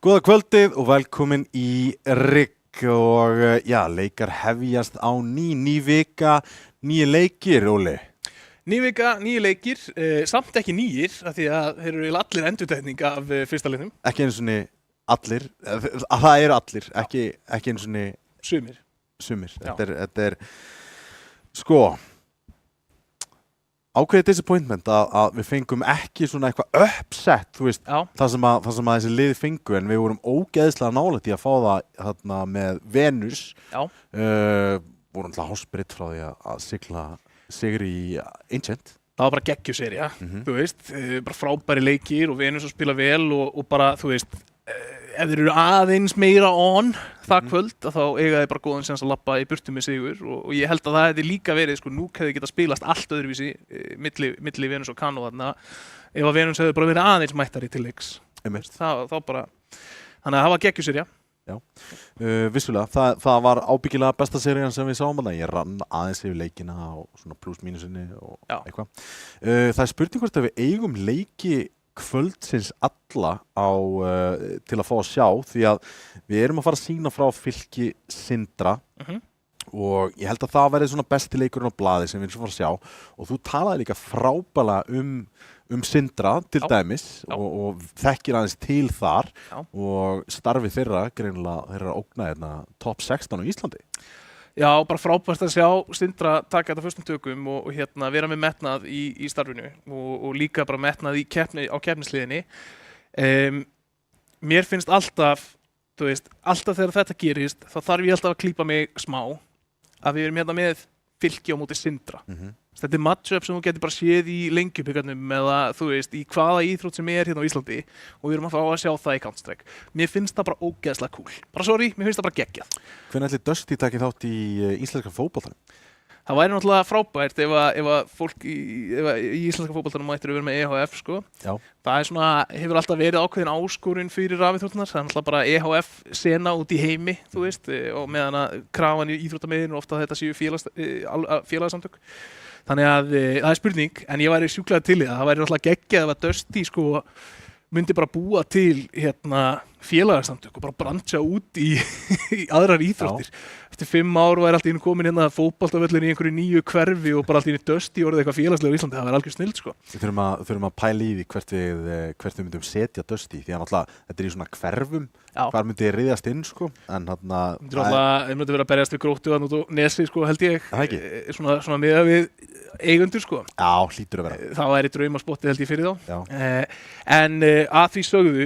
Góða kvöldið og velkomin í RIGG og leikar hefjast á ný vika, nýju leikir, Óli. Ný vika, nýju leikir, samt ekki nýjir, af því að þeir eru allir endurtekning af fyrsta leiknum. Ekki einu svona allir, það eru allir, ekki einu svona sumir. Þetta er sko, ákveðið disappointment að við fengum ekki svona eitthvað upset, þú veist, það sem að þessi lið fengu, en við vorum ógeðslega nálægt í að fá það þarna með Venus. Vorum alltaf hásbritt frá því að sigla sigri í Ancient. Það var bara geggjuserja, þú veist, bara frábæri leikir og Venus að spila vel og bara, þú veist, ef þeir eru aðeins meira það kvöld, þá eiga þeir bara góðan sens að lappa í burtu með sigur og ég held að það hefði líka verið, sko, nú hefði getað spilast allt öðruvísi milli Venus og Kano þarna, ef að Venus hefði bara verið aðeins mættari til leiks. Þá bara, þannig að það var geggjuserja. Já, vissulega, það var ábyggilega besta serían sem við sáum að ég rann aðeins yfir leikina og svona pluss-mínusinni og eitthvað. Það er spurning hvort að við eigum leiki kvöldsins alla til að fá að sjá, því að við erum að fara að sýna frá Fylki Sindra og ég held að það verði svona besti leikurinn á blaði sem við erum að fara að sjá og þú talaði líka frábælega um Sindra til dæmis og þekkir aðeins til þar og starfi þeirra greinilega þeirra ógna hérna top 16 á Íslandi. Já, bara frábært að sjá Sindra taka þetta fyrstum tökum og hérna vera með metnað í starfinu og líka bara metnað á keppnisliðinni. Mér finnst alltaf, þú veist, alltaf þegar þetta gerist, þá þarf ég alltaf að klípa mig smá að við erum hérna með Fylki á móti Sindra. Þetta er matchup sem þú getur bara séð í Lengjubikarnum eða þú veist, í hvaða íþrótt sem er hérna á Íslandi og við erum að fá að sjá það í Counter-Strike. Mér finnst það bara ógeðslega cool. Bara sorry, mér finnst það bara geggjað. Hvernig ætli Dusty takið þátt í íslenska fótboltanum? Það væri náttúrulega frábært ef að fólk í íslenska fótboltanum mættir að vera með EHF, sko. Já. Það er svona, hefur alltaf verið ákveðin áskorun fyrir rafíþróttirnar. Það er náttúrulega bara EHF-sena út í heimi, þú veist, og meðan að krafan í íþróttamiðinu ofta þetta séu félagasamtök. Þannig að það er spurning, en ég væri sjúklega til í það. Það væri náttúrulega geggjað að Dusty, sko, myndi bara búa til félagasamtök og bara brancha út í aðrar íþróttir. Eftir 5 ár væri allt í einu komin hérna fótboltavöllin í einhverju nýju hverfi og bara allt í einu Dusty orðið eitthvað félagslega á Íslandi. Það væri algjör snilld, sko. Við þurfum að pæla í því hvert við myndum setja Dusty, því að náttúrulega þetta er í svona hverfum, hvar myndi ég riðast inn, sko. En þarna þeir myndi vera að berjast við Gróttu þarna út á Nesi, sko, held ég. Svona miðað við eigendur, sko. Já, hlýtur að vera. Það væri draumaspottið held ég fyrir þá. En að því sögðu,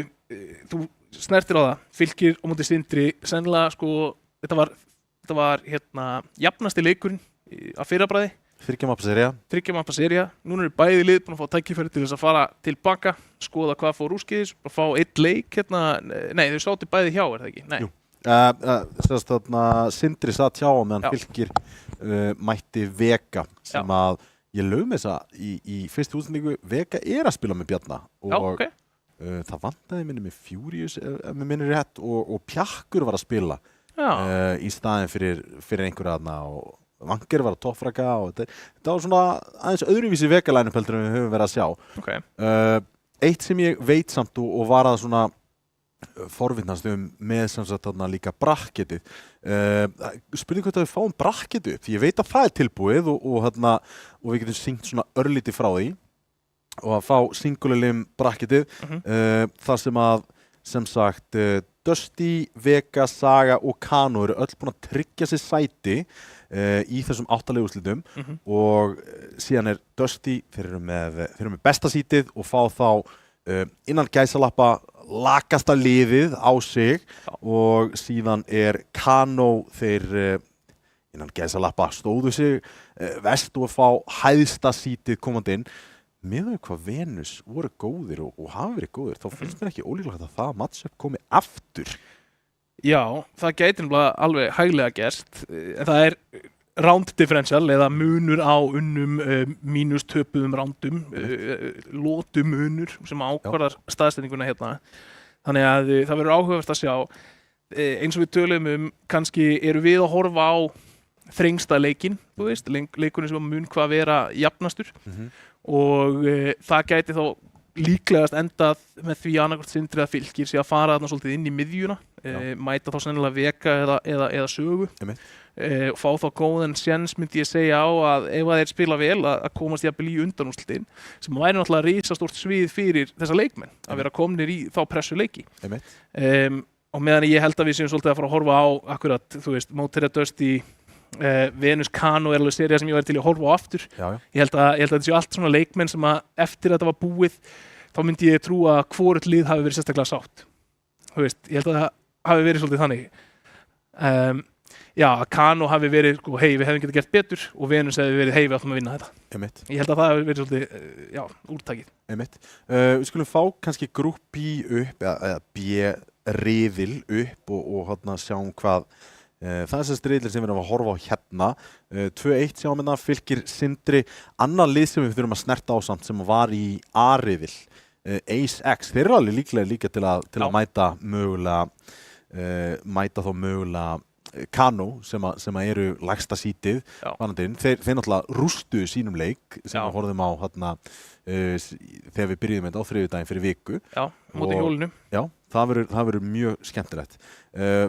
þú snertir á það, Fylkir á móti Sindri, sennilega, sko, þetta var hérna jafnasti leikurinn að fyrrabræði. 3 mappa sería. Núna eru bæði lið búin að fá tækifæri til þess að fara tilbaka, skoða hvað fór úrskeiðis og fá einn leik hérna, nei, þau sátu bæði hjá, er það ekki? Nei. Jú. Sindri satt hjá meðan Fylkir mætti Vega sem að ég laug með þess að í fyrstu útsendingu Vega er að spila með Bjarna og það vantaði minni með Furious ef mér minnir rétt og Pjakkur var að spila í staðin fyrir einhverja þarna og Vanger var að toppfraka og þetta var svona aðeins öðruvísi Vega-line-up heldur en við höfum verið að sjá. Eitt sem ég veit samt og var að svona forvinnast með sem sagt þarna líka brakketið. Spurning hvort að við fáum brakketið, því ég veit að það er tilbúið og við getum syngt svona örlítið frá því og að fá singularlim brakketið þar sem sagt Dusty, Vega, Saga og Kano eru öll búin að tryggja sér sæti í þessum 8 liðúrslitum og síðan er Dusty, þeir eru með besta sítið og fá þá innan gæsalappa lakasta liðið á sig og síðan er Kano þeir innan gæsalappa stóðu sig vest og fá hæðsta sítið komandi inn. Með hvað Venus voru góðir og hafa verið góðir, þá finnst mér ekki ólíklegt að það matchup komi aftur. Já, það gæti alveg hæglega gerst, en það er round differential eða munur á unnum mínus töpuðum roundum, lótum munur sem ákvarðar staðstendinguna hérna. Þannig að það verður áhugavert að sjá, eins og við tölum kannski eru við að horfa á þrengsta leikinn, þú veist, leikurinn sem mun hvað vera jafnastur og það gæti þá líklegast endað með því annarkvort Sindri að Fylkir sé að fara þarna svolítið inn í miðjuna, mæta þá sennilega Veka eða Sögu og fá þá góðan séns myndi ég segja á að ef að þeir spila vel að komast jafnvel í undanúrslitin sem væri náttúrulega risastórt svið fyrir þessa leikmenn að vera komnir í þá pressuleiki og meðan ég held að við séum svolítið að fara að horfa á akkurat, þú veist, Mótherja Dusty Venus Kano er alveg sería sem ég væri til að horfa á aftur. Ég held að þetta séu allt svona leikmenn sem að eftir að þetta var búið þá myndi ég trúa að hvorugt lið hafi verið sérstaklega sátt. Þú veist, ég held að það hafi verið svolítið þannig. Að Kano hafi verið, hei, við hefum getað gert betur og Venus hefði verið, hei, við ætlum að vinna þetta. Ég held að það hafi verið svolítið, úrtakið. Við skulum fá kannski grúp B upp, eða B-riðil upp og sjáum hvað það er þessi riðill sem við erum að horfa á hérna. 2-1 sjáum hérna, Fylkir Sindri, annað lið sem við þurfum að snerta á samt sem var í A-riðil, Ace X, þeir eru alveg líka til að mæta þá mögulega Kano sem eru lægsta sítið þeir náttúrulega rústuðu sínum leik sem við horfðum á þegar við byrjuðum þetta á þriðjudaginn fyrir viku móti hjólinu það verður mjög skemmtilegt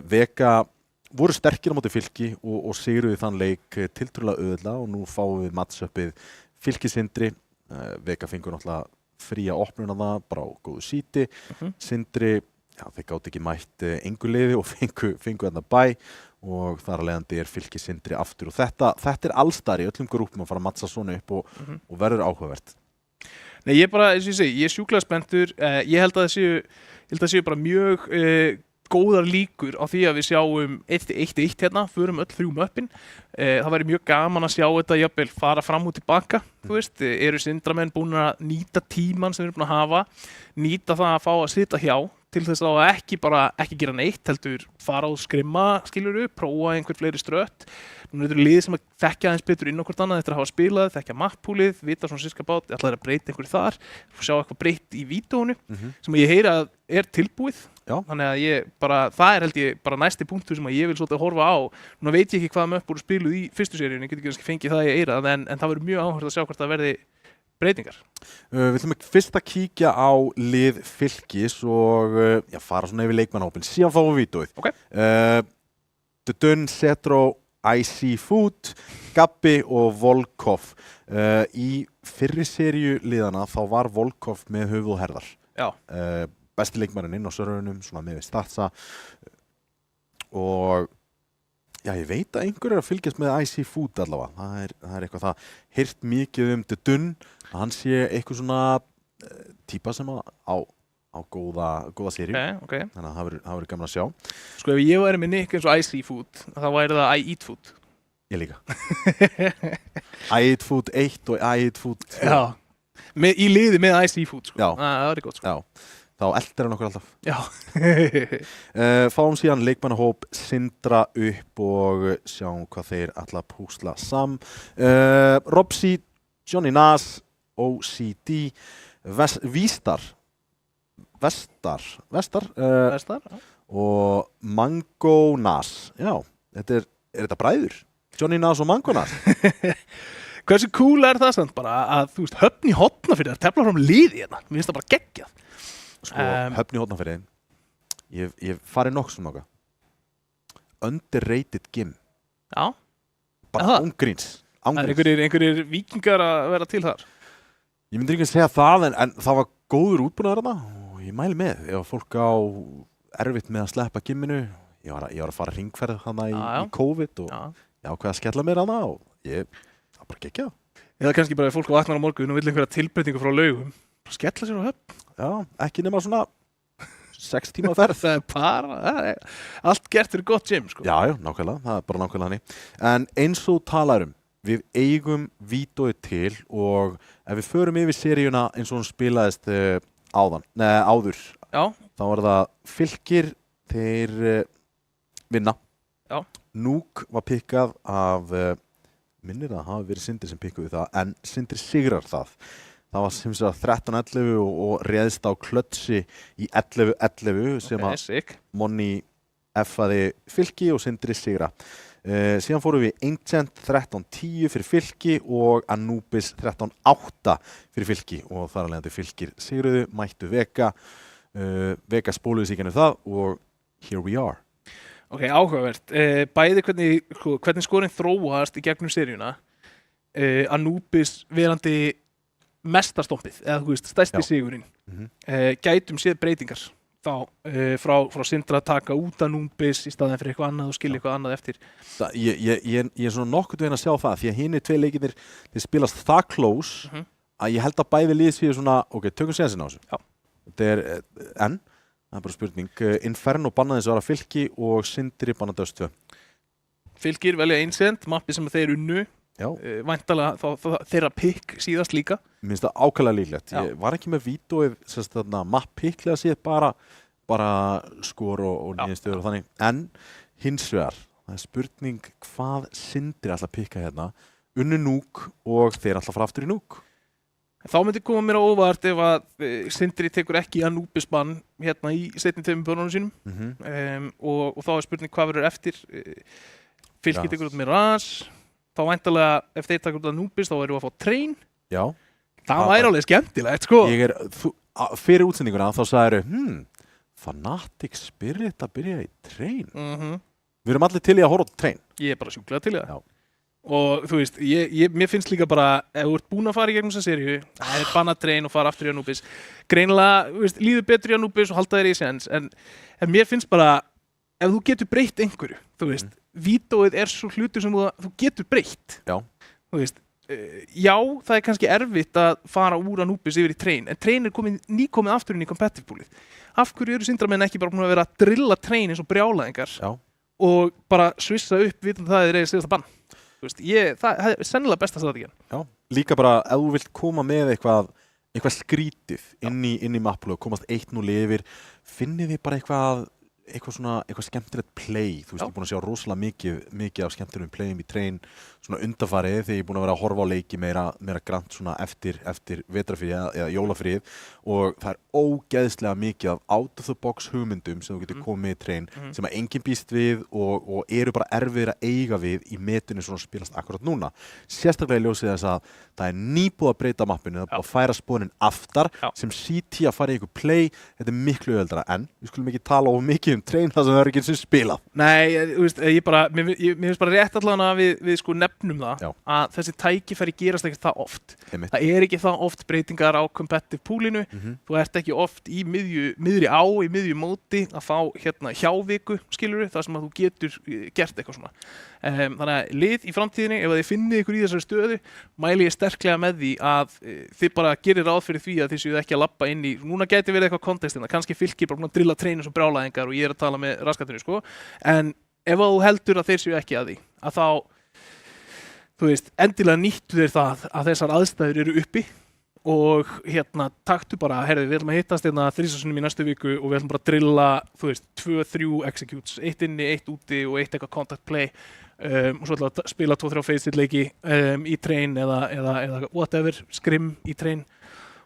Veka voru sterkir á móti Fylki og sigruðu þann leik tiltölulega auðveldlega og nú fáum við matchuppið Fylki Sindri Veka fengur náttúrulega fría opnuna það bara á góðu síti Sindri þeir gátu ekki mætt engu liði og fengu þarna bæ og þar að leiðandi Fylki Sindri aftur og þetta er allstar í öllum grúpum að fara að mattsa svona upp og verður áhugavert. Nei, ég bara, eins og ég segi, ég er sjúklega spenntur. Ég held að það séu bara mjög góðar líkur á því að við sjáum 1-1 hérna, förum öll 3 möppin. Það væri mjög gaman að sjá þetta jafnvel fara fram og tilbaka. Þú veist, eru Sindramenn búin að nýta tímann sem við erum búin að hafa, nýta það að fá að sitja hjá til þess að ekki gera neitt, heldur fara og skrimma, skilurðu, prófa einhver fleiri strött. Nú eru lið sem að þekkja aðeins betur inn á hvort annað eftir að hafa spilað, þekkja mappúlið, vita svona sirka bát, ætlaði að breyta einhverju þar, sjá eitthvað breytt í vídeónu, sem ég heyri að er tilbúið. Þannig að það er held ég bara næsti punktur sem að ég vil svolítið horfa á. Nú veit ég ekki hvað möpp voru spiluð í fyrstu seríunni, ég get ekki fengið það í eyrað, en það verður mjög áhugavert að sjá hvort það verði breytingar. Við ætlum fyrst að kíkja á lið Fylkis og fara svona yfir leikmannahópinn. Síðan fáum við vídeóið. Dun, Setro, IC Food, Gabbi og Volkov. Í fyrri seríu liðana þá var Volkov með höfuð og herðar. Besti leikmanninn inn á serverunum, svona með statsa og ég veit að einhver að fylgjast með IC Food allavega. Það er eitthvað það heyrt mikið Dun, að hann sé eitthvað svona típa sem á góða seríu. Þannig að það verður gaman að sjá. Sko ef ég væri með nick eins og IC Food, þá væri það I Eat Food. Ég líka. I Eat Food 1 og I Eat Food 2. Já, í liði með IC Food, sko. Það er gott, sko. Já. Þá eldir hann okkur alltaf. Fáum síðan leikmannahóp Sindra upp og sjáum hvað þeir ætla að púsla saman. Robsi, Johnny Nas, OCD, Vestar og Mango Nas. Já, er þetta bræður? Johnny Nas og Mango Nas? Hversu cool er það samt bara að þú veist Höfn í Hornafirði að tefla fram liði hérna? Mér finnst það bara geggjað. Sko, Höfn í Hornafirði, ég farið nokkuð sem nokkað. Underrated gym. Já. Bara ángríns. Það er einhverjir víkingar að vera til þar. Ég myndi ekki að segja það, en það var góður útbúnaður þarna og ég mæli með. Ef fólk á erfitt með að sleppa gymminu, ég var að fara hringferð hana í COVID og ég ákveði að skella mér hana og það bara gekk það. Eða kannski bara ef fólk vaknar á morgun og vill einhverja tilbreytingu frá Laugum. Skella sér á Höfn. Já, ekki nema svona 6 tíma ferð. Það er bara, allt gert fyrir gott gym, sko. Já, nákvæmlega, það er bara nákvæmlega hannig. En eins og talarum, við eigum vídeóið til og ef við förum yfir seríuna eins og hún spilaðist áður, þá var það Fylkir, þeir vinna. Já. Núk var pikkað af, minnir það hafi verið Sindri sem pikkuði það, en Sindri sigrar það. Það var sem sagt 13-11 og réðst á klötsi í 11-11 sem að Monni F-aði Fylki og Sindri sigra. Síðan fórum við Ancient 13-10 fyrir Fylki og Anubis 13-8 fyrir Fylki og þar af leiðandi Fylkir sigruðu, mættu Vega. Vega spóluðu sig gennum það og here we are. Ok, áhugavert. Bæði hvernig skorinn þróast í gegnum seríuna. Anubis verandi mestarstompið, eða þú veist, stærsti sigurinn. Gætum séð breytingar. Þá frá Sindra að taka út Anubis í staðinn fyrir eitthvað annað og skilja eitthvað annað eftir. Ég er svona nokkuð veginn að sjá það því að hinir tvei leikirnir þeir spilast það close að ég held að bæði lið séu svona, ok, tökum sénsinn á þessu. Já. Þetta er það er bara spurning. Inferno bannaði þessu að vera Fylki og Sindri bannaði þessu 2. Fylkir velja Ancient, mappi sem þeir unnu. Væntalega þeirra pick síðast líka. Mér finnst það ákaflega líklegt. Ég var ekki með vídeóið mapp picklega séð bara skor og nýjastöður og þannig. En hins vegar, það er spurning hvað Sindri ætla að pikka hérna. Unnu Núk og þeir ætla að fara aftur í Núk. Þá myndi koma mér á óvart ef að Sindri tekur ekki Anubis bann hérna í seinni tveimur börnunum sínum. Og þá er spurning hvað verður eftir. Fylki tekur út Mirage. Þá væntalega, ef þeir taka út Anubis, þá erum við að fá Train. Já. Það væri alveg skemmtilegt, sko. Fyrir útsendinguna þá sagðiru, Fnatic Spirit að byrja í Train. Við erum allir til í að horfa á Train. Ég er bara sjúklega til í það. Og þú veist, mér finnst líka bara, ef þú ert búin að fara í gegnum þessa seríu, það er banna Train og fara aftur í Anubis. Greinilega, þú veist, líður betur í Anubis og halda þér í sens. En mér finnst bara, ef þú getur breytt einhverju, þú veist, vídeóið er svo hlutur sem þú getur breytt. Já. Þú veist, já, það er kannski erfitt að fara úr Anubis yfir í Train, en Train er nýkomið aftur inn í competitive poolið. Af hverju eru Sindramenn ekki bara búin að vera að drilla Train eins og brjálæðingar og bara svissa upp vitandi það er síðasta bann? Þú veist, það er sennilega besta strategían. Já, líka bara ef þú vilt koma með eitthvað skrítið inn í mapplu og komast 1-0 yfir, finnið þið bara eitthvað skemmtilegt play. Þú veist, ég er búin að sjá rosalega mikið af skemmtilegum playum í Train svona undanfarið þegar ég er búin að vera að horfa á leiki meira grant svona eftir vetrarfríð eða jólafríð og það er ógeðslega mikið af out of the box hugmyndum sem þú getur komið í Train sem að enginn býst við og eru bara erfiðir að eiga við í metinu svona spilast akkurat núna. Sérstaklega í ljósið þess að það er nýbúið að breyta mappinu, það er búið að færa spónin aftar sem CT að fara í einhver play, þetta er miklu auðveldara en við skulum ekki tala of mikið Train þar sem það er ekki eins og spilað. Nei, þú veist, mér finnst bara rétt allavega að við sko nefnum það að þessi tækifæri gerast ekki það oft. Það er ekki það oft breytingar á competitive poolinu. Þú ert ekki oft í miðri á, í miðju móti að fá hérna hjáviku, skilurðu, þar sem að þú getur gert eitthvað svona. Þannig að lið í framtíðinni, ef þið finnið ykkur í þessari stöðu, mæli ég sterklega með því að þið bara gerir ráð fyrir því að þið séuð ekki að labba inn í, núna gæti verið eitthvað kontextina, kannski Fylkir bara búin að drilla Train sem brjálæðingar og ég er að tala með raskatinu, sko. En ef þú heldur að þeir séu ekki að því, að þá, þú veist, endilega nýttu þeir það að þessar aðstæður eru uppi og hérna taktu bara, herðu, við ætlum að hittast hérna 3 sinnum í næstu viku og við ætlum bara að drilla, þú veist, 2-3 executes, 1 inni, 1 úti og 1 eitthvað contact play og svo ætlum að spila 2-3 face-it leiki í Train eða whatever, skrim í Train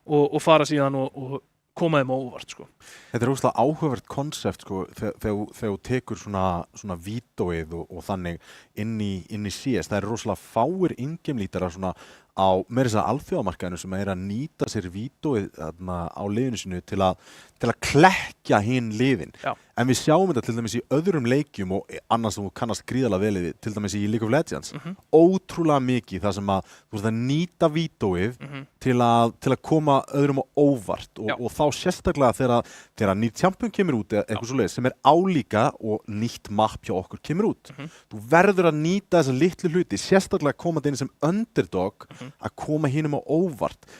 og fara síðan og koma þeim á óvart, sko. Þetta er óslega áhugavert konsept, sko, þegar þú tekur svona vídeóið og þannig inn í CS. Það er rosalega fáir ingemlítarar svona á meira þess að alþjóðamarkaðinu sem er að nýta sér vídeóið á liðinu sinu til að klekkja hinn liðin. Já. En við sjáum þetta til dæmis í öðrum leikjum og annars sem þú kannast gríðarlega vel við, til dæmis í League of Legends. Ótrúlega mikið þar sem að þú veist að nýta vídeóið til að koma öðrum á óvart og þá sérstaklega þegar nýtt champion kemur út eða eitthvað svoleiðis sem er álíka og nýtt map hjá okkur kemur út. Þú verður að nýta þessa litlu hluti, sérstaklega komandi inn sem underdog að koma hinum á óvart.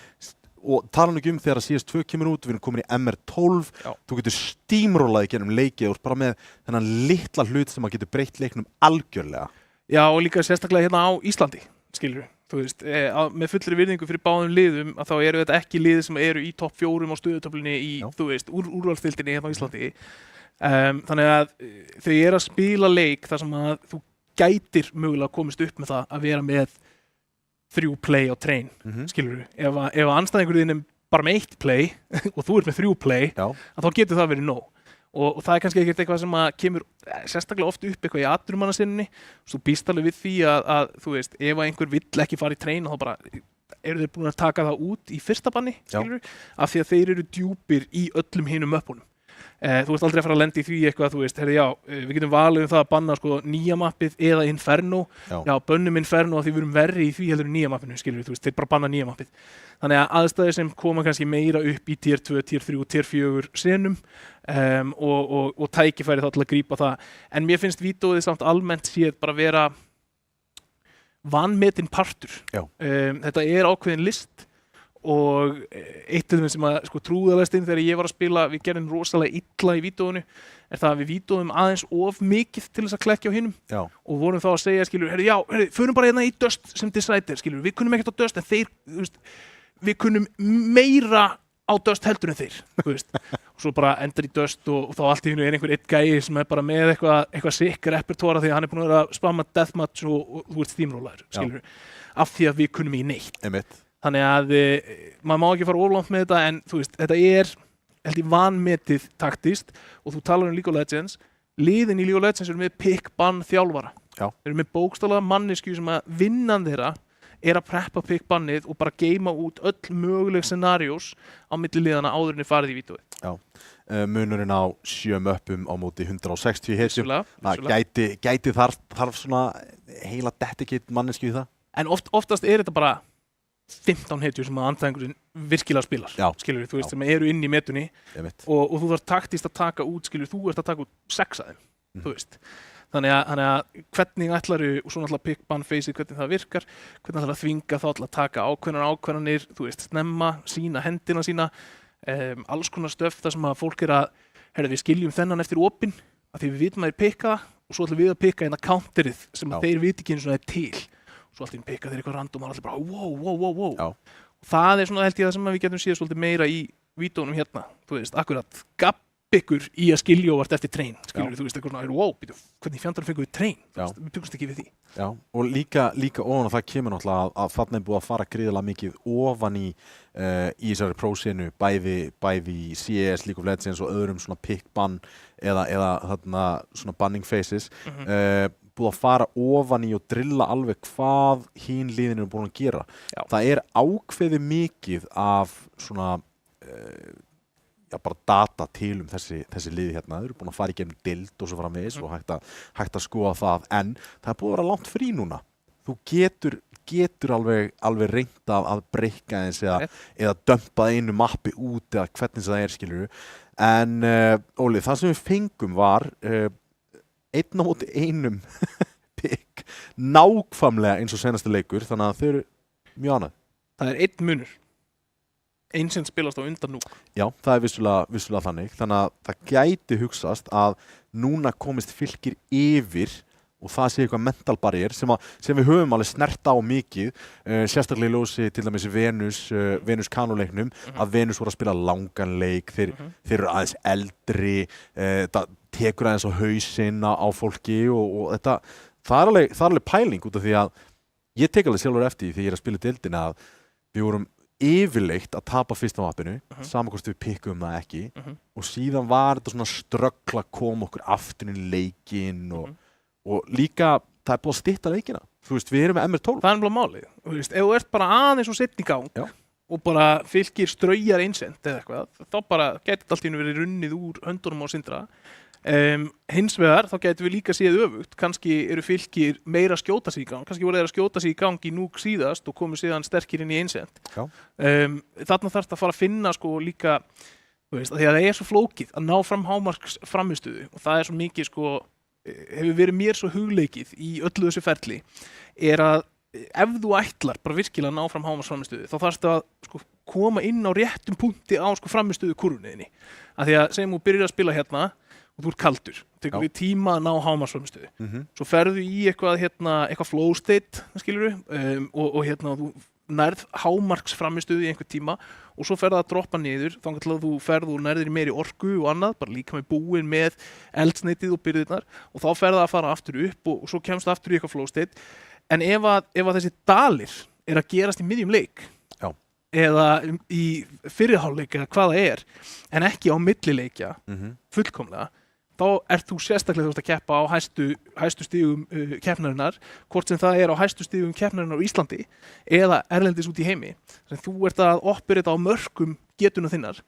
Og tala nú ekki þegar að CS2 kemur út, við erum komin í MR12, þú getur steamrollað í gennum leikið og bara með þennan litla hlut sem að getur breytt leiknum algjörlega. Já, og líka sérstaklega hérna á Íslandi, skilur. Þú veist, með fullri virðingu fyrir báðum liðum að þá eru þetta ekki liðir sem eru í topp 4 á stöðutöflunni í, þú veist, úrvalsdeildinni hérna á Íslandi. Þannig að þau eru að spila leik þar sem að þú gætir mögulega komist upp með það að vera með 3 play á Train, skilur þú? Ef anstæðingurinn er bara með 1 play og þú ert með 3 play, að þá getur það verið nóg. og það kannski ekkert eitthvað sem að kemur sérstaklega oft upp eitthvað í atvinnumannasinninni. Þú býst alveg við því að þú veist, ef einhver vill ekki fara í trein þá bara eru þeir búin að taka það út í fyrsta banni, skilur, af því að þeir eru djúpir í öllum hinum möppunum. Þú veist aldrei að fara að lenda í því eitthvað, þú veist, við getum valið það að banna sko nýja mappið eða Inferno. Já, bönnum Inferno af því við erum verri í því heldur en nýja mappinu, skilur, þú veist, þeir bara banna nýja mappið. Þannig að aðstæður sem koma kannski meira upp í tier 2, tier 3, tier 4 senum og tækifæri þá til að grípa það. En mér finnst vídeóið samt almennt séð bara vera vanmetinn partur. Þetta ákveðin list og eitt af þeim sem að sko trúðalestinn þegar ég var að spila, við gerðum rosalega illa í vídeóinu, það að við vídeóum aðeins of mikið til þess að klekkja á hinum og vorum þá að segja, skilur, förum bara hérna í Dust sem decider, skilur, við kunnum ekkert á Dust en þeir, þú veist, við kunnum meira á Dust heldur en þeir, þú veist, og svo bara endar í Dust og þá allt í hinu einhver einn gæi sem bara með eitthvað sick repertóra því að hann búinn að vera að spamma deathmatch og þú veist, steamrollaður, skilur, af því að við kunnum í neitt. Þannig að maður má ekki fara oflangt með þetta en þú veist, þetta held ég vanmetið taktist og þú talar League of Legends, liðin í League of Legends eru með pick-ban þjálfara. Þeir eru með bókstaflega mannesku sem að vinnan þeirra að preppa pick-bannið og bara geima út öll möguleg scenarios á milli liðana áður en farið í vídeóið. Munurinn á 7 möppum á móti 160 hetjum. Gæti þarf svona heila dedicate mannesku í það? En oftast þetta bara 15 hetjur sem að andstæðingurinn virkilega spilar, skilur, þú veist, sem eru inn í metunni og þú þarf taktist að taka út, skilur, þú ert að taka út 6 af þeim, þú veist. Þannig að hvernig ætlaru, og svo náttúrulega pick-ban phase-ið, hvernig það virkar, hvernig ætlar að þvinga þá til að taka ákveðanir, þú veist, snemma, sína hendina sína, alls konar stöf þar sem að fólk við skiljum þennan eftir opinn, af því við vitum að þeir pikka það og svo ætlum við að pikka inn að counterið sem að þeir viti ekki eins og það til. Svo alltaf pikka þeir eitthvað random og allir bara wow. Og það svona held ég það sem við getum séð svolítið meira í vídeónum hérna. Þú veist, akkurat gabb ykkur í að skilja óvart eftir trein. Skilur þú veist eitthvað svona, wow, hvernig fjandarinn fengur við trein? Við byggumst ekki við því. Já, og líka ofan og það kemur náttúrulega að þarna búið að fara gríðarlega mikið ofan í þessari prósinu, bæði í CS, League of Legends og öðrum svona pick-ban eða þarna svona banning phases. Búið að fara ofan í og drilla alveg hvað hinn liðin eru búin að gera. Það ákveðið mikið af svona bara data til þessi liði hérna. Þeir eru búin að fara í gegnum dild og svo framvegis og hægt að skoða það, en það er búið að vera langt frí núna. Þú getur alveg reynt að breykka eins eða dömpa einu mappi út eða hvernig það skilur. En Óli, það sem við fengum var einn á móti einum pick, nákvæmlega eins og seinasti leikur, þannig að þau eru mjög ánægð. Það einn munur. Einn sem spilast á undan núk. Já, það vissulega þannig. Þannig að það gæti hugsast að núna komist Fylkir yfir og það sé eitthvað mental barrier sem við höfum alveg snert á mikið, sérstaklega í ljósi til dæmis Venus Kano-leiknum, að Venus voru að spila langan leik, þeir eru aðeins eldri, það tekur aðeins á hausinn á fólki og þetta, það er alveg pæling út af því að ég tek alveg sjálfur eftir því þegar ég er að spila deildina að við vorum yfirleitt að tapa fyrsta mappinu, saman hvort við pikkum það ekki og síðan var þetta svona ströggl að koma okkur aftur inn í leikinn og líka það er búið að stytta leikina. Þú veist, við erum með MR12. Það er bara málið. Þú veist, ef þú ert bara aðeins og seinni í gang og bara Fylkir straujar einsend eða eitthvað, þá bara gæti allt í einu verið runnið úr höndunum á Sindra. Hins vegar, þá gætum við líka séð öfugt. Kannski eru Fylkir meira að skjóta sig í gang. Kannski voru þeir að skjóta sig í gang í núk síðast og komu síðan sterkir inn í einsend. Þarna þarf að fara að finna sko líka, þú veist, því að það svo flókið að ná fram hámarks framistöðu og það svo mikið sko hefur verið mér svo hugleikið í öllu þessu ferli að ef þú ætlar bara virkilega að ná fram hámarksframistöðu þá þarfst að sko, koma inn á réttum punkti á sko, framistöðu kurvunniðinni. Af því að segjum þú byrjar að spila hérna og þú ert kaldur, tekur við tíma að ná hámarksframistöðu. Svo ferðu í eitthvað flow state, skilurðu, og þú nærð hámarksframistöðu í einhver tíma og svo ferðu að droppa niður þangað til að þú ferðu og nærðir meiri orku og annað, bara líka með búin með eldsneitið og byrðirnar og þá ferðu að fara aftur upp og svo kemst aftur í eitthvað flow state. En ef að þessi dalir að gerast í miðjum leik, eða í fyrirháleik eða hvað það en ekki á millileikja fullkomlega, þá ert þú sérstaklega þú ert að keppa á hæstu stigum keppnarinnar, hvort sem það á hæstu stigum keppnarinnar á Íslandi eða erlendis út í heimi. Þannig þú ert að operita á mörkum getuna þinnar,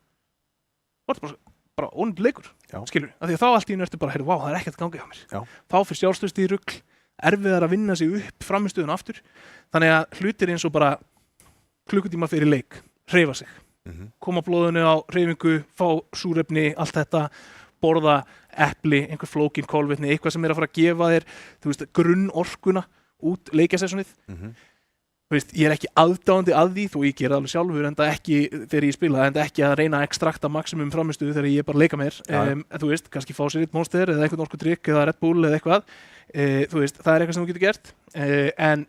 þú ert bara ónefndur leikur, skilur, af því að þá allt í einu ertu bara, heyrðu, vá, það ekkert að ganga hjá mér. Já. Þá fyrir sjálfstraustið í rugl, erfiðar að vinna sig upp framistöðun aftur, þannig að hlutir eins og bara klukkutíma fyrir leik, hreyfa sig, koma blóðinu á hreyfingu, fá súrefni, allt þetta, borða epli, einhver flókin kolvetni, eitthvað sem að fara að gefa þér, þú veist, grunnorkuna út leikjasessónið. Veist, ég ekki aðdáandi að því, þó ég gera alveg sjálfur, enda ekki þegar ég spila, enda ekki að reyna að ekstrakta maximum framistuðu þegar ég bara leika mér. Þú veist, kannski fá sér eitt Monster eða einhvern orkudrykk eða Red Bull eða eitthvað. Þú veist, það eitthvað sem þú getur gert. En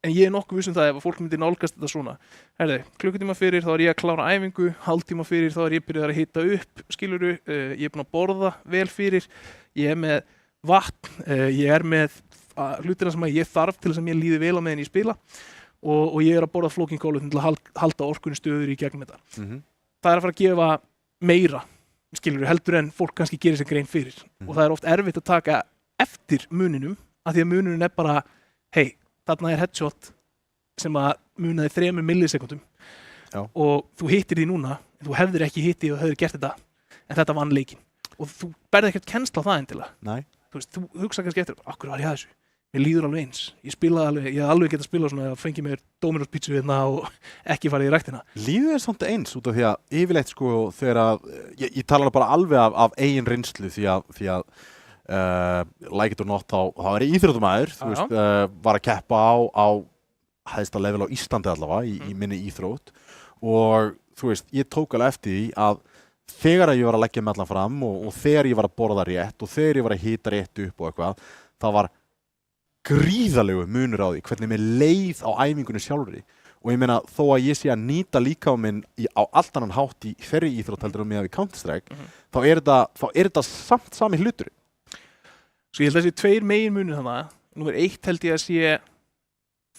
ég nokkuð viss það ef fólk myndi nálgast þetta svona. Herði, klukkutíma fyrir þá ég að klára æfingu, hálftíma fyrir þá ég byrjað að hita upp, skilurðu, ég búinn að borða vel fyrir, ég með vatn, ég með hlutina sem ég þarf til þess að mér líði vel á meðan ég spila. Og ég að borða flókin kolvetni til að halda orkunni stöður í gegnum þetta. Það að fara að gefa meira, skilur, heldur en fólk kannski gerir sér grein fyrir. Og það oft erfitt að taka eftir muninum, af því að muninum bara, hei, þarna headshot sem að munaði 3 millisekundum. Og þú hittir því núna, en þú hefðir ekki hittið og hefðir gert þetta, en þetta vann leikinn. Og þú berði ekkert kennsla á það endilega. Nei. Þú veist, þú hugsa kannski eftir, akkur var ég að þessu? Mér líður alveg eins. Ég hef alveg getað spilað svona að fengi mér Domino's pizzu hérna og ekki farið í ræktina. Líður þér samt eins út af því að yfirleitt sko þegar að, ég tala bara alveg af eigin reynslu því að like it or not þá ég íþróttumæður, þú veist, var að keppa á hæsta level á Íslandi allavega í minni íþrótt og þú veist, ég tók alveg eftir því að þegar ég var að leggja mig allan fram og þegar ég var að borða rétt og þegar ég var að hita rétt upp og eitthvað, það var gríðalegu munur á því hvernig mér leið á æfingunni sjálfri og ég meina þó að ég sé að nýta líka á minn á allt annan hátt í þeirri íþrótt heldur með við Counter-Strike þá er þetta samt sami hlutur. Svo ég held að þessi 2 meginmunir þannig, númer 1 held ég að sé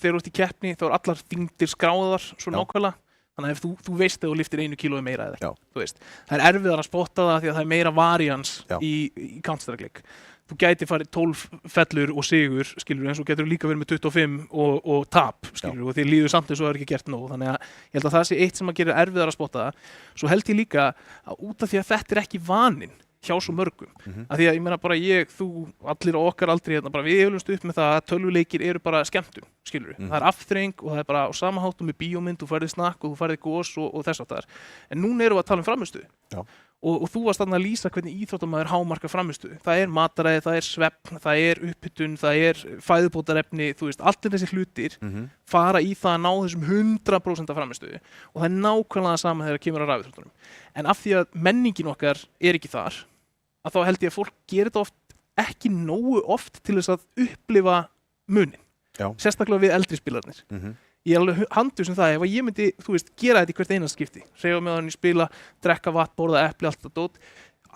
þegar þú ert í keppni þá allar þyngdir skráðar svo nákvæmlega, þannig að ef þú veist að þú lyftir 1 kílói meira eða ekki, þú veist, það er erfiðar að spotta það því að það er meira varians í Counter-Strike leik. Þú gæti farið 12 fellur og sigur, skilur, eins og getur líka verið með 25 og tap, skilur, og þið líður samt eins og það er ekki gert nóg. Þannig að ég held að það sé eitt sem að gera erfiðar að spotta það. Svo held ég líka að út af því að þetta ekki vaninn hjá svo mörgum. Af því að ég meina bara þú, allir á okkar aldrei, bara við eflumst upp með það að tölvuleikir eru bara skemmtun, skilur. Það er afþreying og það er bara á sama hátt með bíómynd, þú færði snakk og þú færði gos og þess að það. En núna erum við að tala frammistöðu. Og þú varst þarna að lýsa hvernig íþróttamaður hámarkar frammistöðu. Það er mataræði, það er svefn, það er upphittun, það er fæðubótarefni, þú veist, allir þessi hlutir fara í það að ná þessum 100% af frammistöðu. Og það er nákvæmlega sama þegar kemur að rafíþróttunum. En af því að menningin okkar er ekki þar, að þá held ég að fólk gerir þetta oft ekki nógu oft til þess að upplifa munin. Sérstaklega við eldri spilarnir. Ég er alveg handið sem það, ef ég myndi, þú veist, gera þetta í hvert einasta skipti. Hreyfa með hann í spila, drekka vatn, borða epli, allt það dót.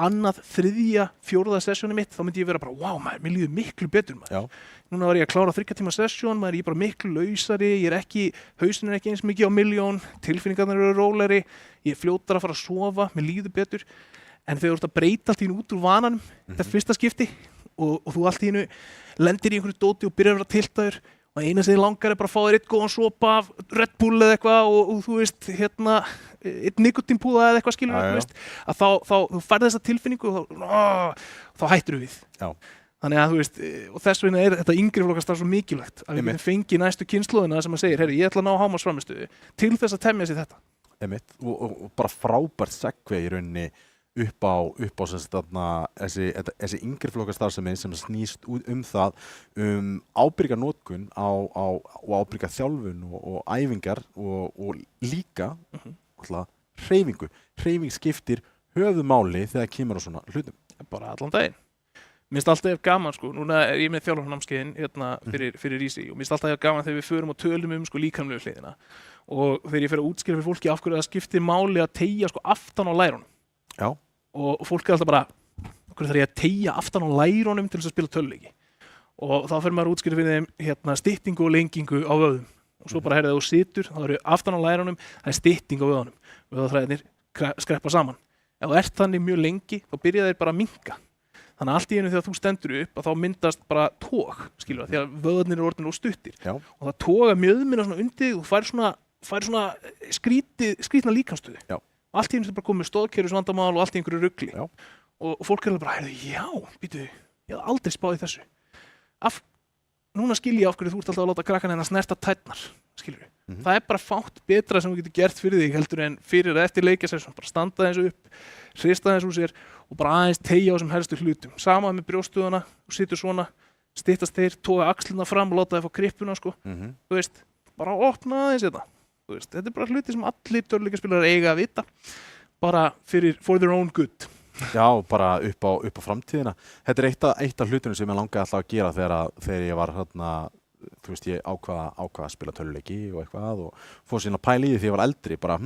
Annað, 3., 4. sessjóni mitt, þá myndi ég vera bara, wow, mér líður miklu betur, maður. Núna var ég að klára 3 tíma sessjón, maður, ég er bara miklu lausari, hausinn er ekki eins mikið á milljón, tilfinningarnar eru rólegri, ég er fljótar að fara að sofa, mér líður betur. En þegar þú ert að breyta allt í út úr vananum, þetta fyrsta skipti, og þú allt í lendir í einhverju dóti og byrjar að vera tiltaður, og eina sem þið langar er bara að fá þér eitt góðan sopa af Red Bull eða eitthvað og þú veist, eitt nikotínpúða eða eitthvað skilur, þú veist, að þá þú færð þessa tilfinningu og þá hættir við. Þannig að þú veist, og þess vegna er þetta yngri flokkastarf svo mikilvægt að við getum fengið næstu kynslóðina sem að segir, herri, ég ætla að ná hámarksframmistöðu til þess að temja sig þetta. Og bara frábært segvei í rauninni upp á þessi yngri flokkastarfsemi sem snýst það ábyrga notkun og ábyrga þjálfun og æfingar og líka hreyfingu. Hreyfing skiptir höfuðmáli þegar kemur á svona hlutum. Bara allan daginn. Mér finnst alltaf gaman, sko, núna er ég með þjálfarnámskeiðin hérna fyrir Easy og mér finnst alltaf gaman þegar við förum og tölum líkamlegu hliðina og þegar ég fer að útskýra fyrir fólki af hverju það skiptir máli að teygja aftan á lærunum. Og fólk er alltaf bara, hvernig þarf ég að teygja aftan á lærunum til þess að spila töluleiki og þá fer maður að útskýra fyrir þeim styttingu og lengingu á vöðum og svo bara herðið og situr, þá eru aftan á lærunum, það er stytting á vöðunum, vöðaþræðirnir skreppa saman. Ef þú ert þannig mjög lengi, þá byrja þeir bara að minnka. Þannig að allt í einu þegar þú stendur upp að þá myndast bara tog, skilur það, því að vöðarnir eru orðnir og stuttir. Já. Og það toga mjöðmina svona undir og þú fær svona skrítna líkamsstöðu. Já. Og allt í einu þetta bara komið stoðkerfisvandamál og allt í einhverju rugli. Já. Og fólk er bara, já, býtu, ég hef aldrei spáð í þessu. Núna skil ég af hverju þú ert alltaf að láta krakkan hennar snerta tærnar, skilur við. Það er bara fátt betra sem þú getur gert fyrir þig heldur en fyrir eða eftir leikjasessun, bara standa eins upp, hrista eins úr sér og bara aðeins teygja á þessum helstu hlutum. Sama með brjóstuðana, þú situr svona, styttast þeir, toga axlina fram og láta þeir fá krippuna, sko. Þú veist, bara opna aðeins þetta. Þú veist, þetta er bara hluti sem allir tölvuleikjaspilarar eiga að vita, bara for their own good. Já, bara upp á framtíðina. Þetta er eitt af hlutinu sem ég langaði alltaf að gera þegar ég var þú veist, ég ákvað að spila tölvuleiki og eitthvað og fór síðan að pæla í því þegar ég var eldri, bara,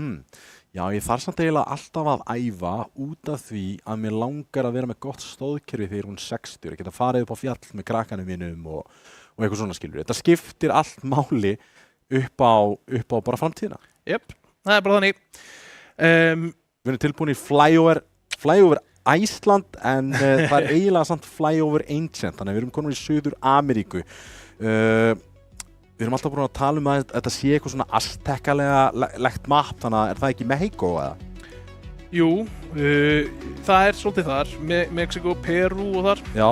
já, ég þarf samt eiginlega alltaf að æfa út af því að mér langar að vera með gott stóðkerfi þegar hún 60, ég geta farið upp á fjall með krakkanum mínum og eitthvað svona, skilur. Þetta skiptir allt máli upp á bara framtíðina. Jep, það er bara þannig. Við erum tilbúin í Flyover Iceland, en það er eiginlega samt Flyover Ancient, þannig að við erum komin í Suður-Ameríku. Við erum alltaf búin að tala um að þetta sé eitthvað svona aztekalega legt mapp, þannig að er það ekki Mexico eða? Jú, það er svolítið þar, Mexiko, Peru og þar. Já.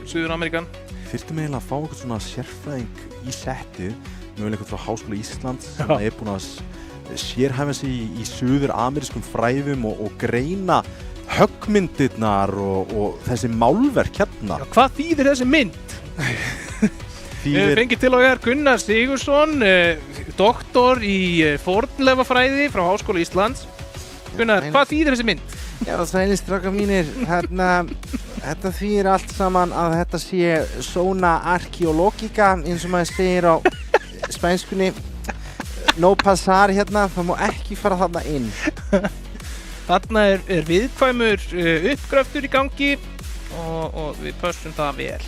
Suður-Ameríkan. Þyrftum eiginlega að fá eitthvað svona sérfræðing í settið, mögulega eitthvað frá Háskóla Íslands sem er búin að sérhæfa sig í suður-amerískum fræðum og greina höggmyndirnar og þessi málverk hérna. Já, hvað þýðir þessi mynd? Við fengið til okkar Gunnar Sigurðsson, doktor í fornleifafræði frá Háskóla Íslands. Gunnar, hvað þýðir þessi mynd? Já, sælir strákar mínir, þetta þýðir allt saman að þetta sé zona arkeológika, eins og maður segir á spænskunni. No passar hérna, það má ekki fara þarna inn. Þarna er viðkvæmur uppgröftur í gangi og við pössum það vel.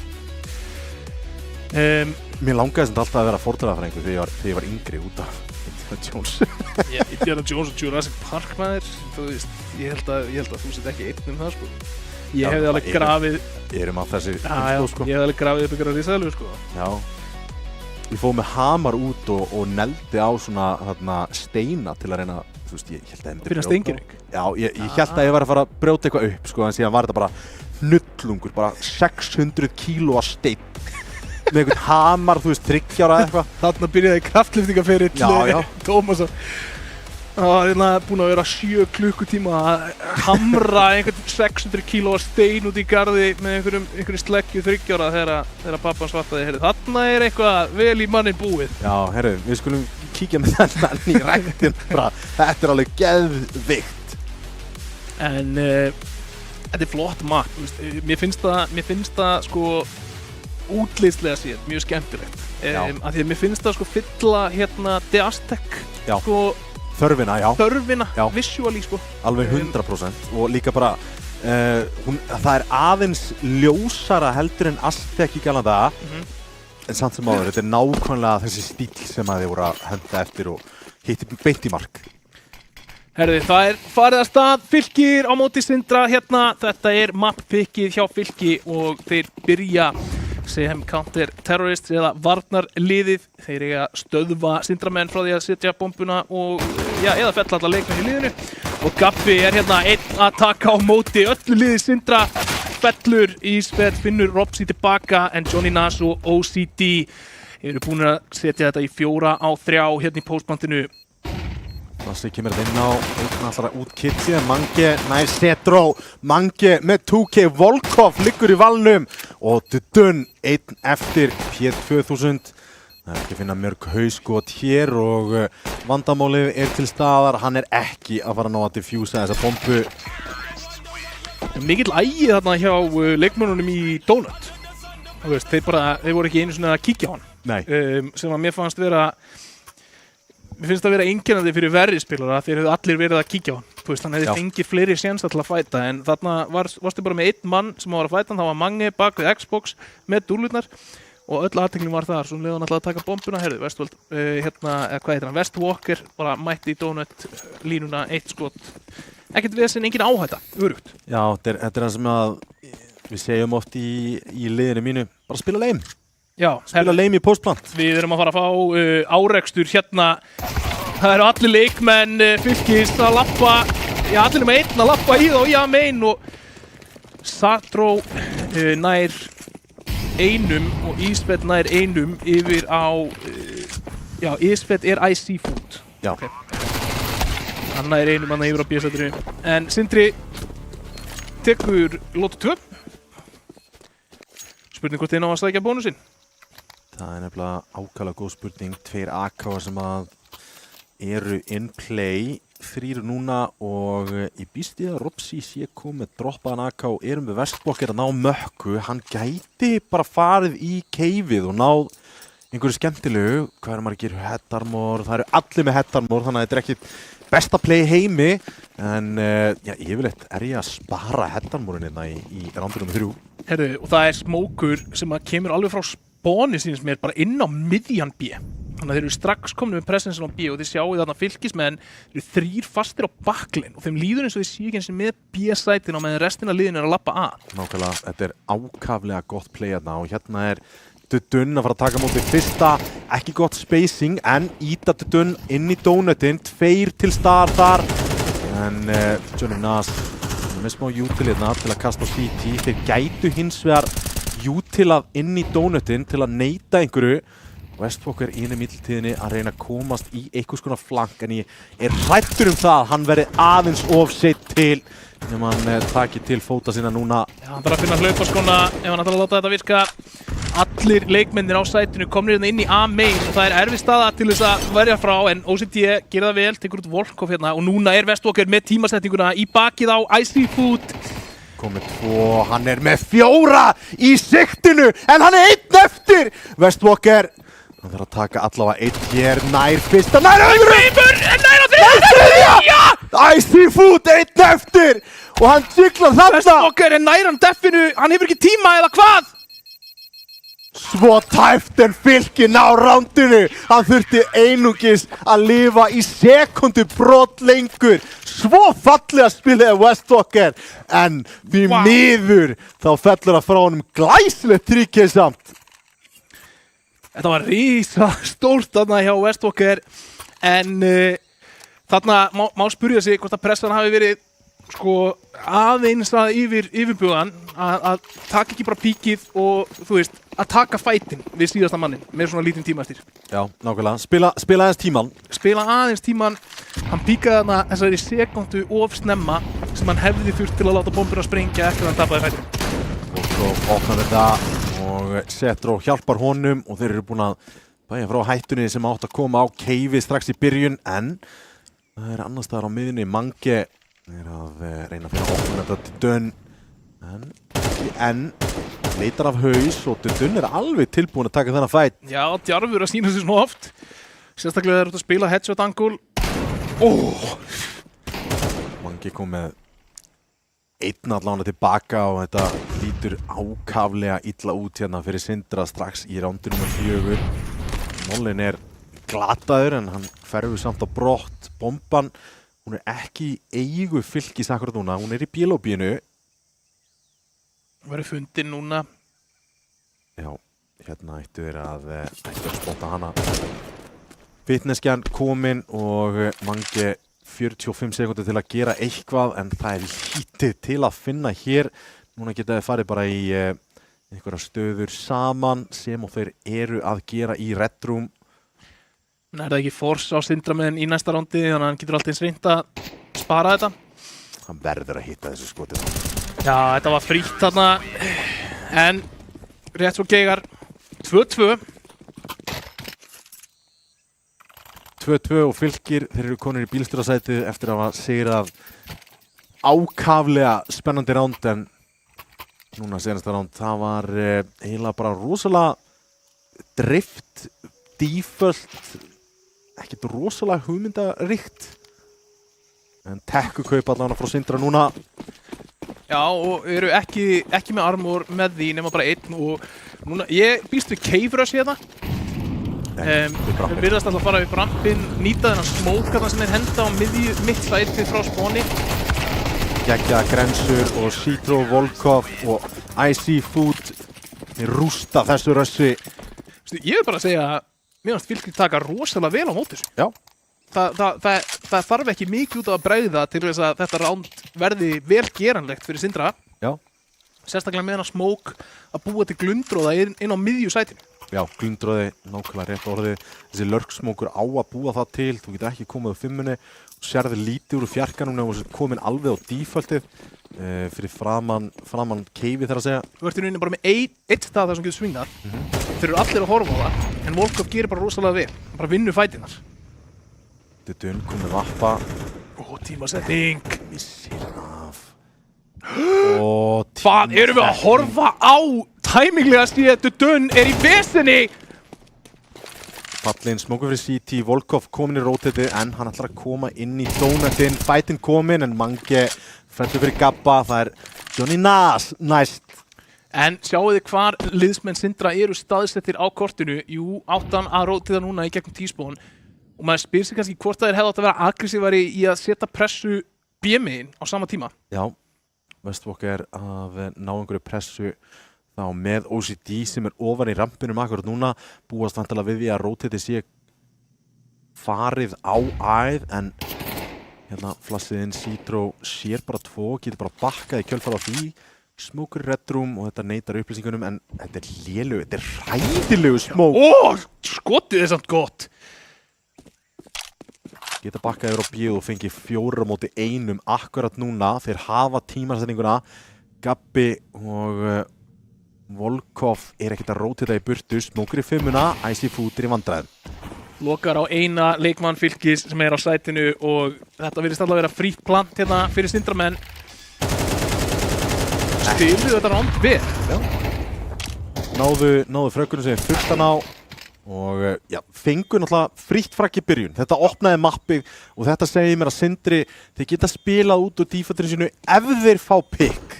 Mér langaði sem alltaf að vera fornleifafræðingur þegar ég var yngri út af Indiana Jones. Indiana Jones og Jurassic Park, maður, þú veist, ég held að þú sett ekki einn það, sko. Ég hefði alveg grafið... Erum að þessi sko. Ég hefði alveg grafið upp ykkur að risaðalur, sko. Já. Ég fóð með hamar út og neldi á svona steina til að reyna, þú veist, ég held að ég myndi brjóta. Fyrir steingerving? Já, ég held að ég var að fara að brjóta eitthvað upp, sko, en síðan var þetta bara hnullungur, bara 600 kílóa steinn með einhvern hamar, þú veist, 30 ára eða eitthvað. Þarna byrjaði kraftlyftingaferill Tómasar. Það er búin að vera 7 klukkutíma að hamra einhvern 600 kílóa stein út í garði með einhverju sleggju 30 ára þegar pappan svartaði, þarna er eitthvað vel í mannin búið. Já, við skulum kíkja með þennan í ræktin, þetta er alveg geðvikt. En þetta er flott mapp, mér finnst það sko útlitslega séð mjög skemmtilegt. Af því að mér finnst það sko fylla hérna The Aztec, sko Þörfina, já. Visually, sko. Alveg 100% og líka bara, það er aðeins ljósara heldur en Aztec í gamla daga, en samt sem áður, þetta er nákvæmlega þessi stíl sem að þið voru að henda eftir og hitti beint í mark. Herði, það er farið að stað, Fylkir á móti Sindra hérna, þetta er mapp-pickið hjá Fylki og þeir byrja sem counter-terrorist eða varnarliðið. Þeir eiga stöðva Sindramenn frá því að setja bombuna og eða fella alla leikmenn í liðinu. Og Gabbi er hérna einn að taka á móti öllu liðið Sindra. Fellur, Ísberg finnur Robsi tilbaka en Johnny Nass og OCD eru búin að setja þetta í 4-3 hérna í postbandinu. Lassi kemur þetta inn á einn allra út kitsi, Mange nær Setró, Mange með 2K, Volkov liggur í valnum og Dudun einn eftir P2000. Það er ekki að finna mörg hauskot hér og vandamálið er til staðar, hann er ekki að fara að ná að diffjúsa þessa bombu. Mikill ægi þarna hjá leikmönnunum í Donut. Þú veist, þeir voru ekki einu svona að kíkja á hann. Nei. Sem að mér finnst það vera einkennandi fyrir verri spilara, þeir hefðu allir verið að kíkja á hann. Þú veist, hann hefði fengið fleiri sénsa til að fæta, en þarna varstu bara með einn mann sem var að fæta hann, það var Mange bak við Xbox með dúllurnar og öll aðteklin var þar, svo leiðan alltaf að taka bombuna, herðu, Westwold, hvað heitir hann, West Walker, bara mætti í donut línuna, 1 skot, ekkert vesen, engin áhætta, örugt. Já, þetta það sem að við segjum oft í liðinu mínu, bara spila leim. Já, spila leim í postplant. Við erum að fara að fá árekstur hérna, það eru allir leikmenn Fylkis að lappa, já, allir með einn að lappa í það og Jamein og Satró nær einum og Ísfett nær einum yfir á, já, Ísfett Icy Food. Já. Okay. Hann nær einum, hann yfir á B-sætinu. En Sindri tekur lotu 2. Spurning hvort þið ná að stækja bónusinn? Það nefnilega ákaflega góð spurning. 2 AK-ar sem að eru in play. 3 núna og ég býst ég að Robsi sé komið droppaðan AK og erum við Vestblokker að ná mökku. Hann gæti bara farið í keifið og náð einhverju skemmtilegu. Hvað er maður að gera? Headarmor, það eru allir með headarmor, þannig að þetta er ekki besta play heimi. En já, yfirleitt er ég að spara headarmorin hérna í roundunum 3. Herðu, og það er smókur sem að kemur alveg frá spóni sínum sem er bara inn á miðjan B. Þannig að þeir eru strax komin með pressensin á B og þið sjáu þarna Fylkismenn eru 3 fastir á baklinn og þeim líður eins og þið séu ekki eins og með B-sætin á meðan restina liðinu er að lappa að. Nákvæmlega, þetta er ákaflega gott play hérna og hérna er Dudun að fara að taka móti fyrsta, ekki gott spacing en íta Dudun inn í donutinn, 2 til staðar þar en Johnny Nas með smá util hérna til að kasta á CT, þeir gætu hins vegar utilað inn í donutinn til að neita einhverju. Westblokker í middeltíðinni að reyna að komast í einhvers konar flank en ég er hrættur það hann verði aðeins of seint til ef hann taki til fóta sína núna. Já, hann þarf að finna hlaupaskona ef hann ætlar að láta þetta virka. Allir leikmennir á sætinu komnir hérna inn í A-main og það er erfið staða til þess að verja frá en OCD gera það vel, tekur út Volkov hérna og núna er Westblokker með tímasetninguna í bakið á Icy Food. Komið 2, hann er með 4 í siktinu en hann er 1 eftir. Westblokker hann þarf að taka allavega 1 hér, nær fyrsta, nær öðrum! Nær á þriðja! Já! Icy Food 1 eftir! Og hann siglar þarna! Westblokker er nær hann deffinu, hann hefur ekki tíma eða hvað? Svo tæft er Fylkin á rándinu! Hann þurfti einungis að lifa í sekundu brot lengur. Svo fallega spilaði Westblokker, en því miður þá fellur að frá honum glæsilegt tríkið samt. Þetta var rísa stórt þarna hjá Westblokker en þarna má spyrja sig hvort að pressan hafi verið sko aðeins að yfirbugan að taka ekki bara píkið og þú veist að taka fætin við síðasta mannin með svona lítinn tíma eftir. Já, nákvæmlega. Spila aðeins tíman. Spila aðeins tíman. Hann píkaði þarna þessari sekundu of snemma sem hann hefði þurft til að láta bombuna sprengja eftir að hann tapaði fætin. Og svo opnar þetta og Setró hjálpar honum og þeir eru búin að bæja frá hættunni sem átt að koma á keifi strax í byrjun en það er annars staðar á miðunni. Mange er að reyna að finna opna þetta til Dönn en leitar af haus og Dönn er alveg tilbúin að taka þennan fæt. Já, djarfur að sýna sig svona oft sérstaklega þeir eru út að spila headshot angle. Mange kom með 1 allan tilbaka og þetta lítur ákaflega illa út hérna fyrir Sindra strax í rándinu með 4. Mollin er glataður en hann ferður samt á brott. Bomban, hún er ekki í eigu Fylkis akkurat núna, hún er í bílóbíinu. Verður fundin núna. Já, hérna ættu þeir að spotta hana. Fitnesskjan kominn og Mange 45 sekundir til að gera eitthvað en það er lítið til að finna hér. Núna geta þið farið bara í einhverja stöður saman sem og þeir eru að gera í Red Room. En er það ekki force á Sindra með í næsta rándi þannig að hann getur alltaf eins reynt að spara þetta? Hann verður að hitta þessu skotið. Já, þetta var frítt þarna en rétt svo geigar 2-2. 2-2 og Fylkir, þeir eru konur í bílstjórasætið eftir að hafa sigrað ákaflega spennandi ránd en núna senasta ránd, það var eiginlega bara rosalega drift, default, ekkert rosalega hugmyndaríkt en tekkukaup allavega frá Sindra núna. Já, og eru ekki með armor með því nema bara 1 og Núna, ég býst við Cave-rush hérna. Við virðast alltaf að fara upp rampinn, nýta þennan smóka sem henda á mitt sætið frá spawni. Geggja grensur og Citro, Volkov og Icy Food rústa þessu rössi. Ég vil bara segja að mér finnst Fylkir taka rosalega vel á móti þessu. Já. Það þarf ekki mikið út af að bregða til þess að þetta round verði vel geranlegt fyrir Sindra. Já. Sérstaklega með hennar smók að búa til glundróða inn á miðju sætinu. Já, glundróði, nákvæmlega rétt orðið. Þessi lurksmókur á að búa það til. Þú getur ekki komið á 5-munni og sérði lítið úr fjarkanum og komin alveg á defaultið fyrir framan Cave þar að segja. Þú ert í rauninni bara með eitt stað þar sem getur svingað. Þeir eru allir að horfa á það, en Volkov gerir bara rosalega vel. Hann bara vinnur fætinnar. Dudun komið vappa. Tímasetting. Missir af. Hvað erum við að horfa á? Tæminglega síðan Dudun er í vesinni! Fallin smókur fyrir CT, Volkov komin í rotatið en hann ætlar að koma inn í donutinn. Fætinn komin en Mange frendur fyrir Gabba. Það er Johnny Nas næst. En sjáu þið hvar liðsmenn Sindra eru staðsettir á kortinu. Jú, áttan að rótiða núna í gegnum T-spawn. Og maður spyr sig kannski hvort það hefði átt að vera aggressívari í að setja pressu B-megin á sama tíma. Já, Westwalker að ná einhverju pressu þá með OCD sem ofan í rampinum akkurat núna. Búast vantilega við því að rótitið sé farið á æð en hérna flassiðinn Citro sér bara 2, getur bara bakkað í kjölfar á því. Smókur Red Room og þetta neitar upplýsingunum en þetta er lélegu, þetta er hræðilegu smók. Skotið er samt gott. Geta bakkað yfir á B og fengi 4-1 akkurat núna. Þeir hafa tímasetninguna. Gabbi og Volkov er ekkert að rótita í burtu. Smókur í 5-una, Icy Food er í vandræðum. Lokar á eina leikmann Fylkis sem er á sætinu og þetta virðist alltaf vera frítt plant hérna fyrir Sindramenn. Stiluðu þetta ránd vel. Já. Náðu frökkunum sem fullt á og já, fengu náttúrulega frítt frakk í byrjun. Þetta opnaði mappið og þetta segir mér að Sindri, þeir geta spilað út úr defaultinu sínu ef þeir fá pick.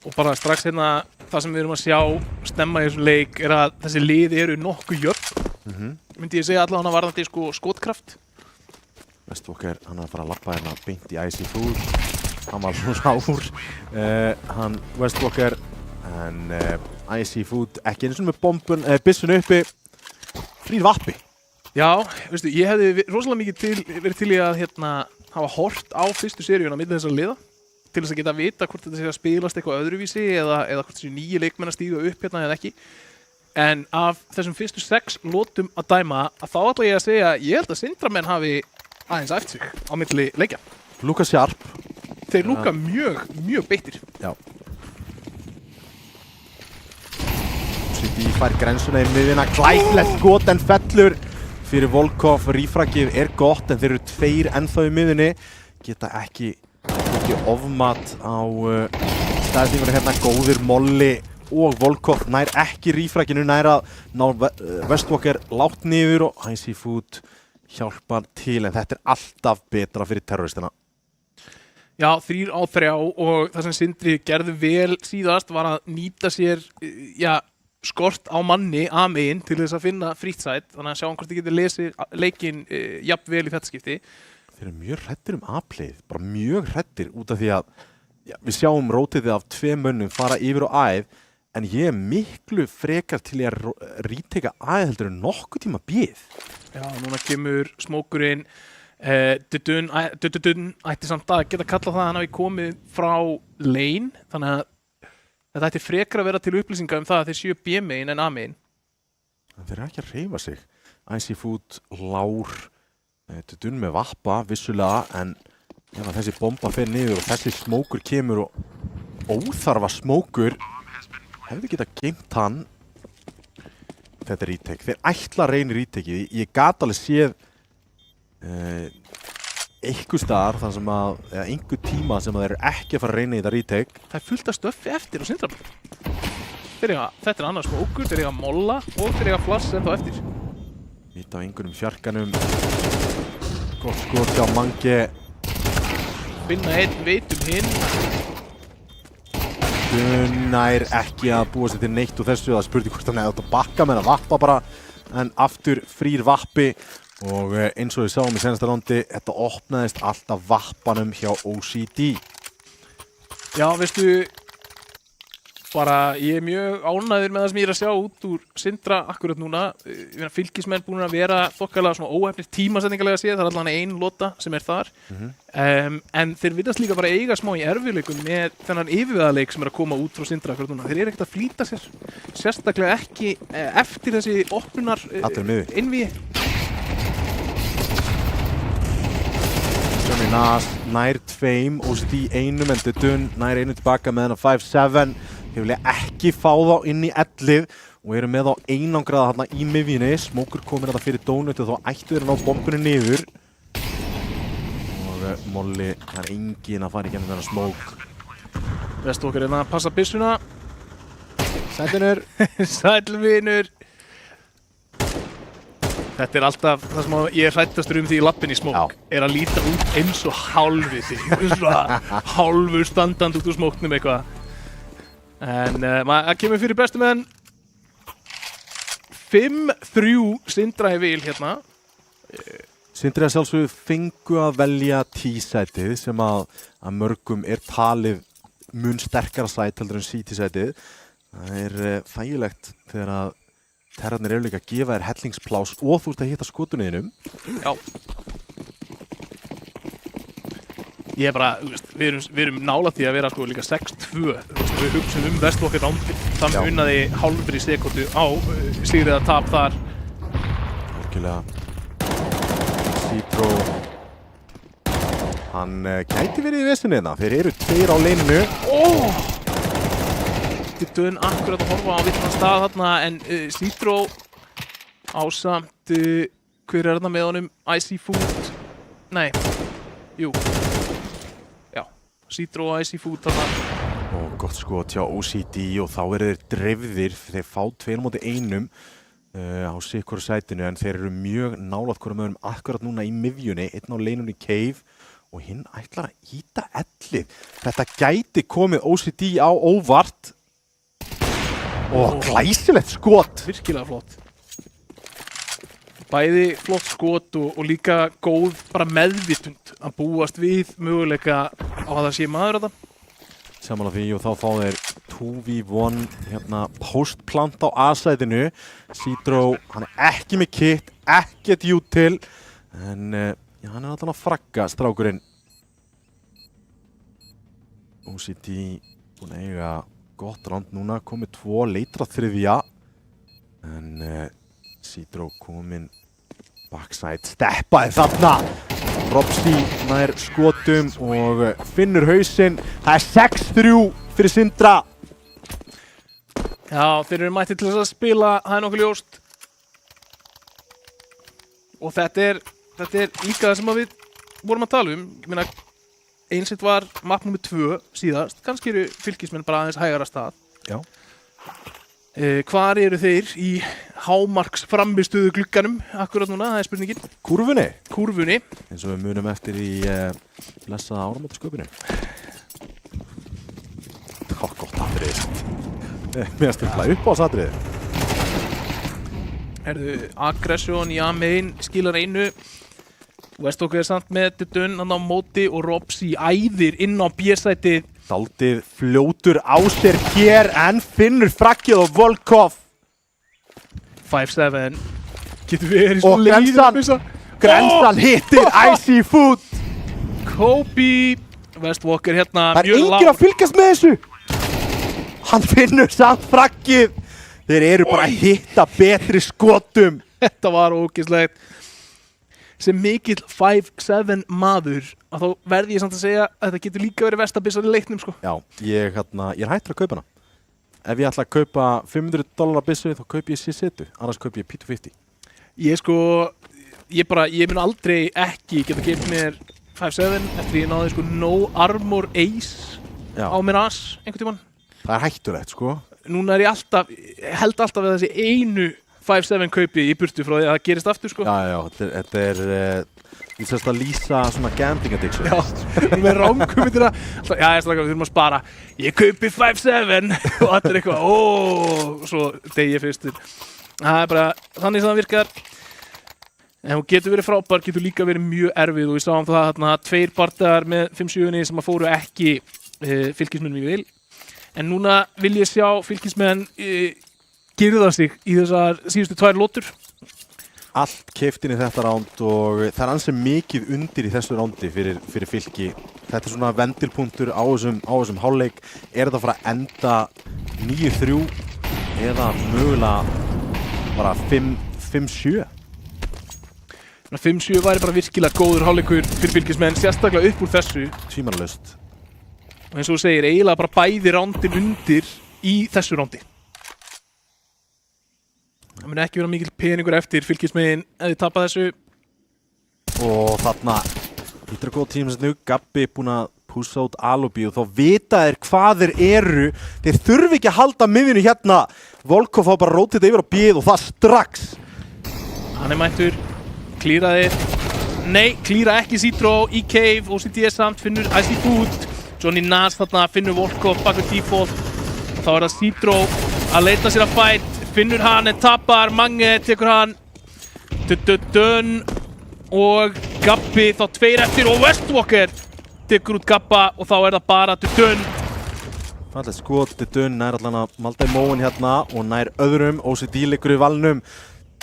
Og bara strax hérna, það sem við erum að sjá stemma í þessum leik er að þessi lið eru nokkuð jöfn. Myndi ég segja allavega varðandi skotkraft. Westwalker, hann er að fara að lappa hérna beint í Icy Food. Hann var svona Westwalker, en Icy Food ekki eins og með bombun, byssun uppi, frýr vappi. Já, veistu, ég hefði rosalega mikið verið til í að hafa hort á fyrstu seríuna milli þessara liða til þess að geta vita hvort þetta sé að spilast eitthvað öðruvísi eða hvort þessi nýju leikmenn að stíga upp hérna eða ekki. En af þessum fyrstu 6 lotum að dæma að þá ætla ég að segja ég held að Sindramenn hafi aðeins æft sig á milli leikja. Lúka sharp. Þeir lúka mjög beittir. Já. City fær grensuna í miðjuna, glæslegt skot en fellur fyrir Volkov. Rífrakið er gott en þeir eru 2 ennþá í miðjunni. Geta ekki ofmat á stæðningunni hérna, góðir Molli og Volkov nær ekki rífrakinu, nær að ná Westwalker lágt niður og Icy Food hjálpar til en þetta er alltaf betra fyrir terroristina. Já, 3 á 3 og það sem Sindri gerði vel síðast var að nýta sér skort á manni A-megin til þess að finna frítt sæt, þannig að sjáum hvort þið getur lesið leikinn jafn vel í þetta skipti. Þeir eru mjög hræddir A-playið, bara mjög hræddir út af því að við sjáum rótitið af 2 mönnum fara yfir á æð en ég er miklu frekar til að ríteka æð heldur en nokkuð tíma bíð. Já, núna kemur smókurinn Dudun ætti samt að geta kallað það að hann hafi komið frá lane, þannig að þetta ætti frekar að vera til upplýsinga það að þeir séu B-megin en A-megin. Þeir eru ekki að hreyfa sig. Icy Food, Lár, Dudun með vappa, vissulega, en ef þessi bomba fer niður og þessi smókur kemur og óþarfa smókur, hefði getað geymt hann. Þetta er retake. Þeir ætla að reyna retake. Ég gat alveg séð einhver staðar þar sem að, eða einhver tíma sem að þeir eru ekki að fara að reyna í þetta retake. Það er fullt af stöffi eftir á Sindramenn. Þetta er annars smókur, þeir eiga molla og þeir eiga flass ennþá eftir. Mitt á einhverjum fjarkanum. Gott skot hjá Mange. Finna einn, veitum hinn. Nær ekki að búa sér til neitt úr þessu. Það spurði hvort hann hefði átt að bakka með að vappa bara. En aftur frýr vappi og eins og við sáum í seinasta rándi, þetta opnaðist alltaf vappanum hjá OCD. Já, veistu, bara ég mjög ánægður með það sem ég að sjá út úr Sindra akkurat núna. Fylkismenn búin að vera þokkalega svona óhefnir tímasetningalega séð, það er allavega ein lota sem þar. En þeir virðast líka bara eiga smá í erfiðleikum með þennan yfirveðarleik sem að koma út frá Sindra akkurat núna. Þeir eru ekkert að flýta sér, sérstaklega ekki eftir þessi opnunar innvíi. Johnny Nas nær 2, OCD 1 en Dudun nær 1 tilbaka með hennar 5-7. Þeir vilja ekki fá þá inn í ellið og eru með þá einangraða þarna í miðjunni. Smoker kominn þetta fyrir Donut og þá ættu þeir að ná bombunni niður. Og Molly, það er enginn að fara í gennum þennan Smoke. Vestvokkur að passa byssuna. Sælinur. Sælvinur. Þetta er alltaf það sem ég hrættastur því í lappinni í Smoke. Er að líta út eins og hálfviti. Hálfur standand út úr smóknum eitthvað. En maður kemur fyrir bestu með hann 5-3 Sindra vil hérna. Sindri að sjálfsögðu fengu að velja T-sætið sem að mörgum er talið mun sterkara sæt heldur en C-sætið. Það er þægilegt þegar að terrarnir eru líka að gefa þér hellingsplás og þú ert að hitta skotunniðinum. Já. Ég er bara, við erum nálægt því að vera sko líka 6-2. Við hugsum Vestvokkur rándið. Það unnaði hálfri sekúndu á sigrið að tap þar. Virkilega. Citro. Hann gæti verið í vesinni hérna. Þeir eru 2 á leininu. Dun akkurat að horfa á villan stað þarna en Citro ásamt hver er þarna með honum? Icy Food? Nei. Jú. Já. Citro og Icy Food þarna. Og gott skot hjá OCD og þá eru þeir dreifðir. Þeir fá 2-1 á sikkoru sætinu en þeir eru mjög nálægt hvora með honum akkurat núna í miðjunni. Einn á leinunni Cave og hinn ætlar að ýta ellið. Þetta gæti komið OCD á óvart. Glæsilegt skot! Virkilega flott. Bæði flott skot og líka góð bara meðvitund að búast við möguleika á að það sé maður þetta. Samanlega því og þá fá þeir 2v1 hérna postplant á A-sætinu. Citro, hann er ekki með kit, ekkert jútil en já, hann er alltaf að fragga strákurinn. OCD búin að eiga gott ránd núna, komið 2, leitra 3. En Citro kominn backside, steppaði þarna. Robsy nær skotum og finnur hausinn. Það er 6-3 fyrir Sindra. Já, þeir eru mættir til þess að spila, það er nokkuð ljóst. Og þetta er líka það sem við vorum að tala um. Ég meina, Einsitt var map nr. 2 síðast, kannski eru fylkismenn bara aðeins hægara stað. Já. Hvar eru þeir í hámarks framistöðu glugganum akkurat núna, það er spurningin. Kúrfunni. Kúrfunni. Eins og við munum eftir í blessaða áramótasköpinu. Gott atriði. Mér stilla upp á satriði. Herðu, Aggression í A-main skilar 1. Vestvokkur er samt með Dudun á móti og Robsy æðir inn á B-sætið. Daldið fljótur á sér hér en finnur frakkið á Volkov. 5-7. Getur við í svo leiðin. Grensan hittir Icy Food. Kobe. Vestvokkur hérna mjög lág. Það er enginn að fylgjast með þessu. Hann finnur samt frakkið. Þeir eru bara að hitta betri skotum. Þetta var ógeðslegt. Sem mikill 5-7 maður að þá verði ég samt að segja að þetta getur líka verið vestabissar í leiknum sko. Já, ég er hættur að kaupa hana. Ef ég ætla að kaupa $500 bissu þá kaupi ég Sisetu, annars kaupi ég P250. Ég mun aldrei ekki geta geimt mér 5-7 eftir ég náði sko no armor ace á mér ass einhvern tímann. Það er hættulegt sko. Núna er ég held alltaf við þessi einu 5-7 kaupi í burtu frá því að það gerist aftur sko. Já, þetta er Þú sérst að lýsa svona gambling addiction. Já, með rámkumitina. Já, ég við þurfum að spara. Ég kaupi 5-7 og allir eitthvað, og svo degi fyrstur. Það bara þannig sem það virkar. En hún getur verið frábær, getur líka verið mjög erfið og við sáum það þarna 2 bardagar með 5-7 sem að fóru ekki Fylkismenn við vil. En núna vil ég sjá Fylkismenn girða sig í þessar síðustu 2 lotur. Allt keypt inn í þetta ránd og það er ansi mikið undir í þessu rándi fyrir Fylki. Þetta er svona vendilpunktur á þessum hálfleik. Er þetta að fara að enda 9-3 eða mögulega bara 5-7? 5-7 væri bara virkilega góður hálfleikur fyrir Fylkismenn, sérstaklega upp úr þessu. Tvímælalaust. Og eins og þú segir, eiginlega bara bæði rándin undir í þessu rándi. Það mun ekki vera mikil peningur eftir Fylkismenn ef þið tapa þessu. Og þarna hittir að góða tíma Gabbi búinn að pússa út Alubi og þá vita þeir hvað þeir eru. Þeir þurfi ekki að halda miðjunni hérna. Volkov fá bara rótið yfir á bíð og það strax. Hann er mættur, klíraðir. Nei, klíra ekki Citro í cave og CTS samt finnur Icy Food. Johnny Nas þarna finnur Volkov bak við default. Þá er það Citro að leita sér að fight. Finnur hann en tapar, Mange tekur hann. Dun og Gabbi þá 2 eftir og Westwalker tekur út Gabba og þá er það bara Dun. Fallegt skot, Dun nær allan að malda í móin hérna og nær öðrum, OCD liggur í valnum.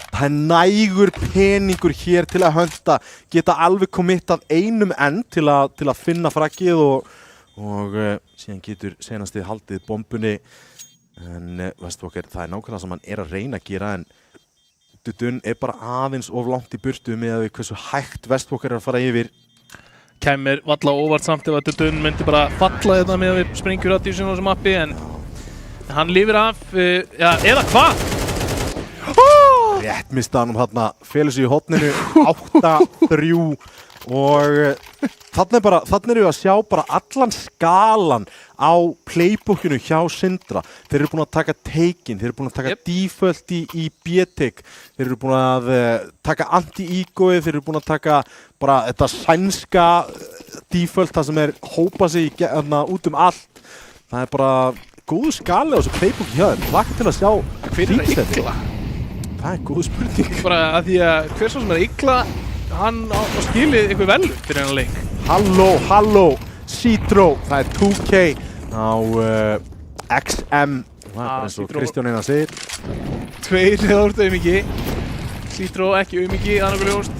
Það er nægur peningur hér til að hönda, geta alveg kommittað einum enn til að finna frakkið og síðan getur senastið haldið bombunni. En Westwalker, það er nákvæmlega sem hann er að reyna að gera en Dun er bara aðeins of langt í burtu með að hversu hægt Westwalker er að fara yfir. Kæmir valla óvart samt ef að Dun myndi bara falla þetta með að við springjur á þessu mappi en hann lifir af, ja, eða hvað? Rétt mista hann þarna, felur sig í hotninu, 8-3 og þarna eru við að sjá bara allan skalan á playbookinu hjá Sindra. Þeir eru búin að taka take-in, þeir eru búin að taka default í B-take, þeir eru búin að taka anti-egoið, þeir eru búin að taka bara þetta sænska default, það sem er hópa sig út allt. Það er bara góðu skali á þessu playbooki hjá þeim. Lagt til að sjá hver er að ykla? Það er góð spurning. Bara að því að hver svo sem er ykla, hann á skilið ykkur velur fyrir hennar leik. Halló, Citro, það er 2K á XM, það er bara eins og Kristján Einar segir. 2 eða úr auðmiki, Citro ekki auðmiki, annarkur ljóst.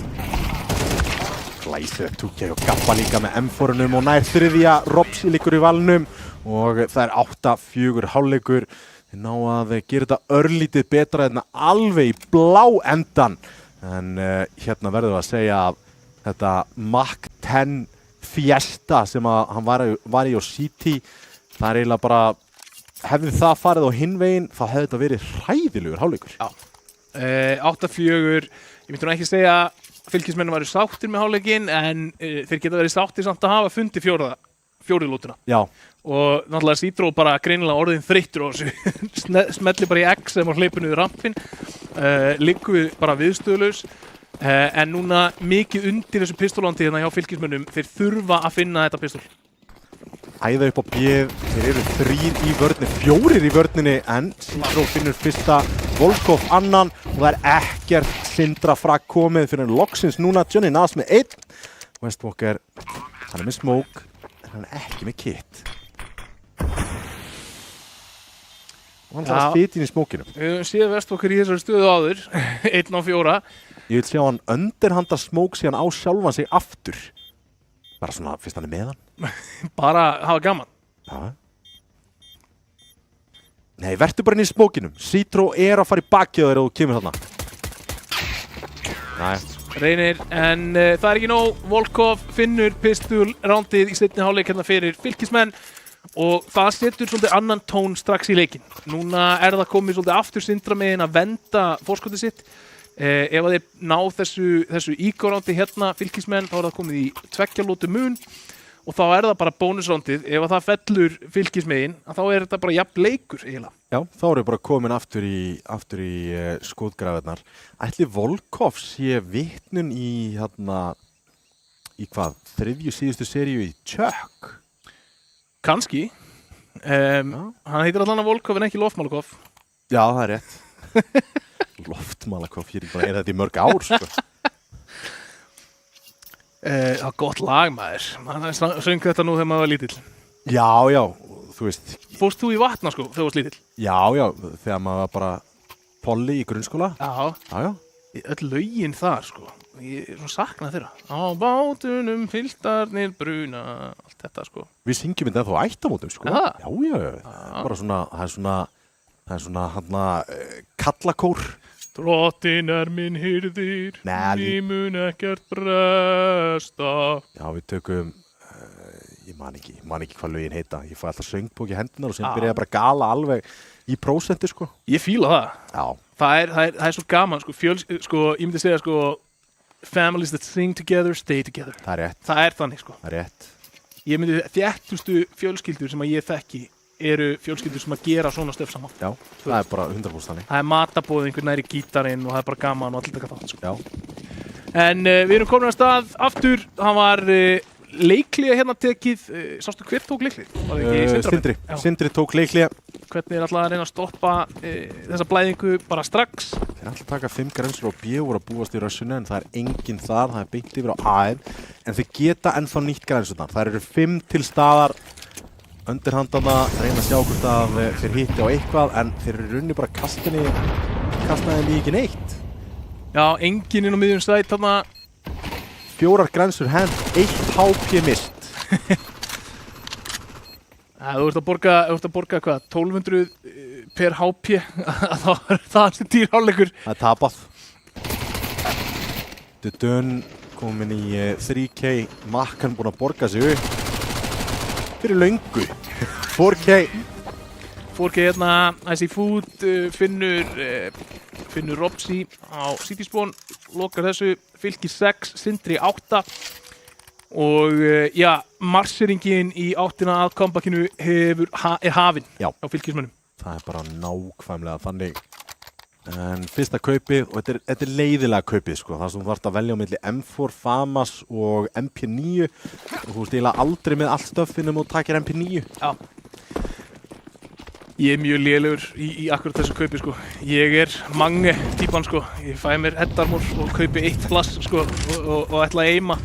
Glæsið 2K og Gabba líka með M4-unum og nær 3. Robsi liggur í valnum og það er 8-4 hálfleikur. Þeir ná að gera þetta örlítið betra en alveg í blá endan. En hérna verður að segja að þetta Mach 10 Fiesta sem hann var í á City, það er eiginlega bara, hefði það farið á hinn veginn, þá hefði þetta verið hræðilegur hálfleikur. Já, 8-4, ég myndi nú ekki segja að Fylkismenn væru sáttir með hálfleikinn, en þeir geta verið sáttir samt að hafa fundið fjórðu lótuna. Já. Og náttúrulega Citro bara greinilega orðin þreyttur á þessu, smelli bara í XM og hleypur niður rampinn, liggur bara viðstöðulaus. En núna mikið undir þessu pistólandi hérna hjá Fylkismönnum, þeir þurfa að finna þetta pistól. Æða upp á bjöð, þeir eru 3 í vörninni, 4 í vörninni en Citro finnur fyrsta, Volkov annan og það er ekkert Sindra frag komið fyrir loksins núna, Johnny Nas með 1. Westwalker, hann er með smoke en hann er ekki með kit. Og hann þarf að spita inn í smókinu. Við höfum séð Westwalker í þessari stöðu áður, 1-4. Ég vil sjá hann underhanda smók síðan á sjálfan sig aftur. Bara svona fyrst hann er með hann. Bara hafa gaman. Já. Nei, vertu bara inn í smókinum. Citro er að fara í bakið þér og þú kemur þarna. Næ. Reynir, en það er ekki nóg. Volkov finnur pistol rándið í seinni hálfleik hérna fyrir Fylkismenn. Og það setur svolítið annan tón strax í leikinn. Núna er það komið svolítið aftur Sindra megin að venda forskotið sitt. Ef að þeir ná þessu ígórándi hérna Fylkismenn, þá er það komið í 2 lótu mun. Og þá er það bara bónusrándið. Ef að það fellur Fylkismegin, þá er þetta bara jafn leikur eiginlega. Já, þá erum við bara komin aftur í skotgrafirnar. Ætli Volkov sé vitnun í hérna í hvað? Þriðju síðustu seríu í Chuck? Kannski. Hann heitir allan Volkov en ekki Loftmalakov. Já, það rétt. Loftmalakov, ég bara þetta í mörg ár, sko. Það var gott lag, maður. Hann söng þetta nú þegar maður var lítill. Já, þú veist. Fórst þú í vatna, sko, þegar þú varst lítill? Já, þegar maður var bara polli í grunnskóla. Já. Öll lögin þar, sko. Ég sakna þeirra. Á bátunum filtarnir bruna, allt þetta, sko. Við syngjum þetta þá ættamótum, sko. Já. Bara svona, það er svona kallakór. Drottin minn hirðir, ég mun ekkert bresta. Já, við tökum, ég man ekki hvað lögin heita. Ég fæ alltaf söngbók í hendunar og sem byrjaði bara að gala alveg í prósenti, sko. Ég fíla það. Já. Það er svo gaman, sko, ég myndi segja, sko, families that sing together, stay together. Það er rétt. Það er þannig, sko. Það er rétt. Ég myndi þéttustu fjölskyldur sem að ég þekki eru fjölskyldur sem að gera svona stöf saman. Já, það er bara 100% þannig. Það er matabóð, einhver næri gítarinn og það er bara gaman og allir taka þátt, sko. Já. En við erum komin að stað aftur, hann var leikliða hérna tekið, sástu hver tók leiklið? Sindri tók leikliða. Hvernig er alltaf að reyna að stoppa þessa blæðingu bara strax? Þeir alltaf taka 5 grensur á B og voru að búast í rössinu en það er enginn þar, það er beint yfir á A-ið en þeir geta ennþá nýtt grensurnar. Það eru 5 til staðar undirhandana, reyna að sjá hvort að þeir hitti á eitthvað en þeir eru runni bara kastaði ekki neitt. Já, enginn inn á miðjum sæt þarna. 4 grensur hent, 1 HP mist. Þú ert að borga hvað, 1200 per HP, þá er það sem dýrháleikur. Það er tapað. Dudun komin í 3K, Makkan búinn að borga sig upp. Fyrir löngu. 4K hérna, Icy Food finnur Robsi á Cityspawn, lokar þessu, Fylkir 6, Sindri 8 og marseringin í áttina að comebackinu er hafin á Fylkismönnum. Það er bara nákvæmlega þannig. En fyrsta kaupið, og þetta er leiðilega kaupið, sko, það sem þú þarft að velja á milli M4, FAMAS og MP9 og þú stila aldrei með allt stöffinum og takir MP9. Já. Ég er mjög lélegur í akkurat þessu kaupi, sko. Ég er mange típan, sko. Ég fæ mér headarmor og kaupi 1 flass, sko, og ætla að eima.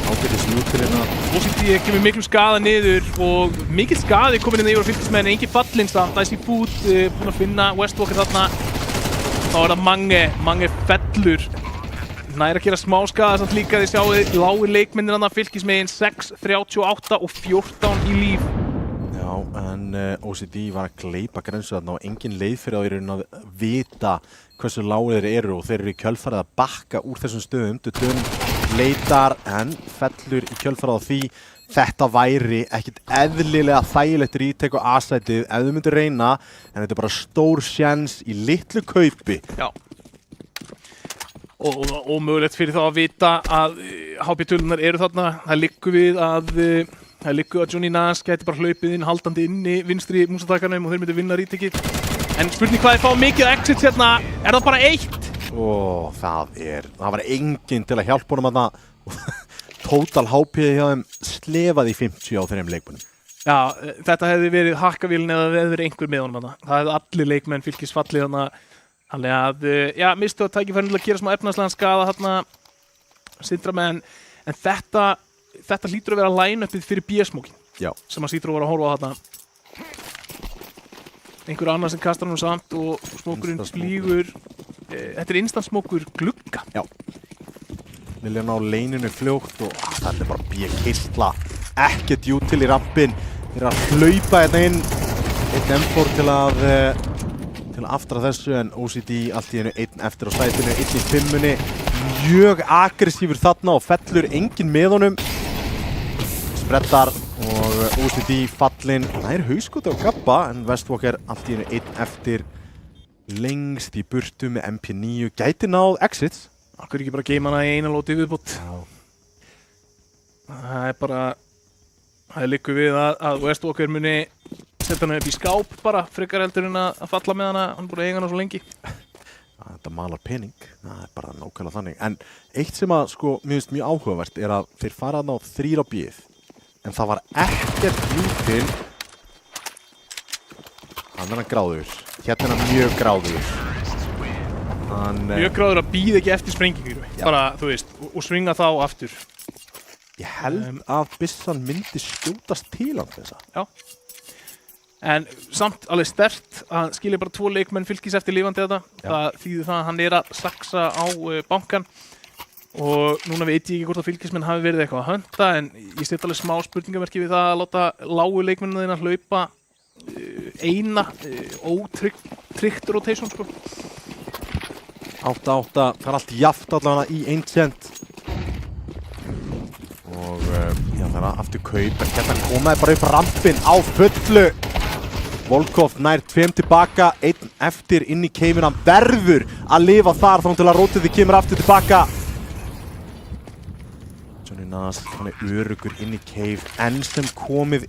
Ágætis nútilina. OCD kemur miklu skaða niður og mikill skaði komin inn yfir á Fylkismenn, engin fallinn samt. Icy Food búinn að finna Westwalker þarna. Þá er það mange fellur. Nær að gera smá skaða samt líka, þið sjáuð lágir leikmennir þarna Fylkismegin 6, 38 og 14 í líf. Já, en OCD var að gleypa grensu þarna og engin leið fyrir þá að vita hversu lágir þeir eru og þeir eru í kjölfarið að bakka úr þessum stöðum. Dudun leitar en fellur í kjölfarið á því. Þetta væri ekkert eðlilega þægilegt retake á A-sætið ef þau myndu reyna en þetta er bara stór sjens í litlu kaupi. Já. Og mögulegt fyrir þá að vita að HP-tölunar eru þarna. Það liggur við að Johnny Nash gæti bara hlaupið inn, haldandi inn í vinstri músatakarnum og þeir myndi vinna retakið. En spurning hvað þeir fá mikið exits hérna, er það bara 1? Það var enginn til að hjálpa honum þarna. Total HP hjá þeim slefaði í 50 á þeim leikmönnum. Já, þetta hefði verið hakkavélin eða það hefði verið einhver með honum þarna. Það hefði allir leikmenn Fylkis fallið þarna. Þannig að, mistu að tækifærin til að gera smá efnahagslegan skaða þarna Sindra með en þetta hlýtur að vera line-upið fyrir B-smókin. Já. Sem að hlýtur að vera að horfa á þarna. Einhver annar sem kastar hann samt og smókurinn flýgur. Þetta er instansmókur glugga. Já. Vilja ná leininu fljótt og þetta er bara B-kistla. Ekkert út til í rampin. Þeir eru að hlaupa hérna inn. Einn M4 til að aftra þessu en OCD allt í einu 1 eftir á sætinu, 1 í 5-unni. Mjög aggressífur þarna og fellur enginn með honum. Spreddar og OCD fallinn. Það er hauskot á Gabba en Westwalker allt í einu 1 eftir lengst í burtu með MP9. Gæti náð exits. Akkur ekki bara geima hana í eina lóti viðbútt. Það liggur við að Westwalker muni setja hana upp í skáp bara, frekar heldur en að falla með hana, hann búið að eiga hana svo lengi. Þetta malar pening, það bara nákvæmlega þannig. En eitt sem að, sko, mér finnst mjög áhugavert að þeir fara þarna á 3 á bíð. En það var ekkert til. Hann gráður. Hérna mjög gráður. Mjög gráður að bíða ekki eftir sprengingu. Bara, þú veist, og svinga þá aftur. Ég held að byssan myndi skjótast til hann þessa. Já. En samt alveg sterkt að skilja bara 2 leikmenn Fylkis eftir lifandi þetta. Það þýðir það að hann að saksa á bankan og núna veit ég ekki hvort að Fylkismenn hafi verið eitthvað að hönda en ég set alveg smá spurningamerki við það að láta lágu leikmennina þína hlaupa eina ótryggt rotation sko. 8-8, það allt jaft allavega í Ancient og það aftur kaup en hérna komaði bara upp rampinn á fullu. Volkov nær 2 tilbaka, 1 eftir inn í keiminn, hann verður að lifa þar þá til að rótið kemur aftur tilbaka. Johnny Nas, hann öruggur inn í cave, enn sem komið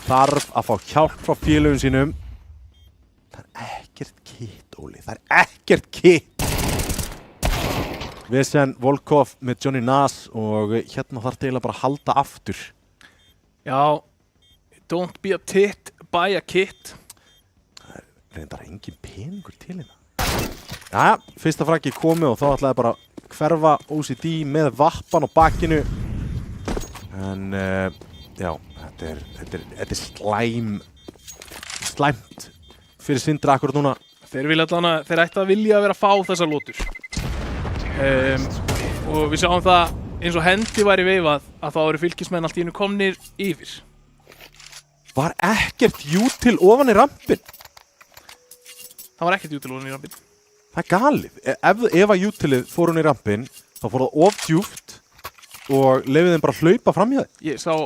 þarf að fá hjálp frá félögum sínum. Það ekkert kit, Óli, það ekkert kit. Vesen Volkov með Johnny Nas og hérna þarf eiginlega bara að halda aftur. Já, don't be a tit. Buy a kit. Það reyndar engin peningur til hérna. Jæja, fyrsta fraggi komið og þá ætlaði bara að hverfa OCD með vappan á bakinu. En já, þetta er slæmt fyrir Sindra akkurat núna. Þeir ætti að vilja að vera að fá þessar lótur. Og við sjáum það eins og hendi væri veifað að þá eru Fylkismenn allt í einu komnir yfir. Var ekkert jútil ofan í rampinn? Það var ekkert jútil ofan í rampinn. Það er galið. Ef að jútilið fór hún í rampinn, þá fór það of djúpt og lefið þeim bara að hlaupa fram í það. Ég sá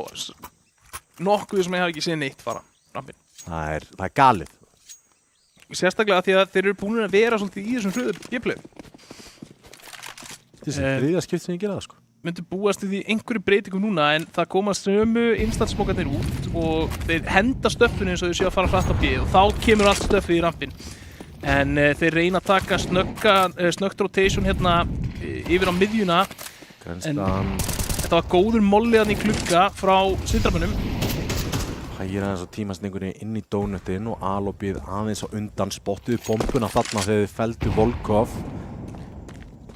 nokkuð sem ég hafi ekki séð neitt fara rampinn. Það er galið. Sérstaklega því að þeir eru búin að vera svolítið í þessum hröður geplöfum. Þessi þriðja skipt sem ég gera það sko. Myndu búast við því einhverju breytingum núna en það koma sömu instantsmókarnir út og þeir henda stöffinu eins og þeir séu að fara hratt á bíð og þá kemur allt stöffið í rampinn. En þeir reyna að taka snöggt rotation hérna yfir á miðjuna. En þetta var góður molliðan í klukka frá Sindramunum. Hægir aðeins á tímasningunni inn í Donutinn og Alobið aðeins á undan spottuðu bombuna þarna þegar þið felldu Volkov.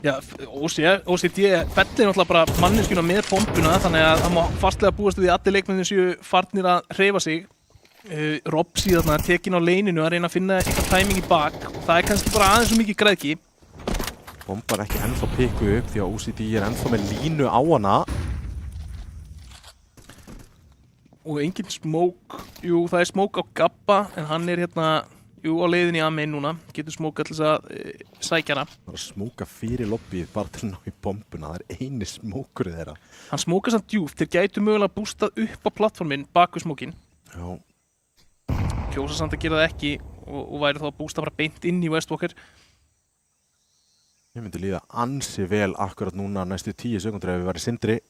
Já, OCD fellir náttúrulega bara manneskjuna með bombuna þannig að það má fastlega búast við því að allir leikmennir séu farnir að hreyfa sig. Robsi þarna tekin á leininu að reyna að finna eitthvað timing í bak og það er kannski bara aðeins svo mikið græðki. Bombar ekki ennþá pikkuð upp því að OCD ennþá með línu á hana. Og engin smók, það er smók á Gabba en hann er hérna á leiðinni að mig núna, getur smókað til þess að sækja hana. Það er að smóka fyrir lobbyið bara til að ná í bombuna, það er eini smókurinn þeirra. Hann smókað samt djúpt, þeir gætu mögulega bústað upp á plattforminn bak við smókinn. Já. Kjósa samt að gera það ekki og væri þá að bústa bara beint inn í Westwalker. Ég myndi líða ansi vel akkurat núna næstu 10 sekúndur ef við væri Sindri.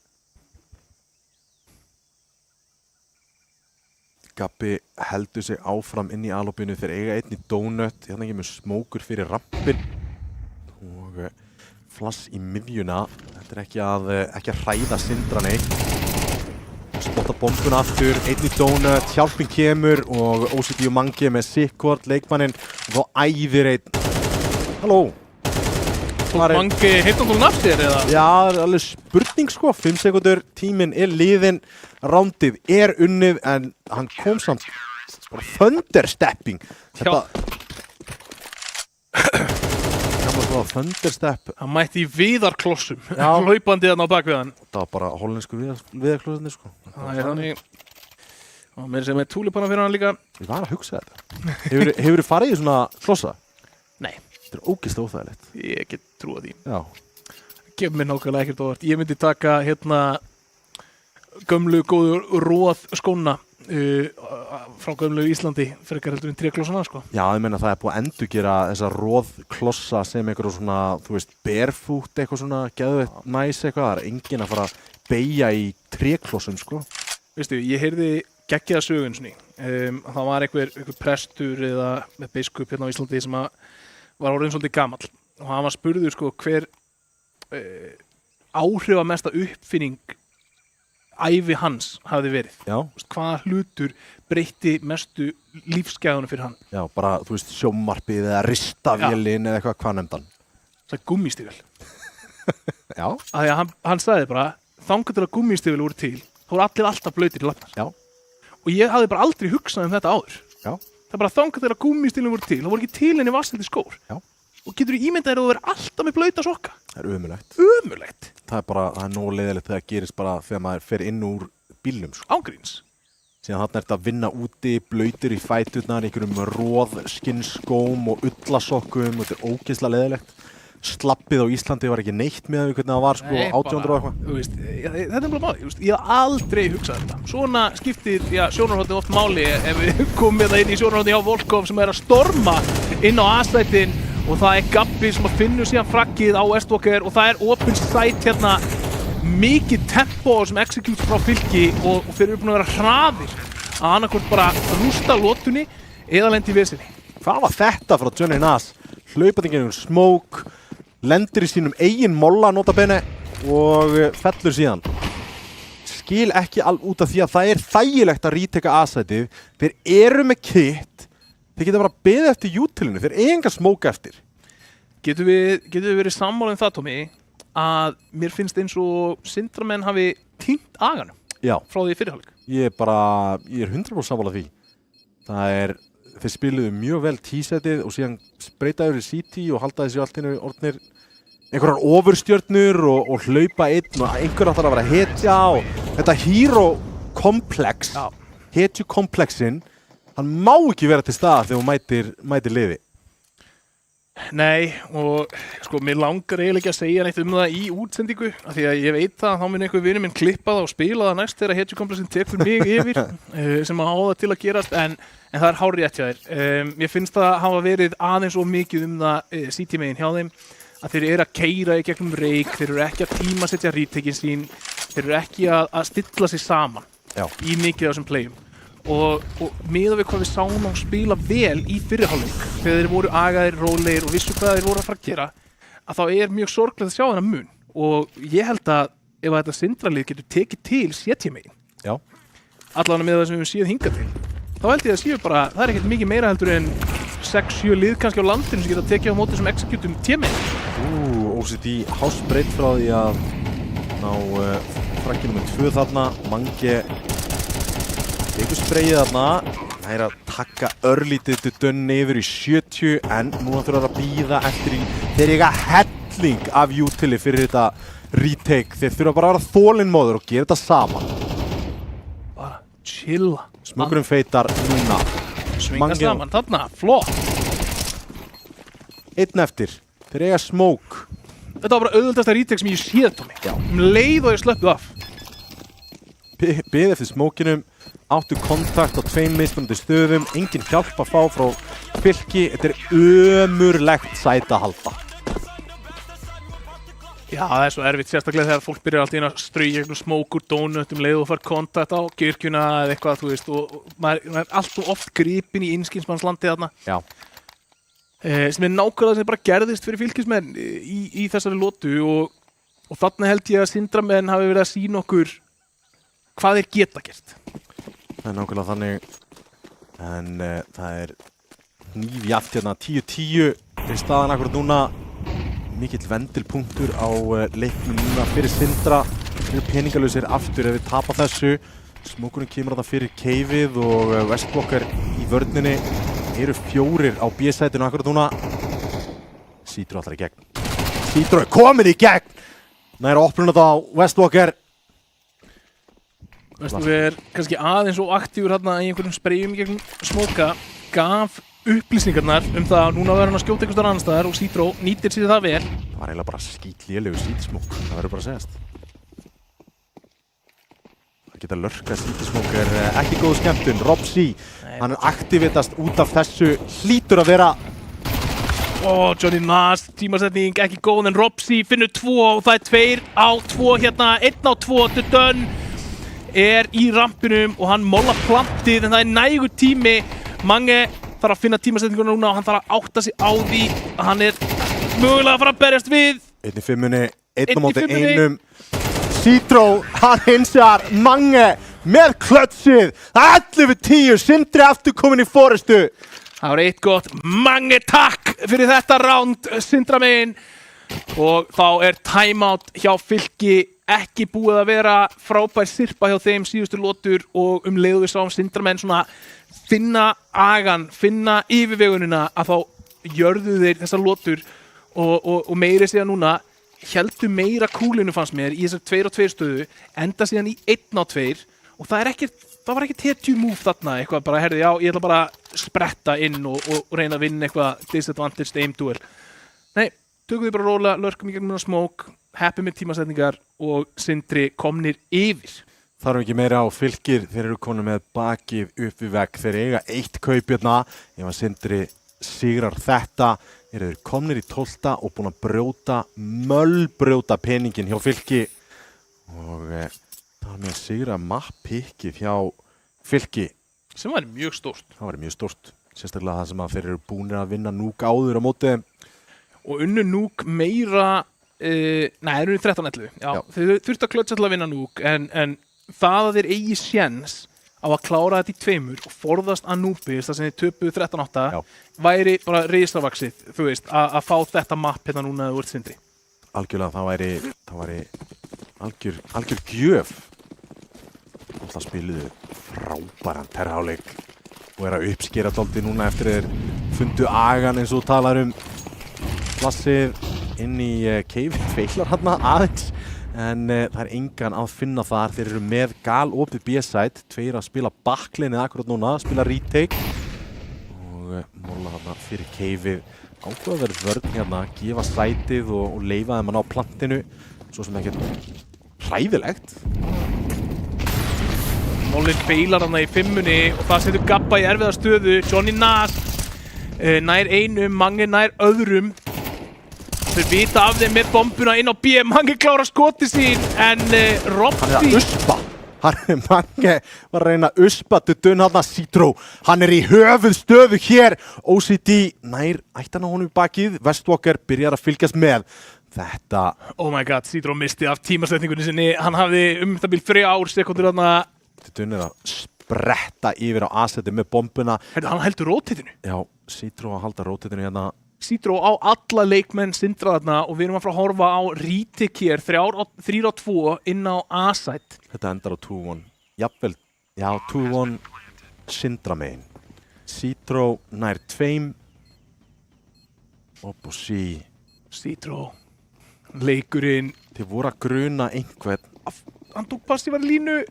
Gabbi heldur sig áfram inn í Alobinu, þeir eiga einn í Donut, hérna kemur smókur fyrir rampinn og flass í miðjuna. Þetta er ekki að hræða Sindra neitt. Spotta bombuna aftur, einn í Donut, hjálpinn kemur og OCD og Mangi með Sikkvort, leikmanninn og þá æðir einn. Halló! Mangi heitt hún aftur eða? Já, það er alveg spurning sko, 5 sekúndur, tíminn er liðinn, rándið er unnið en hann kom samt bara thunderstepping. Þetta gamla svona thunderstep. Hann mætti í viðarklossum, hlaupandi þarna á bakvið hann. Það var bara hollensku viðarklossinni sko. Það er þannig, og meira sem með túlipanna fyrir hann líka. Ég var að hugsa þetta. Hefurðu farið í svona klossa? Nei. Þetta er ógeðslega óþægilegt. Ég get trúað því. Já. Gef mér nákvæmlega ekkert óvart. Ég myndi taka hérna gömlu góðu róð skóna frá gömlu Íslandi frekar heldur en tréklossana sko. Já, ég meina það er búið að endurgera þessa róðklossa sem einhverjum svona, þú veist, barefoot eitthvað svona, geðveitt næs eitthvað. Það er enginn að fara að beygja í tréklossum sko. Veistu, ég heyrði geggjaða sögun svona. Það var einhver prestur eða með biskup hérna á Íslandi sem að var orðinn svolítið gamall og hann var spurður sko hver áhrifamesta uppfinning ævi hans hafði verið. Já. Hvaða hlutur breytti mestu lífsgæðunum fyrir hann? Já, bara, þú veist, sjónvarpið eða ristavélin eða eitthvað, hvað nefndi hann? Það er gúmmístífil. Já. Af því að hann sagði bara, þangað til að gúmmístífil voru til, þá voru allir alltaf blautir í lagnar. Já. Og ég hafði bara aldrei hugsað þetta áður. Já. Það er bara þangað til að gúmmístífilin voru til, þá voru ekki til henni vatnsleiti skór. Já. Og getur þú ímyndað að þú verður alltaf með blauta sokka? Það er ömurlegt. Ömurlegt. Það er nóg leiðilegt þegar það gerist bara þegar maður fer inn úr bílnum, sko. Ángríns. Síðan þarna ertu að vinna úti, blautur í fæturnar, einhverjum roðskinnskóm og ullasokkum og þetta er ógeðslega leiðilegt. Slappið á Íslandi var ekki neitt með hvernig það var, sko, 1800 og eitthvað. Þú veist, þetta er bara máli, ég hef aldrei hugsað þetta. Svona skiptir, sjónarhóttið oft máli ef við komum með það inn í sjónarhóttið hjá Volkov sem er að storma inn á A-sætin og það er Gabbi sem að finnur síðan frakkið á Westwalker og það er open sight hérna, mikið tempo sem execute frá fylki og þeir eru búin að vera hraðir að annarkvort bara rústa lotunni eða lendi í vesinni. Hvað var þetta frá Johnny Nas? Hlaupandi gegnum smoke, lendir í sínum eigin molla nota bene og fellur síðan. Skil ekki út af því að það er þægilegt að retaka A-sætið. Þeir eru með kit, þeir geta bara beðið eftir jútilinu, þeir eru enga smoke eftir. Getum við verið sammála um það, Tómi, að mér finnst eins og Sindramenn hafi týnt aganum frá því fyrirháleik? Ég er 100% sammála því. Þeir spiluðu mjög vel T-setið og síðan spreytaður í CT og haldaði sér allt orðnir einhverjar ofurstjörnur og hlaupa einn og einhver ætlar að vera hetja og þetta hero komplex, hetju komplexin, hann má ekki vera til staðar þegar hún mætir liði. Nei, og sko, mér langar eiginlega ekki að segja neitt um það í útsendingu af því að ég veit það að þá mun einhver vinur minn klippa það og spila það næst þegar hetjukomplexin tekur mig yfir sem að á það til að gerast en það er hárrétt hjá þér. Ég finnst það að hafa verið aðeins og mikið um það CT-megin hjá þeim að þeir eru að keyra í gegnum reik, þeir eru ekki að tímasetja retekin sín, þeir eru ekki að stilla sig saman í mikið af þessum playum. Og miðað við hvað við sáum á spila vel í fyrirháleik þegar þeir voru agaðir, rólegir og vissu hvað þeir voru að fara að gera að þá er mjög sorglegt að sjá þennan mun og ég held að ef þetta Sindralið getur tekið til CT-megin allavega með það sem við séum hingað til þá held ég að séu bara, það er ekkert mikið meira heldur en 6-7 lið kannski á landinu sem geta tekið á móti sem executum T-megin. OCD hásbreytt frá því að ná frakkinu með 2 þarna, Mange tekur spreyið þarna, það er að taka örlítið dönn yfir í 70 en núna þurfa að bíða eftir þeir eiga helling af utili fyrir þetta retake, þeir þurfa bara að vera þolinmóður og gera þetta saman. Bara chilla. Smökurinn feitar núna. Svinga saman, þarna, flott. Einn eftir, þeir eiga smoke. Þetta var bara auðvöldasta retake sem ég séð, Tómi. Leið og ég slöppu af. Beðið eftir smokinum. Áttu kontakt á 2 mismunandi stöðum, engin hjálp að fá frá fylki, þetta er ömurlegt sæti að halda. Já, það er svo erfitt, sérstaklega þegar fólk byrjar alltaf inn að strauja einhvern smók úr dónutum leið og fara kontakt á kirkjuna eða eitthvað, þú veist, og maður er alltaf oft gripinn í einskinsmannslandið þarna. Já. Sem er nákvæmlega sem bara gerðist fyrir fylkismenn í þessari lotu og þarna held ég að Sindramenn hafi verið að sýna okkur hvað þeir geta gert. Það er nákvæmlega þannig, en það er hnífjafnt hérna, 10-10 er staðan akkurat núna, mikill vendilpunktur á leiknum núna fyrir Sindra, þeir eru peningalausir aftur ef við tapa þessu, smókurinn kemur þarna fyrir keifið og Westwalker í vörninni, eru 4 á B-sætinu akkurat núna, Citro allar í gegn, Citro er komin í gegn, nær opnum þetta á Westwalker. Westwalker kannski aðeins og aktífur hérna í einhverjum spreyjum gegn smóka gaf upplýsingarnar það að núna verður hann að skjóta einhvers staðar annars staðar og Citro nýtir sér það vel. Það var eiginlega bara skítlélegur CT-smók, það verður bara að segjast. Það geta lörkað CT-smók er ekki góð skemmtun. Robsy, hann er aktivitast út af þessu, hlýtur að vera. Johnny Nas, tímasetning ekki góð en Robsy finnur 2 og það er 2 á 2 hérna, 1 á 2 til Dunn. Er í rampinum og hann móla plantið en það er nægur tími. Mange þarf að finna tímasetninguna núna og hann þarf að átta sig á því að hann mögulega að fara að berjast við 1-5, 1-1 Citro, hann hinsar Mange með klötsið 11-10, Sindri aftur komin í forystu. Það var eitt gott Mange takk fyrir þetta round Sindra megin og þá timeout hjá Fylki ekki búið að vera frábær sirpa hjá þeim síðustu lotur og leið við sáum Sindra menn svona finna agan, finna yfirvegunina að þá jörðu þeir þessar lotur og meiri síðan núna héldu meira kúlinu fannst mér í þessar 2-2 stöðu enda síðan í 1-2 og það var ekki hetju move þarna eitthvað bara herði já ég ætla bara að spretta inn og reyna að vinna eitthvað disadvantaged aim duel nei, tökum við bara róla, lörkum í gegnum smoke happy með tímasetningar og Sindri komnir yfir Þarf ekki meira á Fylkir, þeir eru komin með bakið upp við vegg, þeir eiga 1 kaup hérna, ef að Sindri sigrar þetta eru þeir komnir í 12 og búin að mölbrjóta peningin hjá Fylki og það með að sigra mapp-pickið hjá Fylki sem var mjög stórt. Það var mjög stórt, sérstaklega það sem að þeir eru búinir að vinna Núk áður á móti og unnu Núk meira nei, þeir eru 13-11 já, þeir þurftu að klötsa til að vinna Núk en það að þeir eigi séns á að klára þetta í 2 og forðast að núpi þess að sem þeir töpuðu 13-8 væri bara risavaxið, þú veist, að fá þetta mapp hérna núna úr Sindri. Algjörlega, það væri algjör gjöf. Og það spiluðu frábæran terrháleik og að uppskera dálítið núna eftir þeir fundu agan eins og talar plassið inn í cave, feilar hérna aðeins. En það engan að finna þar, þeir eru með galopið B-side, 2 að spila backlinið akkurat núna, spila retake og móla þarna fyrir keifið, áhugaverð vörn hérna, gefa sætið og leifa þeim að ná plantinu, svo sem ekkert hræðilegt. Mollin feilar hana í 5-unni og það setur Gabba í erfiða stöðu, Johnny Nas nær einum, Mange nær öðrum. Þeir vita af þeim með bombuna inn á B, Mange klára skoti sín, en Robby... Hann að uspa! Mange var að reyna að uspa Dudun hann að Citro. Hann í höfuðstöðu hér. OCD nær ættan á honum í bakið. Westwalker byrjar að fylgjast með. Þetta... Oh my god, Citro misti af tímasetningunni sinni. Hann hafði það bíl 3 sekundur hann að... Dudun að spretta yfir á A-seti með bombuna. Hann heldur rótitinu. Já, Citro að halda rótitinu hérna. Citro á alla leikmenn Sindra þarna og við erum að fara að horfa á retake hér 3-2 inn á A-side. Þetta endar á 2-1. Jafnvel, já, 2-1 Sindra megin. Citro nær 2. Upp og sí. Citro, leikurinn. Þið voru að gruna einhvern. Hann tók passívar línu.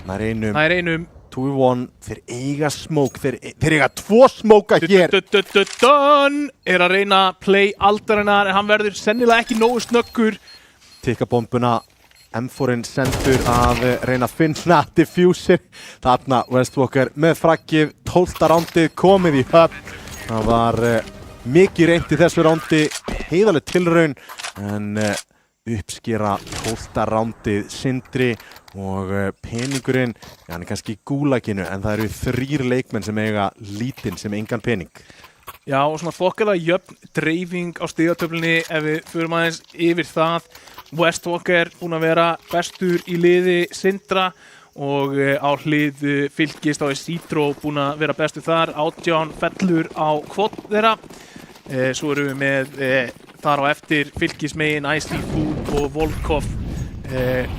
Nær einum. 2-1, þeir eiga smoke, þeir eiga 2 smóka hér. Dun að reyna að play aldarinnar en hann verður sennilega ekki nógu snöggur. Tikka bombuna, M4-in sendur að reyna að finna diffuser. Þarna Westwalker með frakkið, 12. rándið komið í höfn. Það var mikið reynt í þessu rándi, heiðaleg tilraun en uppskera 12. rándið Sindri og peningurinn, já, hann kannski í gúlaginu en það eru 3 leikmenn sem eiga lítinn sem engan pening. Já, og svona þokkalega jöfn dreifing á stigatöflunni ef við förum aðeins yfir það. Westwalker búinn að vera bestur í liði Sindra og á hlið Fylkis þá Citro búinn að vera bestur þar. 18 fellur á kvot þeirra. Svo erum við með þar á eftir Fylkis megin, Icy Food og Volkov.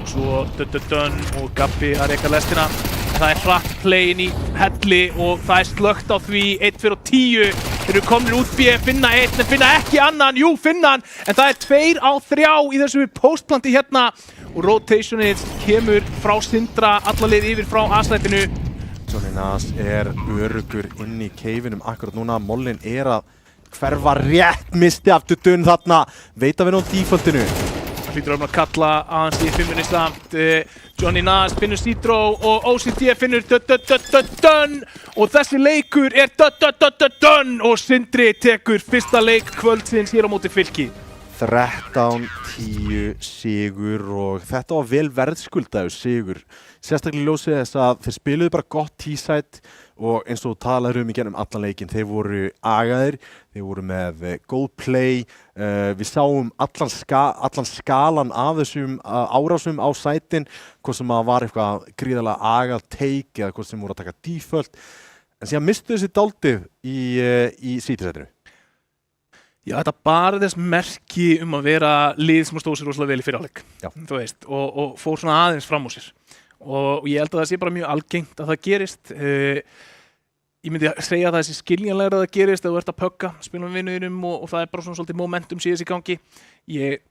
Svo Dun og Gabbi að reka lestina. Það hratt play inn í helli og það slögt á því 1-4-10. Þeir eru komnir út B, finna 1 en finna ekki annan. Jú, finna hann, en það 2-3 í þessu postplanti hérna og rotationið kemur frá Sindra, alla leið yfir frá A-slætinu. Johnny Nas öruggur inn í keifinum akkurat núna. Mollin að hverfa rétt, misti aftur Dun þarna. Veit að við náum defaultinu. Það hlýtur að kalla aðeins í 5 samt. Johnny Nas finnur Citro og OCD finnur Dun og þessi leikur Dun og Sindri tekur fyrsta leik kvöldsins hér á móti Fylki. 13-10 sigur og þetta var vel verðskuldaður sigur. Sérstaklega ljósið þess að þeir spiluðu bara gott T-side og eins og talaður í gennum allan leikinn, þeir voru agaðir, þeir voru með góð play, við sáum allan skalan af þessum árásum á sætin, hvort sem að var eitthvað gríðarlega agað take eða hvort sem voru að taka default, en síðan mistu þessi dálítið í síðursætinu. Já, þetta bara þess merki að vera lið sem stóð sér rosalega vel í fyrri hálfleik, þú veist, og fór svona aðeins fram úr sér. Og ég held að það sé bara mjög algengt að það gerist. Ég myndi segja að það sé skiljanlegra að það gerist ef þú ert að pögga, spila með vinnuðinum og það er bara svona svolítið momentum síðast í gangi. Ég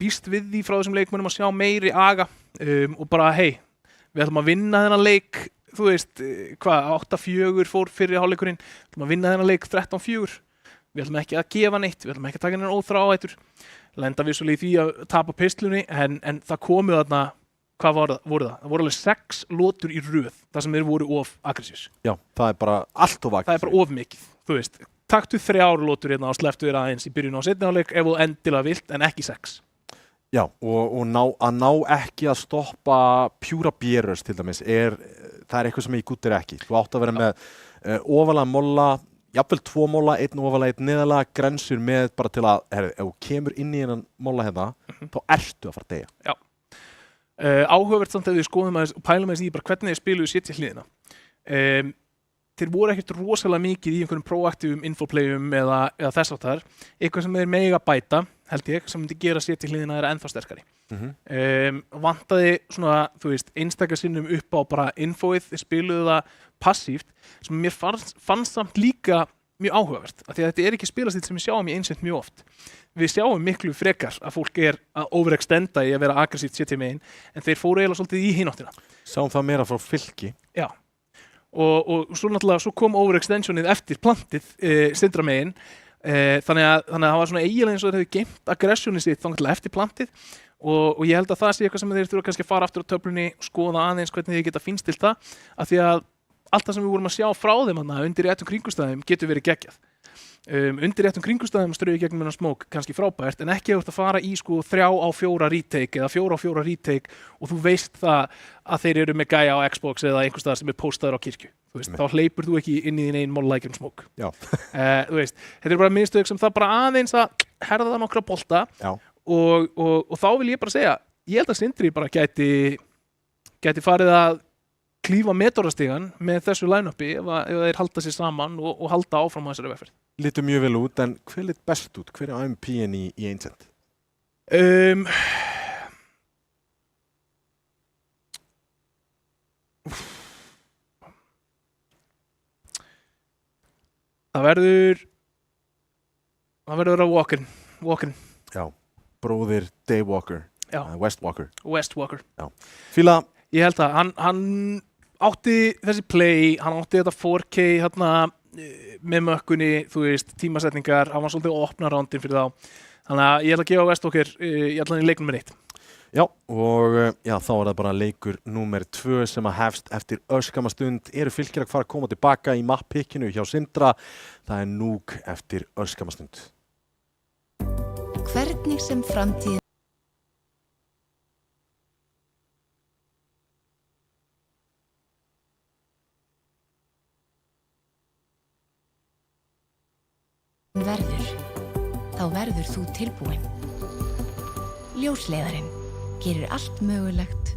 býst við því frá þessum leikmönnum að sjá meiri aga og bara hei, við ætlum að vinna þennan leik, þú veist, 8-4 fór fyrri hálfleikurinn, við ætlum að vinna þennan leik 13-4. Við ætlum ekki að gefa neitt, við ætlum ekki að taka hennar óþráætur. Lenda vissulega í því að tapa pistlunni en það komu þarna. Hvað voru það? Það voru alveg 6 lotur í röð þar sem þeir voru of aggressívs. Já, það er bara allt of aggressívs. Það er bara of mikið, þú veist. Taktu 3 lotur hérna og slepptu þér aðeins í byrjun á seinni hálfleik ef þú endilega vilt, en ekki 6. Já, og ná ekki að stoppa pjúra bérus til dæmis, það er eitthvað sem ég gúttir ekki. Þú átt að vera með ofalega molla, jafnvel 2 molla, 1 ofalega, 1 neðalega, grensur með bara til að, ef þú kemur inn í hennan molla hérna, þá ertu að fara að deyja. Já. Áhugavert samt að við skoðum aðeins og pælum aðeins í bara hvernig þeir spiluðu setja hliðina. Þeir voru ekkert rosalega mikið í einhverjum proaktífum infoplayum eða þess áttar. Eitthvað sem þeir mega bæta, held ég, sem myndi gera setja hliðina þeirra ennþá sterkari. Vantaði svona, þú veist, einstaka sinnum upp á bara infoið, þeir spiluðu það passíft, sem mér fannst samt líka mjög áhugavert, af því að þetta er ekki spilastíll sem við sjáum í einsett mjög oft. Við sjáum miklu frekar að fólk er að overextenda í að vera aggressíft setja megin, en þeir fóru eiginlega svolítið í hináttina. Sáum það meira frá Fylki. Já, og svo náttúrulega kom overextensionið eftir plantið Sindra megin, þannig að það var svona eiginlega eins og þeir hefðu geymt aggressionið sitt þangað til eftir plantið, og ég held að það sé eitthvað sem þeir þurfa kannski að fara aftur á töflunni, skoða aðeins hvernig þeir geta finnstilt það, af því að allt það sem við vorum að sjá frá þeim undir réttum kringumstæðum getur verið geggjað. Undir réttum kringumstæðum strauði gegnum hennar smók kannski frábært, en ekki að fara í 3-4 retake eða 4-4 retake og þú veist það að þeir eru með gæja á Xbox eða einhvers staðar sem er postaður á kirkju. Þú veist, þá hleypur þú ekki inn í þín einn molla í gegnum smók. Þú veist, þetta er bara minnstök sem það bara aðeins að herða nokkra bolta og þá vil ég bara segja, ég held að Sindri bara gæti farið að klífa meteorastigan með þessu line-upi ef þeir halda sér saman og halda áfram á þessari vegferð. Lítur mjög vel út, en hver lit best út? Hver er MVP-in í Ancient? Það verður að Walker. Já, bróðir Dave Walker. Já. West Walker. Já. Fíla. Ég held að hann átti þessi play, hann átti þetta 4K hérna með mökkunni, þú veist, tímasetningar, hann var svolítið að opna rándin fyrir þá. Þannig að ég ætla að gefa West Walker í allan í leiknum 1. Já, og þá er það bara leikur númer 2 sem að hefst eftir örskamma stund. Eru Fylkir að fara að koma tilbaka í map-pickinu hjá Sindra? Það er núg eftir örskamma stund. Hvernig sem framtíðin þá verður þú tilbúin. Ljósleiðarinn gerir allt mögulegt.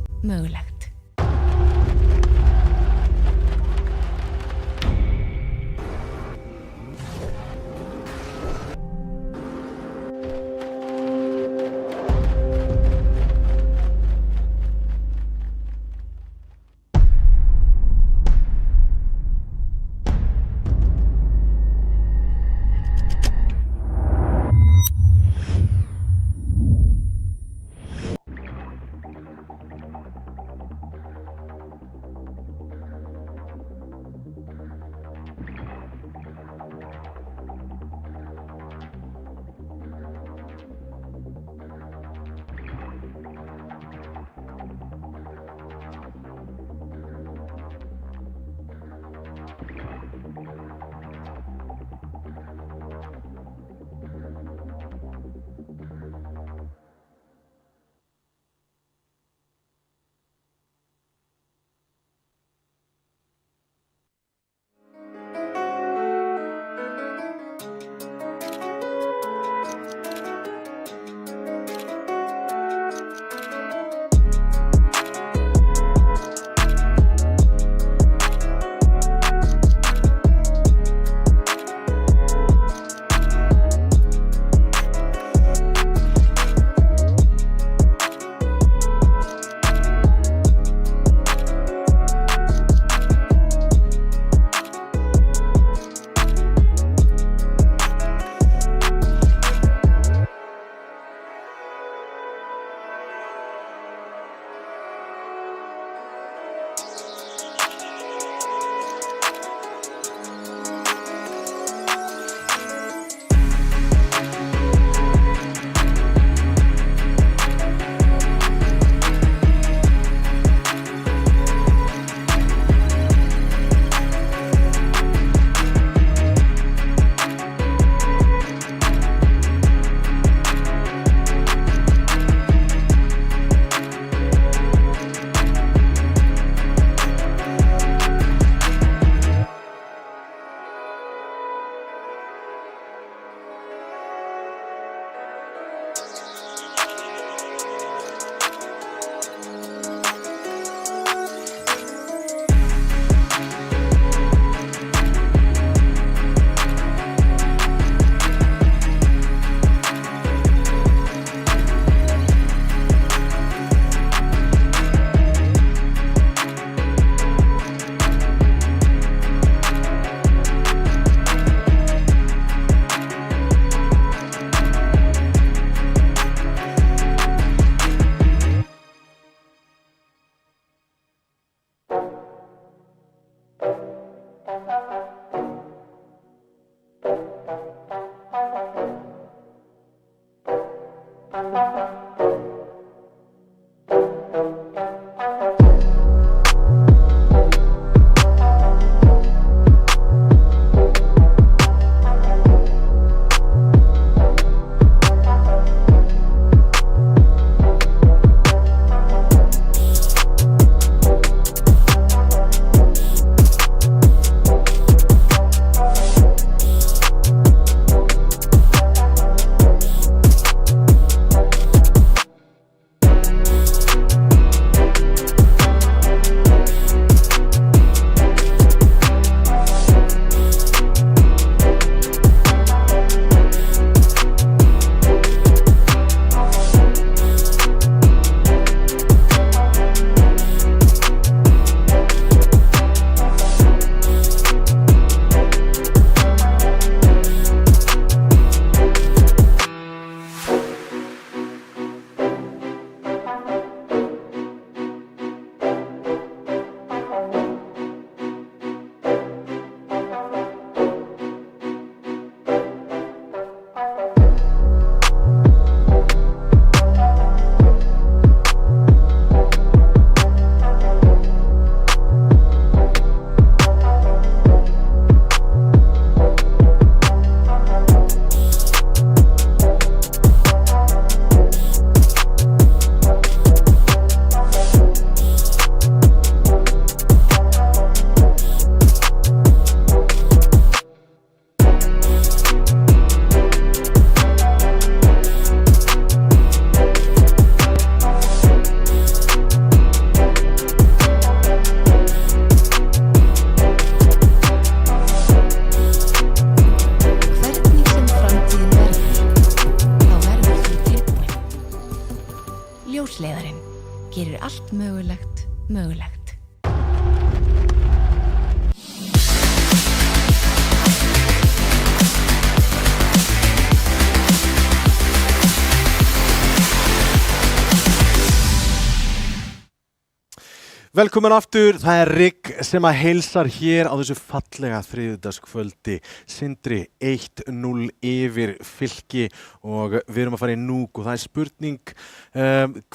Velkomin aftur, það Rigg sem að heilsar hér á þessu fallega þriðjudagskvöldi. Sindri 1-0 yfir Fylki og við erum að fara í Núk og það spurning,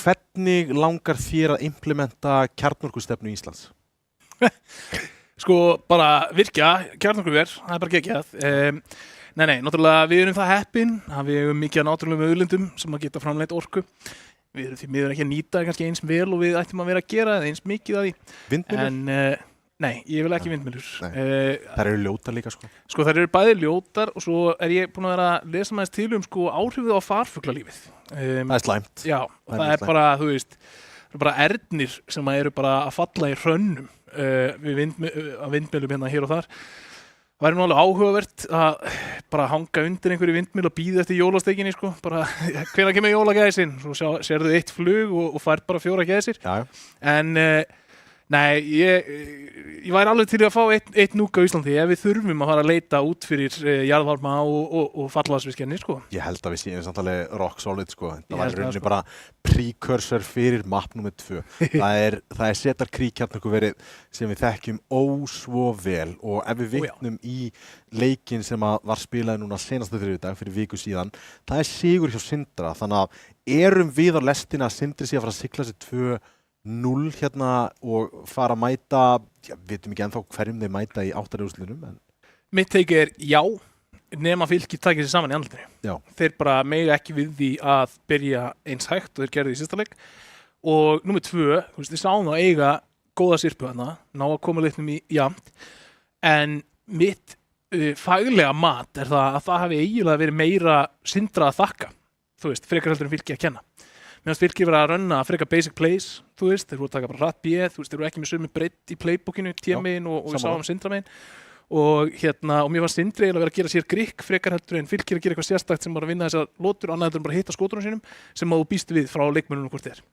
hvernig langar þér að implementa kjarnorkustefnu Íslands? Sko, bara virkja kjarnorkuver, það bara geggjað. Nei, náttúrulega við erum það heppin að við hefum mikið af náttúrulegum auðlindum sem að geta framleitt orku. Við erum því miður ekki að nýta kannski eins vel og við ættum að vera að gera eða eins mikið af því. Vindmyllur? En nei, ég vil ekki vindmyllur. Þær eru ljótar líka sko. Sko þær eru bæði ljótar og svo ég búin að vera að lesa maður til sko áhrifið á farfuglalífið. Það slæmt. Já, það bara, þú veist, það bara ernir sem eru bara að falla í hrönnum við vindmyllum hérna hér og þar. Það væri nú alveg áhugavert að bara hanga undir einhverju vindmyll og bíða eftir jólastekinni sko, bara hvenær kemur jólagæsin, svo sérðu eitt flug og færð bara 4 gæsir. Já. En nei, ég væri alveg til að fá eitt Núk á Íslandi ef við þurfum að fara að leita út fyrir jarðvarma og fallvatnsvirkjanir sko. Ég held að við séum samtalið rock solid sko. Það var í rauninni bara precursor fyrir map nr. 2. það er setarkrík kjarnorkuverið sem við þekkjum svo vel og ef við vitnum í leikinn sem var spilaði núna senasta þriðjudag fyrir viku síðan, það er sigur hjá Sindra, þannig að erum við á lestina að Sindri sé að fara að sigla sér 2-0 hérna og fara að mæta, við veitum ekki ennþá hverjum þeir mæta í 8. úrslitunum. Mitt teiki já, nema Fylkir takið sér saman í andlutinu. Já. Þeir bara mega ekki við því að byrja eins hægt og þeir gerðu í sísta leik. Og númer 2, þú veist, þeir sáum þá eiga góða sirpu hana, ná að koma leiknum í jafnt, en mitt faglega mat er það að það hafi eiginlega verið meira Sindra að þakka, þú veist, frekar heldur en Fylki að kenna. Meðan Fylkir verið að rönna frekar basic plays, þú veist, þeir voru að taka bara hratt B, þú veist, þeir voru ekki með sömu breytt í playbookinu, tímegin og við sáum Sindramegin. Og mér var Sindri eiginlega verið að gera sér grikk frekar heldur en Fylkir að gera eitthvað sérstakt sem bara að vinna þessar lotur, annað heldur en bara hitta skotunum sínum sem að þú býst við frá leikmönnunum hvort þér.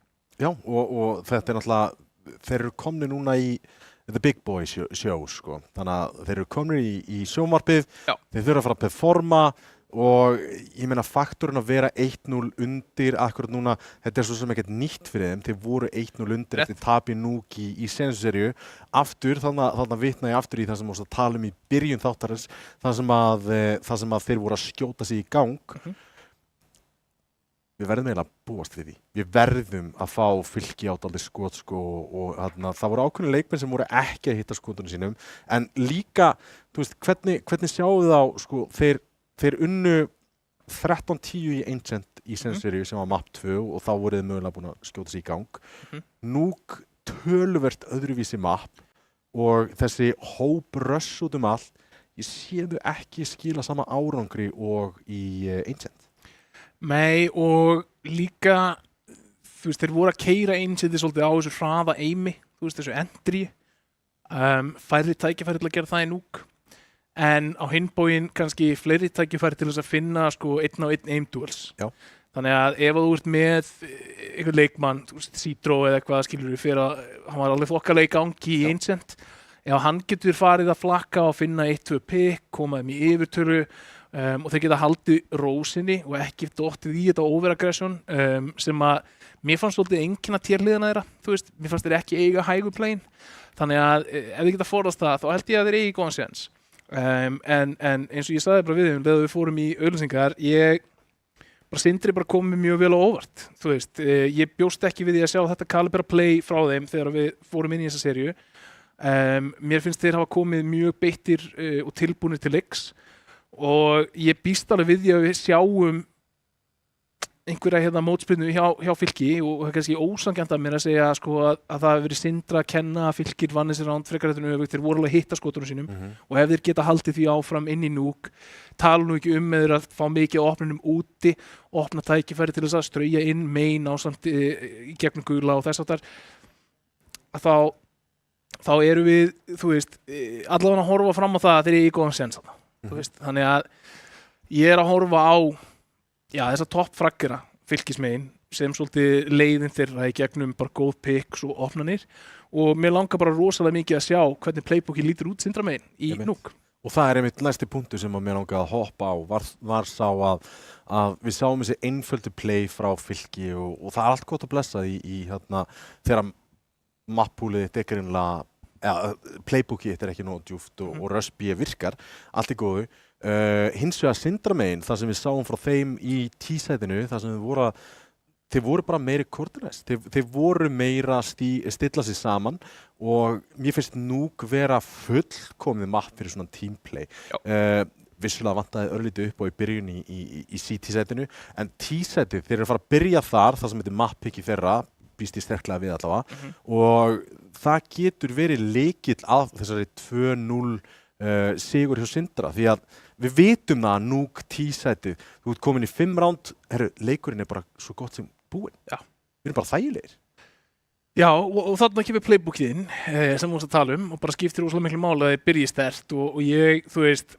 Já, og þetta er náttúrulega, þeir eru komni núna í The Big Boy show, sko. Þannig að þeir eru komni í sjónvarpið, þeir þurfa að fara að performa og ég meina faktorinn að vera 1-0 undir akkurat núna, þetta er svo sem ekkert nýtt fyrir þeim, þeir voru 1-0 undir eftir tapi Núk í sensuserju aftur, þannig að vitna ég aftur í það sem við talum í byrjun þáttarins, það sem að þeir voru að skjóta sig í gang. Við verðum eiginlega að búast við því. Við verðum að fá Fylki á dálítið skot sko, og það voru ákveðnir leikmenn sem voru ekki að hitta skotunum sínum, en líka, þú veist, hvernig sjáum við þá, sko, þeir unnu 13-10 í Ancient í sensuserju sem var map 2 og þá voru þið mögulega búin að skjóta sig í gang. Núk töluvert öðruvísi map og þessi hópröss út allt, ég sé þau ekki skila sama árangri og í Ancient. Nei, og líka, þú veist, þeir voru að keyra Ancienti svolítið á þessu hraða eimi, þú veist, þessu entry, færri tækifæri til að gera það í Núk. En á hinbóginn kannski fleiri tækifæri til þess að finna sko 1-á-1 aim duels. Já. Þannig að ef þú ert með einhver leikmann, þú veist, Citro eða eitthvað skilur við fyrir að hann var alveg þokkalega í gangi í Ancient, ef hann getur farið að flakka og finna 1-2 pick, koma þeim í yfirtöru og þeir geta haldið rósinni og ekki dottið í þetta overaggression sem að mér fannst svolítið einkenna térliðina þeirra, þú veist, mér fannst þeir ekki eiga hægu plane, þannig að ef þeir geta forðast það, þá held ég að þeir eigi góðan séns. En eins og ég sagði bara við þeim þegar við fórum í auglýsingar, Sindri bara komið mjög vel á óvart, þú veist, ég bjóst ekki við því að sjá þetta kalibera play frá þeim þegar við fórum inn í þessa serju. Mér finnst þeir hafa komið mjög beittir og tilbúnir til leiks og ég býst alveg við því að við sjáum einhverja hérna mótspyrnu hjá Fylki og það er kannski ósanngjarnt að mér að segja sko, að það hefur verið Sindra að kenna að Fylkir vann þessi ránd frekar þetta öfugt, þeir voru alveg að hitta skotunum sínum og ef þeir geta haldið því áfram inn í Núk, tala nú ekki með þeir að fá mikið opnunum úti, opna tækifæri til þess að strauja inn mein ásamt í gegnum gula og þess aftar, þá eru við, þú veist, allavega að horfa fram á það að þeir eru í góðan sens þarna, þú veist, þannig að ég er að horfa á þessa toppfraggera Fylkismegin sem svolítið leiðin þeirra í gegnum bara góð picks og opnanir og mér langar bara rosalega mikið að sjá hvernig playbooki lítur út Sindra megin í Núk. Og það er einmitt næsti punktur sem að mér langaði að hoppa á var sá að við sáum þessi einföldu play frá Fylki og það er allt gott að blessa í þegar mappúlið þetta greinlega playbookið þetta ekki nóg djúpt og Rush B virkar, allt góðu. Hins vegar Syndramegin, það sem við sáum frá þeim í T-sætinu, það sem þeir voru bara meiri coordinate, þeir voru meira stilla sig saman og mér finnst Nuke vera fullkomið mapp fyrir svona teamplay. Vissulega vantaði örlítið upp á í byrjun í C-T-sætinu, en T-sætið, þeir eru að fara að byrja þar, það sem heitir mappiki þeirra, býst ég sterklega við allavega, og það getur verið lykill að þessari 2-0 sigur hjá Syndra, því að við vitum það að Nuke T-sætið, þú ert komin í 5 round, leikurinn bara svo gott sem búinn. Já. Við erum bara þægilegir. Já, og þarna kemur playbookinn sem við múum að tala og bara skiptir óslega miklu máli að þið byrji sterkt og ég, þú veist,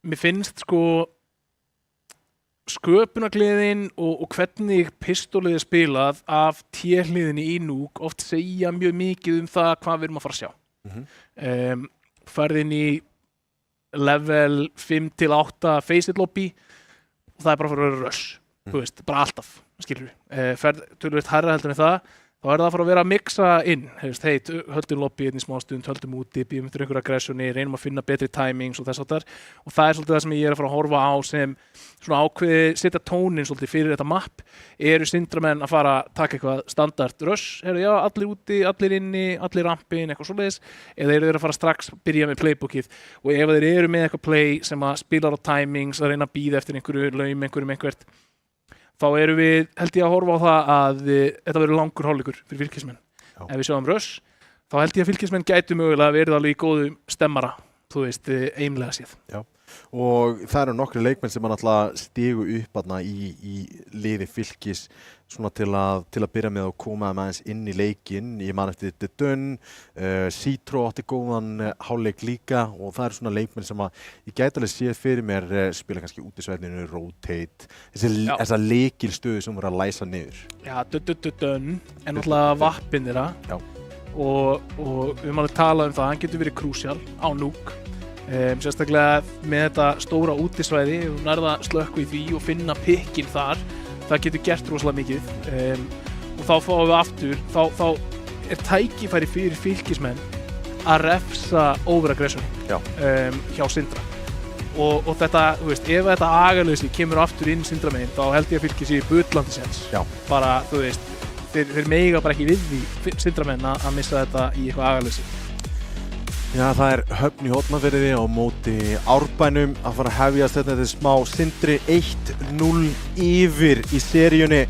mér finnst sko sköpunargleðin og hvernig pistólið spilað af T-hliðinni í Nuke oft segja mjög mikið það hvað við erum að fara að sjá. Farið inn í level 5-8 Faceit lobby og það bara að fara að vera rush, þú veist, bara alltaf, skilur við. Ferð töluvert hærra heldur en það, þá það að fara að vera að mixa inn, höldum lobby inn í smá stund, höldum úti, býðum eftir einhverja aggressioni, reynum að finna betri timings og þess áttar. Og það svolítið það sem ég að fara að horfa á sem svona ákveði, setja tónin svolítið fyrir þetta mapp, eru Syndramenn að fara að taka eitthvað standard rush, já, allir úti, allir inni, allir rampin, eitthvað svoleiðis, eða eru þeir að fara strax byrja með playbookið og ef þeir eru með eitthvað play sem að spilar á timings, að reyna að bíða eftir einhverju laum, einhvert, þá erum við, held ég að horfa á það að þetta verður langur hálfleikur fyrir Fylkismenn. Ef við sjáum rush, þá held ég að Fylkismenn gætu mögulega verið alveg í góðum stemmara, þú veist, einlega séð. Já, og það eru nokkri leikmenn sem náttúrulega stigu upp í liði Fylkis svona til að byrja með að koma aðeins inn í leikinn. Ég man eftir The Dun, Citro átti góðan hálfleik líka og það eru svona leikmenn sem að ég gæti alveg séð fyrir mér spila kannski útisvæðinu, rotate, þessa leikilstöðu sem voru að læsa niður. Já, Dun, en náttúrulega vappin þeirra og við erum alveg talað það, hann getur verið krúsjál á Nuke. Sérstaklega með þetta stóra útisvæði, nærða slökku í því og finna pikkinn þar. Það getur gert rosalega mikið og þá fáum við aftur, þá tækifæri fyrir Fylkismenn að refsa overaggression hjá Syndra og þetta, þú veist, ef þetta agaleysi kemur aftur inn Syndramegin, þá held ég að Fylkis í bullandi sens. Bara, þú veist, þeir mega bara ekki við því Syndramenn að missa þetta í eitthvað agaleysi. Já, það Höfn í Hornafirði á móti Árbænum að fara að hefjast þetta smá Sindri 1-0 yfir í seríunni.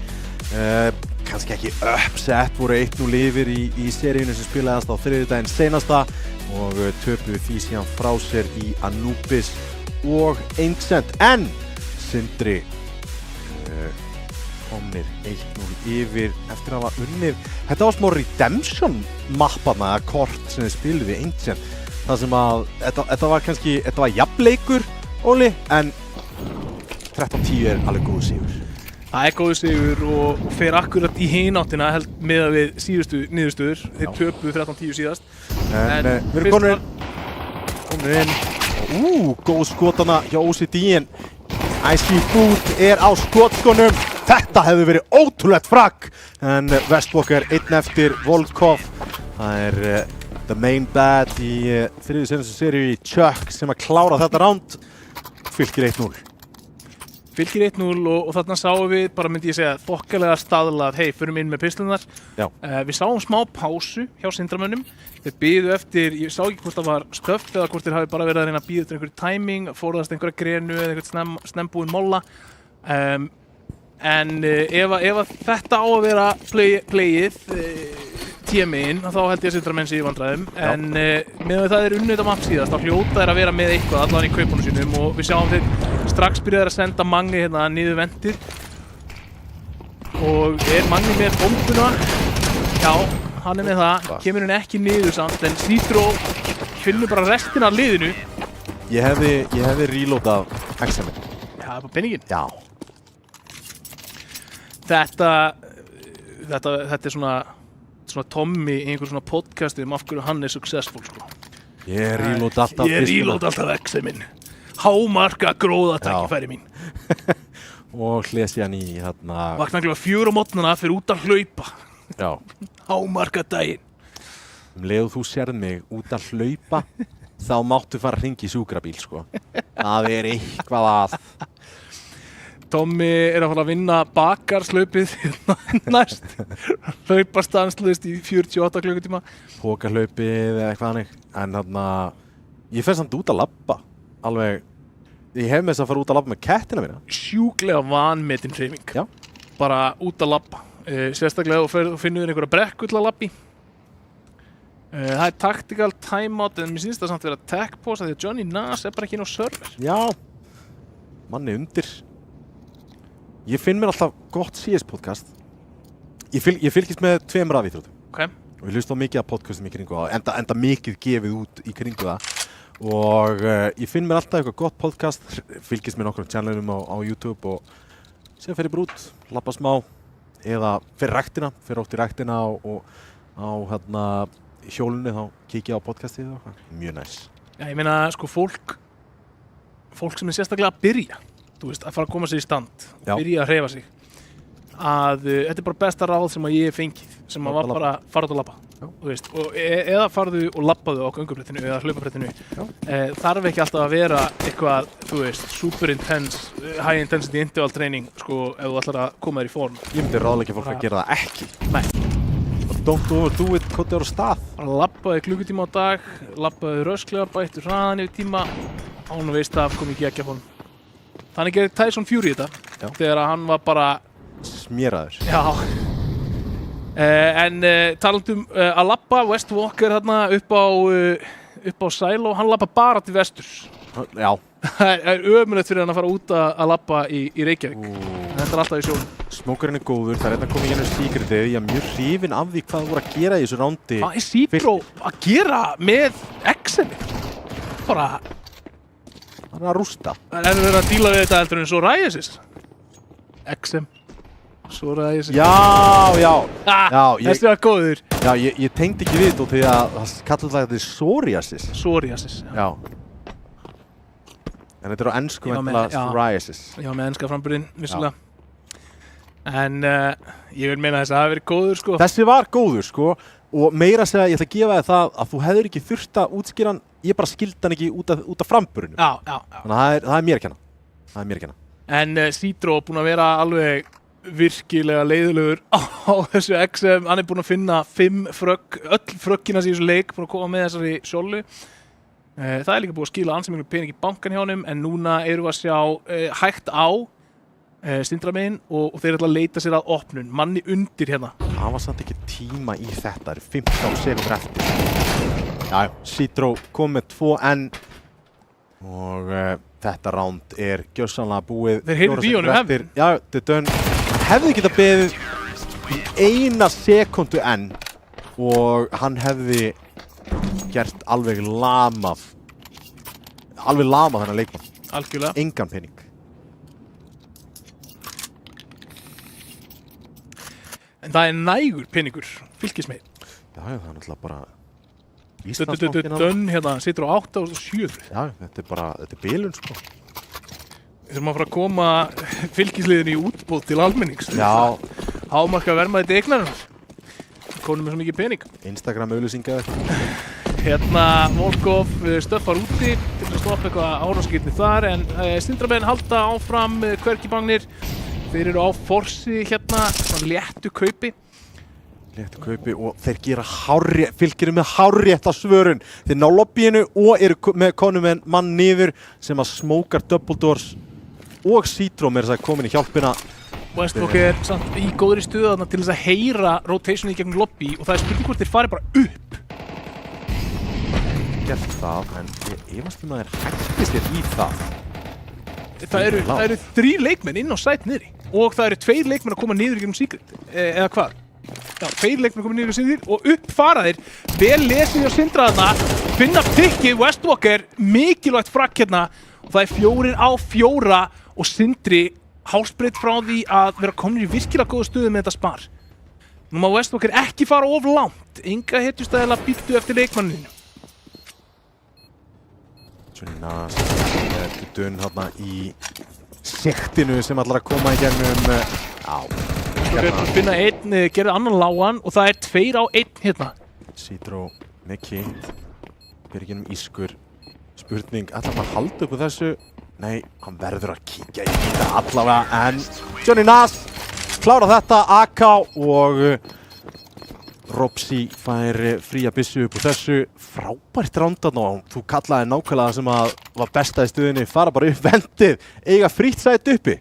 Kannski ekki upset, voru 1-0 yfir í seríunni sem spilaðast á þriðjudaginn seinasta og töpuðu því síðan frá sér í Anubis og Ancient. En Sindri komnir 1-0 yfir eftir að hafa unnið. Þetta var smá redemption mappana eða kort sem þið spiluðu við Ancient. Það sem að, þetta var kannski, þetta var jafnleikur, Óli, en 13-10 alveg góður sigur. Það góður sigur og fer akkurat í hináttina með að við síðustu niðurstöður. Þeir töpuðu 13-10 síðast. En við erum komin inn. Góð skotana hjá OCD-in. Icy Boot á skotskonum. Þetta hefði verið ótrúlegt fragg. En Westwalker einn eftir Volkov. Það the main bad í þriðju senastu seríu í Chuck sem að klára þetta round. Fylkir 1-0. Fylkir 1-0 og þarna sáum við, bara myndi ég segja, þokkalega staðlað, förum inn með pistunar. Við sáum smá pásu hjá Syndramönnum. Þeir biðu eftir, ég sá ekki hvort það var stöfft eða hvort þeir hafi bara verið að reyna að bíða eftir einhverju timing, forðast einhverja grenu eða einhvern snembúinn molla. En ef þetta á að vera playið TM-in, þá held ég að Syndramenn sé í vandræðum. En meðan það unnið þetta mapp síðast, þá hljóta þeir að vera með eitthvað allan í kaupunum sínum og við sjáum þeir strax byrjaði að senda Magni hérna niður ventir. Og Magni með bombuna? Já, hann með það. Kemur hann ekki niður samt, en Citro finnur bara restina af liðinu. Ég hefði reloadað Axel-in. Já, það er bara penningin. Já. Þetta er svona Tommy í einhver svona podcasti af hverju hann er successful, sko. Ég reload alltaf Ég reload alltaf Axel minn. Hámarka gróðatækifæri mín. Og hles ég hann í hérna... Vakna klukkan 4 á morgnana fyrir út að hlaupa. Já. Hámarkadaginn. Leðu þú sérð mig út að hlaupa, þá máttu fara að hringi í sjúkrabíl, sko. Það eitthvað að. Tommi að fara að vinna bakarslaupið næst. Hlaupa stanslaust í 48 klukkutíma. Pókarhlaupið eða eitthvað hannig. En þarna, ég fer samt út að labba. Alveg, ég hef með þess að fara út að labba með kettina mína. Sjúklega vanmetin hreyfing. Já. Bara út að labba. Sérstaklega og finnur einhverja brekku til að labba í. Það tactical timeout, en mér finnst það samt vera tech pause því að Johnny Nas bara ekki inn á server. Já, manni undir. Ég finn mér alltaf gott CS podcast. Ég fylgist með 2 rafíþróttum. Okay. Og ég hlusta á mikið af podcastum í kringu það, enda mikið gefið út í kringu það. Og ég finn mér alltaf eitthvað gott podcast, fylgist með nokkrum channelum á YouTube og síðan fer ég bara út, labba smá, eða fer ótt í ræktina og á hérna hjólunni þá kíkja á podcastið og eitthvað. Mjög næs. Já, ég meina sko fólk sem sérstaklega að byrja, þú veist, að fara að koma sér í stand, byrja að hreyfa sig, að þetta bara besta ráð sem að ég hef fengið, sem að var bara fara út og labba, þú veist, eða farðu og labbaðu á göngubrettinu eða hlaupabrettinu. Þarf ekki alltaf að vera eitthvað, þú veist, super intense, high intensity interval training, sko, ef þú ætlar að koma þér í form. Ég myndi ráðleggja fólk að gera það ekki. Nei. Don't overdo it, hvað er á stað? Bara labbaði klukkutíma á dag, labbaði rösklega, bættu hraðan yfir tíma, án og veist að kom ekki ekki að form. Þannig gerði Tyson Fury þetta, þegar hann var bara smjeraður. Já. En talandum að labba, West Walker þarna upp á Silo, hann labba bara til vesturs. Já. Það ömurlegt fyrir hann að fara út að labba í Reykjavík. Þetta alltaf í sjónum. Smókurinn góður, það að koma í gennum secretið. Ég mjög hrifinn af því hvað það voru að gera í þessu rándi. Hvað Citro að gera með XM? Bara hann að rústa. Það verið að díla við þetta heldur en Psoriasis. XM. Psoriasis. Já. Þessi var góður. Já, ég tengdi ekki við þetta því að það kallar þetta Psoriasis. Psoriasis. Já. En þetta á ensku væntanlega Psoriasis. Já, með enska framburðinn, vissulega. En ég vil meina þess að það hafi verið góður, sko. Þessi var góður, sko. Og meira að segja, ég ætla að gefa þér það að þú hefur ekki þurft að útskýra hann, ég bara skildi hann ekki út af framburðinu. Já. Þannig að það er mér að kenna. En Citro búinn að vera alveg virkilega leiðilegur á þessu XM. Hann er búinn að finna 5 frögg, öll fröggina í þessu leik, búinn að koma með þessari sjólu. Það er líka búið að skila ansi miklu pening í bankan hjá honum, en núna erum við að sjá hægt á Sindra megin og þeir ætla að leita sér að opnun, manni undir hérna. Það var samt ekki tíma í þetta, það eru 15 sekundur eftir. Já, Citro kom með 2 enn og þetta ránd er gjörsamlega búið. Þeir heyrðu í honum hefði. Já, þetta er dönn. Hefði getað beðið í 1 sekundu enn og hann hefði gert alveg lamað þennan leikmann. Algjörlega. Engan pening. En það er nægur peningur, fylgist með. Já, það er náttúrulega bara Íslandsbankinn. Dönn hérna, situr á 8 og 7. Já, þetta er bilun, sko. Við þurfum að fara að koma fylgisliðin í útboð til almennings. Já. Hámarka vermaði þetta eignarinnar. Konum með svo mikið pening. Instagram auðlýsingar. Hérna, Volkov stöffar úti til að stoppa eitthvað áráskirni þar, en Sindramenn halda áfram hvergi bagnir. Þeir eru á forsi hérna, svona léttu kaupi. Og þeir gera fylgir með hárrétta svörun. Þeir ná lobbyinu og eru með konum með mann niður sem að smókar double doors og Citro með þess að komin í hjálpina. West Walker er samt í góðri stöðu þarna til þess að heyra rotationi í gegnum lobby og það er spurning hvort þeir fari bara upp. Gert það, en ég efast að þeir hættist þér í það. Það eru 3 leikmenn inn á sæt niðri og það eru 2 leikmenn að koma niður í gegnum secret, eða hvað? Já, 2 leikmenn að koma niður í secret og upp fara þeir, vel lesið á Sindra þarna, finna pikki, West Walker, mikilvægt frakk hérna og það er 4 á 4 og Sindri hálsbreytt frá því að vera komin í virkilega góða stöðu með þetta spar. Nú má West Walker ekki fara of langt, enga hetjustæðilega býttu eftir leikmanninu. Svona dönn hérna í sektinu sem allar að koma í gegnum. Já. Westbrook búinn að finna einn, gerði annan lágan og það 2 á 1 hérna. Citro með kynnt, byrginum ískur, spurning, ætlar hann að halda upp á þessu? Nei, hann verður að kíkja í þetta allavega, en Johnny Nas klára þetta, AK og Robsi fær fría byssu upp úr þessu, frábært rándan og þú kallaði nákvæmlega það sem að var besta í stöðinni, fara bara upp vendið, eiga frítt sæti uppi.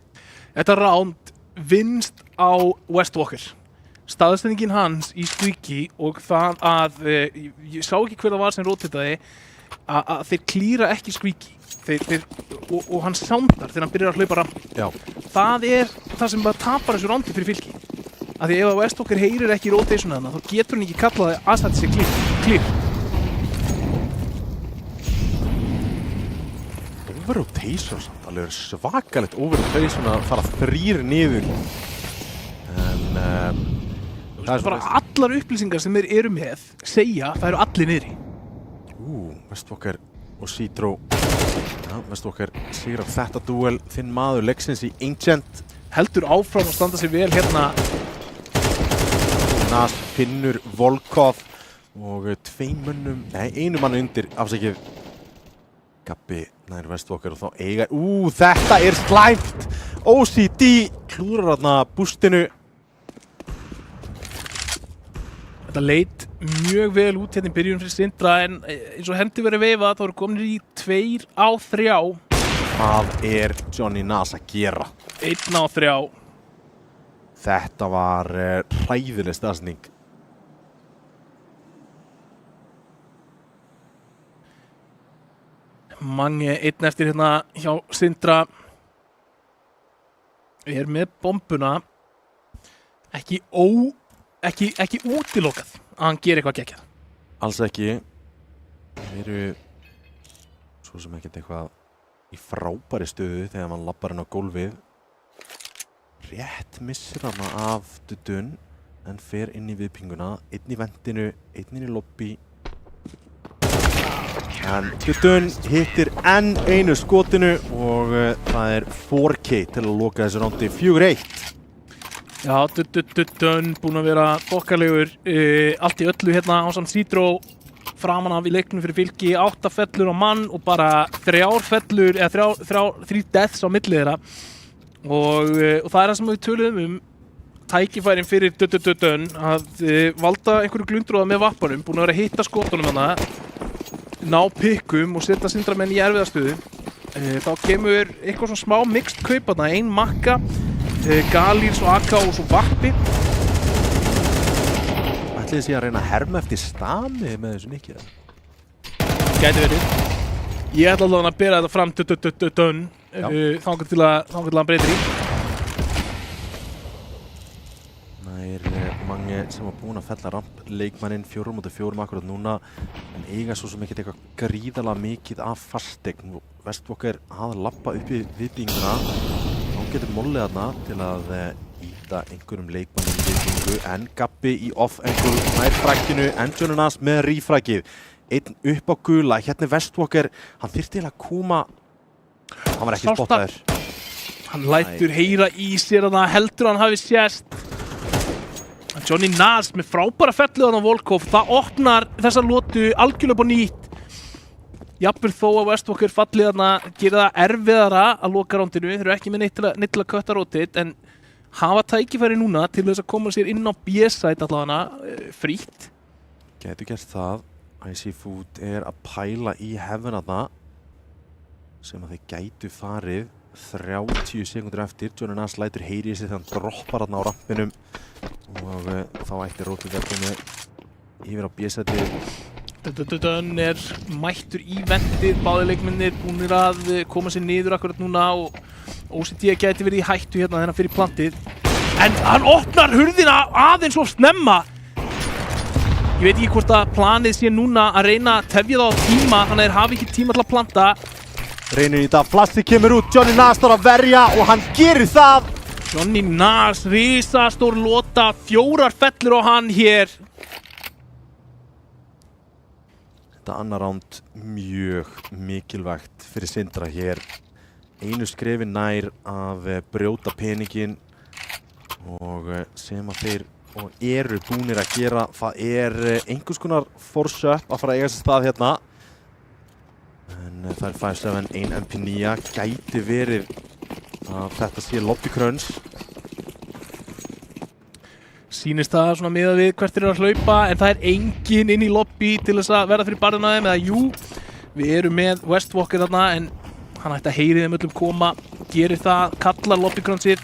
Þetta ránd vinnst á West Walker. Staðstæðingin hans í Squeaky og það að, ég sá ekki hver það var sem rótitaði, að þeir klíra ekki Squeaky. Og hann soundar þegar hann byrjar að hlaupa ramp. Já. Það það sem bara tapar þessu rándi fyrir fylki. Af því ef að West Walker heyrir ekki rotation þarna, þá getur hann ekki kallaði að þetta sé clear. Overrotation samt, alveg svakalegt overrotation að fara 3 niður. En það er bara allar upplýsingar sem þeir eru með segja, það eru allir niðri. West Walker og Citro. Já, West Walker sigrar þetta duel, þinn maður leiksins í Ancient. Heldur áfram að standa sig vel hérna. Nas finnur Volkov og 2 mönnum, nei 1 mann undir, afsakið. Gabbi nær West Walker og þá eiga, þetta slæmt! OCD klúrar þarna bústinu. Þetta leit mjög vel út hérna í byrjun fyrir Sindra en eins og hendi verið veifað þá eru komin í 2 á 3. Hvað Johnny Nas að gera? 1 á 3. Þetta var hræðileg staðsending. Mange 1 eftir hérna hjá Sindra. Með bombuna. Ekki útilokað að hann geri eitthvað geggjað. Alls ekki. Þeir eru svo sem ekkert eitthvað í frábæri stöðu þegar mann lappar inn á gólfið. Rétt missir hana af Dudun en fer inn í viðpinguna, 1 í vendinu, 1 inn í lobby. En Dudun hittir enn einu skotinu og það 4K til að loka þessu rándi 4-1. Já, Dudun búinn að vera bokkalegur, allt í öllu hérna ásamt Citro framan af í leiknum fyrir fylki, 8 fellur á mann og bara 3 fellur, eða 3 deaths á milli þeirra. Og það það sem við töluðum tækifærin fyrir Dudun að valda einhverju glundróða með vappanum, búin að vera að hitta skotunum hana, ná pikkum og setja Sindramenn í erfiðastöðu. Þá kemur eitthvað svona smá mixed kaup hana, 1 makka, Galírs og AK og svo vappi. Ætliði sé að reyna að herma eftir stami með þessu nikki? Gæti verið. Ég ætla allavega að bera þetta fram Dudun. Þangað til að hann breytir í. Það mange sem var búin að fella ramp leikmanninn 4-4 akkurat núna en eiga svo sem ekkert eitthvað gríðarlega mikið af fastegn. West Walker hafði lappað upp í viðbygginguna. Þá getur mollið þarna til að íta einhverjum leikmannum í viðbyggingu en Gabbi í off-angle nær frækinu en Johnny Nas með rífrækið. 1 upp á gula, hérna West Walker, hann þyrfti að koma. Hann var ekki spottaður. Hann lætur heyra í sér að það heldur hann hafi sést. Johnny Nas með frábæra fellið á Volkov. Það opnar þessa lotu algjörlega upp á nýtt. Jafnvel þó að West Walker fallið þarna gera það erfiðara að loka rándinu. Þeir eru ekki með neitt til að kötta rótit en hafa tækifæri núna til þess að koma sér inn á B-side allavega frítt. Gætu gert það. Icy Food að pæla í hefðina það sem að þeir gætu farið 30 sekundur eftir. Johnny Nas lætur heyri í sig þegar hann droppar þarna á rampinum og þá ætti rótið að koma yfir á B-sæti. Dudun mættur í vendið, báðir leikmennir búnir að koma sér niður akkurat núna og OCD gæti verið í hættu hérna þennan fyrir plantið. En hann opnar hurðina aðeins of snemma. Ég veit ekki hvort að planið sé núna að reyna að tefja það á tíma, þannig að þeir hafi ekki tíma til að planta. Reynir í þetta, flasti kemur út, Johnny Nas þarf að verja og hann gerir það. Johnny Nas, risastór lota, 4 fellur á hann hér. Þetta annar ránd mjög mikilvægt fyrir Sindra hér. Einu skrefi nær að brjóta peningin og sem að þeir og eru búnir að gera, það einhvers konar force up að fara að eiga sér stað hérna. En það 5-7, 1 MP9, gæti verið að þetta sé lobby crunch. Sýnist það svona miðað við hvert þeir eru að hlaupa, en það enginn inn í lobby til þess að verða fyrir barðina þeim, eða jú, við erum með Westwalker þarna, en hann ætti að heyri þeim öllum koma, gerir það, kallar lobby crunchið,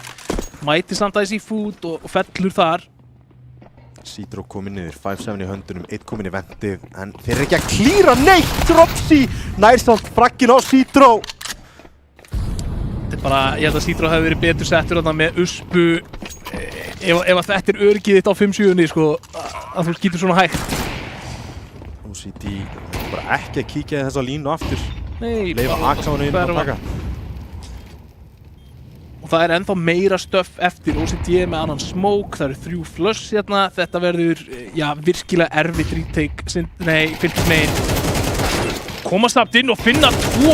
mæti samt aðeins í food og fellur þar. Citro komið niður, 5-7 í höndunum, 1 komið í vendið, en þeir eru ekki að klíra neitt. Dropsy nær samt fragginn á Citro. Þetta bara, ég held að Citro hefði verið betur settur þarna með uspu, ef þetta öryggið þitt á 5-7-unni, sko, að þú skýtur svona hægt. OCD bara ekki að kíkja í þessa línu aftur. Nei, leifa Axánu inn að taka. Og það ennþá meira stöff eftir. OCD með annan smoke, það eru 3 flush hérna. Þetta verður, já, virkilega erfitt retake. Nei, fylgis koma samt inn og finna 2.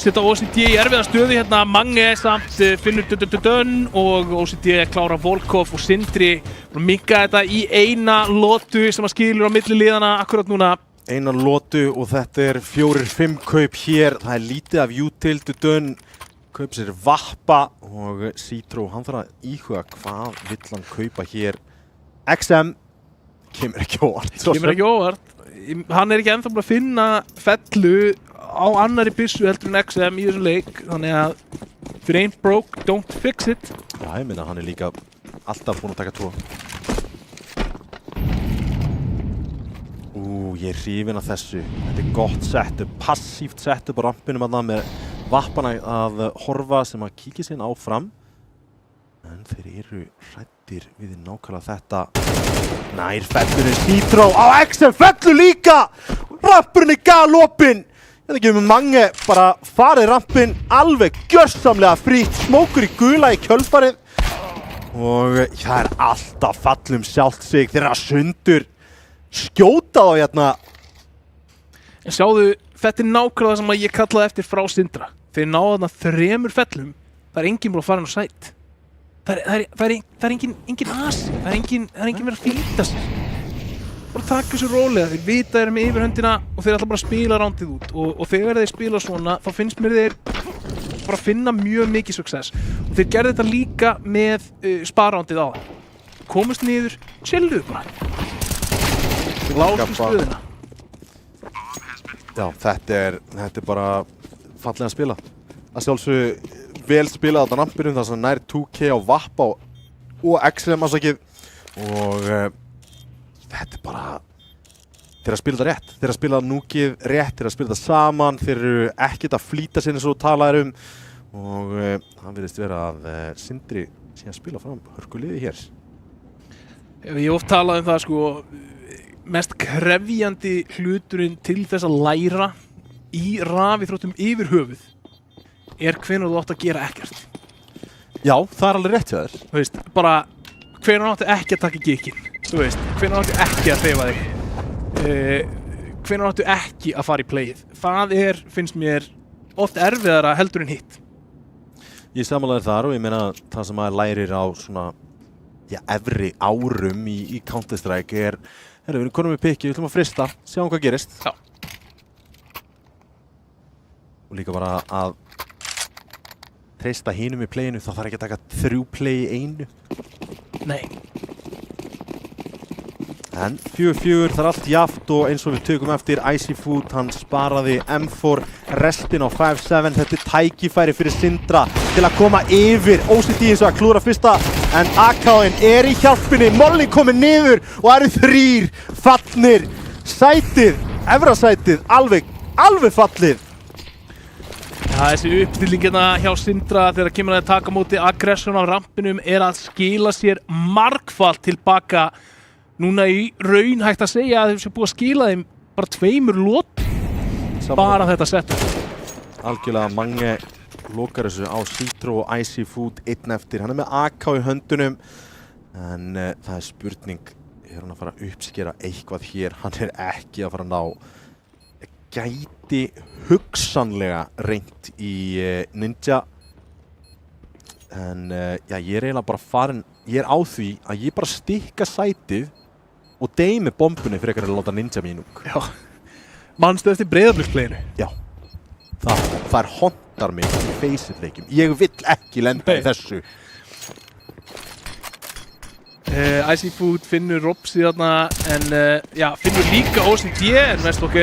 Setja OCD í erfiða stöðu hérna. Mange samt finnur dun og OCD klára Volkov og Sindri. Minka þetta í eina lotu sem að skilur á milli liðana akkurat núna. Eina lotu og þetta 4-5 kaup hér. Það lítið af util dun. Kaup sér Vappa og Citro, hann þarf að íhuga hvað vill hann kaupa hér. XM kemur ekki óvart. Kemur ekki óvart. Hann ekki ennþá búin að finna fellu á annari byssu heldur en XM í þessum leik. Þannig að if it ain't broke, don't fix it. Já, ég minna hann líka alltaf búin að taka 2. Ég hrifinn af þessu. Þetta gott setup, passíft setup á rampinum að það með Vappana að horfa sem að kíkja sín áfram. En þeir eru hræddir við nákvæmlega þetta. Nær fellurinn Citro á XM, fellur líka! Rampurinn galopinn! Ég veit ekki Mange bara farið rampinn alveg gjörsamlega frýtt. Smókur í gula í kjölfarið. Og það alltaf fallum sjálft sig. Þeir að sundur skjóta þá hérna. En sjáðu, þetta nákvæmlega sem að ég kallaði eftir frá Sindra. Þeir náðu þarna 3 fellum, það enginn búin að fara inn á sæt. Það er enginn asi, það er enginn verið að flýta sér. Bara taka þessu rólega, þeir vita þeir með yfirhöndina og þeir ætla bara að spila rándið út. Og þegar þeir spila svona, þá finnst mér þeir bara finna mjög mikið success. Og þeir gerðu þetta líka með sparrándið á það. Komust niður, chilluðu bara. Látum stöðuna. Já, þetta er bara fallega að spila. Að sjálfsög vel spilað á rampinum þar sem nær 2K á Vappa og XM afsakið. Og þetta er bara, þeir að spila þetta rétt. Þeir að spila núkið rétt, þeir að spila þetta saman. Þeir eru ekkert að flýta sinni svo talaðir Og það virðist vera að Sindri sé að spila fram hörkuliði hér. Ég oft talað það sko, mest krefjandi hluturinn til þess að læra í rafíþróttum yfir höfuð hvenær þú átt að gera ekkert. Já, það alveg rétt hjá þér. Þú veist, bara hvenær áttu ekki að taka gikkinn. Þú veist, hvenær áttu ekki að hreyfa þig. Hvenær áttu ekki að fara í playið. Það finnst mér oft erfiðara heldur en hitt. Ég samanlega þar og ég meina það sem maður lærir á svona efri árum í Counter-Strike við erum konum með pikki, við ætlum að frista, sjáum hvað gerist. Já. Og líka bara að treysta hinum í playinu, þá þarf ekki að taka 3 play í einu. Nei. En 4-4, það allt jaft og eins og við tökum eftir Icy Food, hann sparaði M4, restin á 5-7, þetta tækifæri fyrir Sindra til að koma yfir. OCD eins og að klúra fyrsta, en AK-in í hjálpinni, Molly komið niður og það eru 3 fallnir. Sætið, efra sætið, alveg fallið. Já, þessi uppstilling hérna hjá Sindra þegar kemur að taka móti aggression á rampinum að skila sér margfalt tilbaka. Núna í raun hægt að segja að þeir séu búið að skila þeim bara 2 lotum. Bara þetta setup. Algjörlega Mange lokar þessu á Citro og Icy Food 1 eftir. Hann með AK í höndunum. En það spurning, hann að fara að uppskera eitthvað hér? Hann ekki að fara að ná. Gæti hugsanlega reynt í Ninja. En já, ég eiginlega bara farin ég á því að ég bara stikka sætið og deymi bombunni fyrir að láta ninja mín núk. Já. Manstu eftir Breiðabliksleginu? Já. Það hontar mig í face-it-leikjum. Ég vill ekki lenda í þessu. Icy Food finnur Robsi þarna en finnur líka OCD en Vestvokk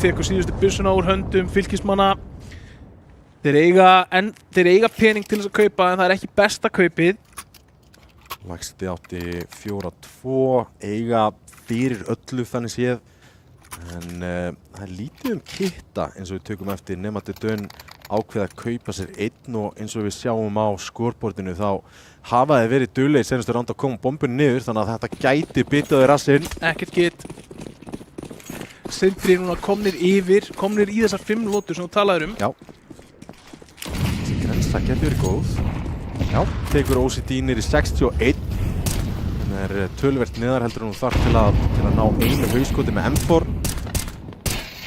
tekur síðustu byssuna úr höndum fylkismanna. Þeir eiga pening til þess að kaupa en það ekki besta kaupið. Lægsti átti 4-2, eiga fyrir öllu þannig séð. En það lítið kitta eins og við tökum eftir nema Dun ákveða að kaupa sér einn og eins og við sjáum á skorbortinu þá hafa þeir verið duglegir senastu ránd að koma bombunni niður þannig að þetta gæti bitað í rassinn. Ekkert gitt. Sindri núna komnir í þessar 5 lotur sem þú talaður Já. Þessi grensa getur verið góð. Já, tekur OCD niður í 61. Hann töluvert neðar heldur hún þar til að ná einu hauskoti með M4.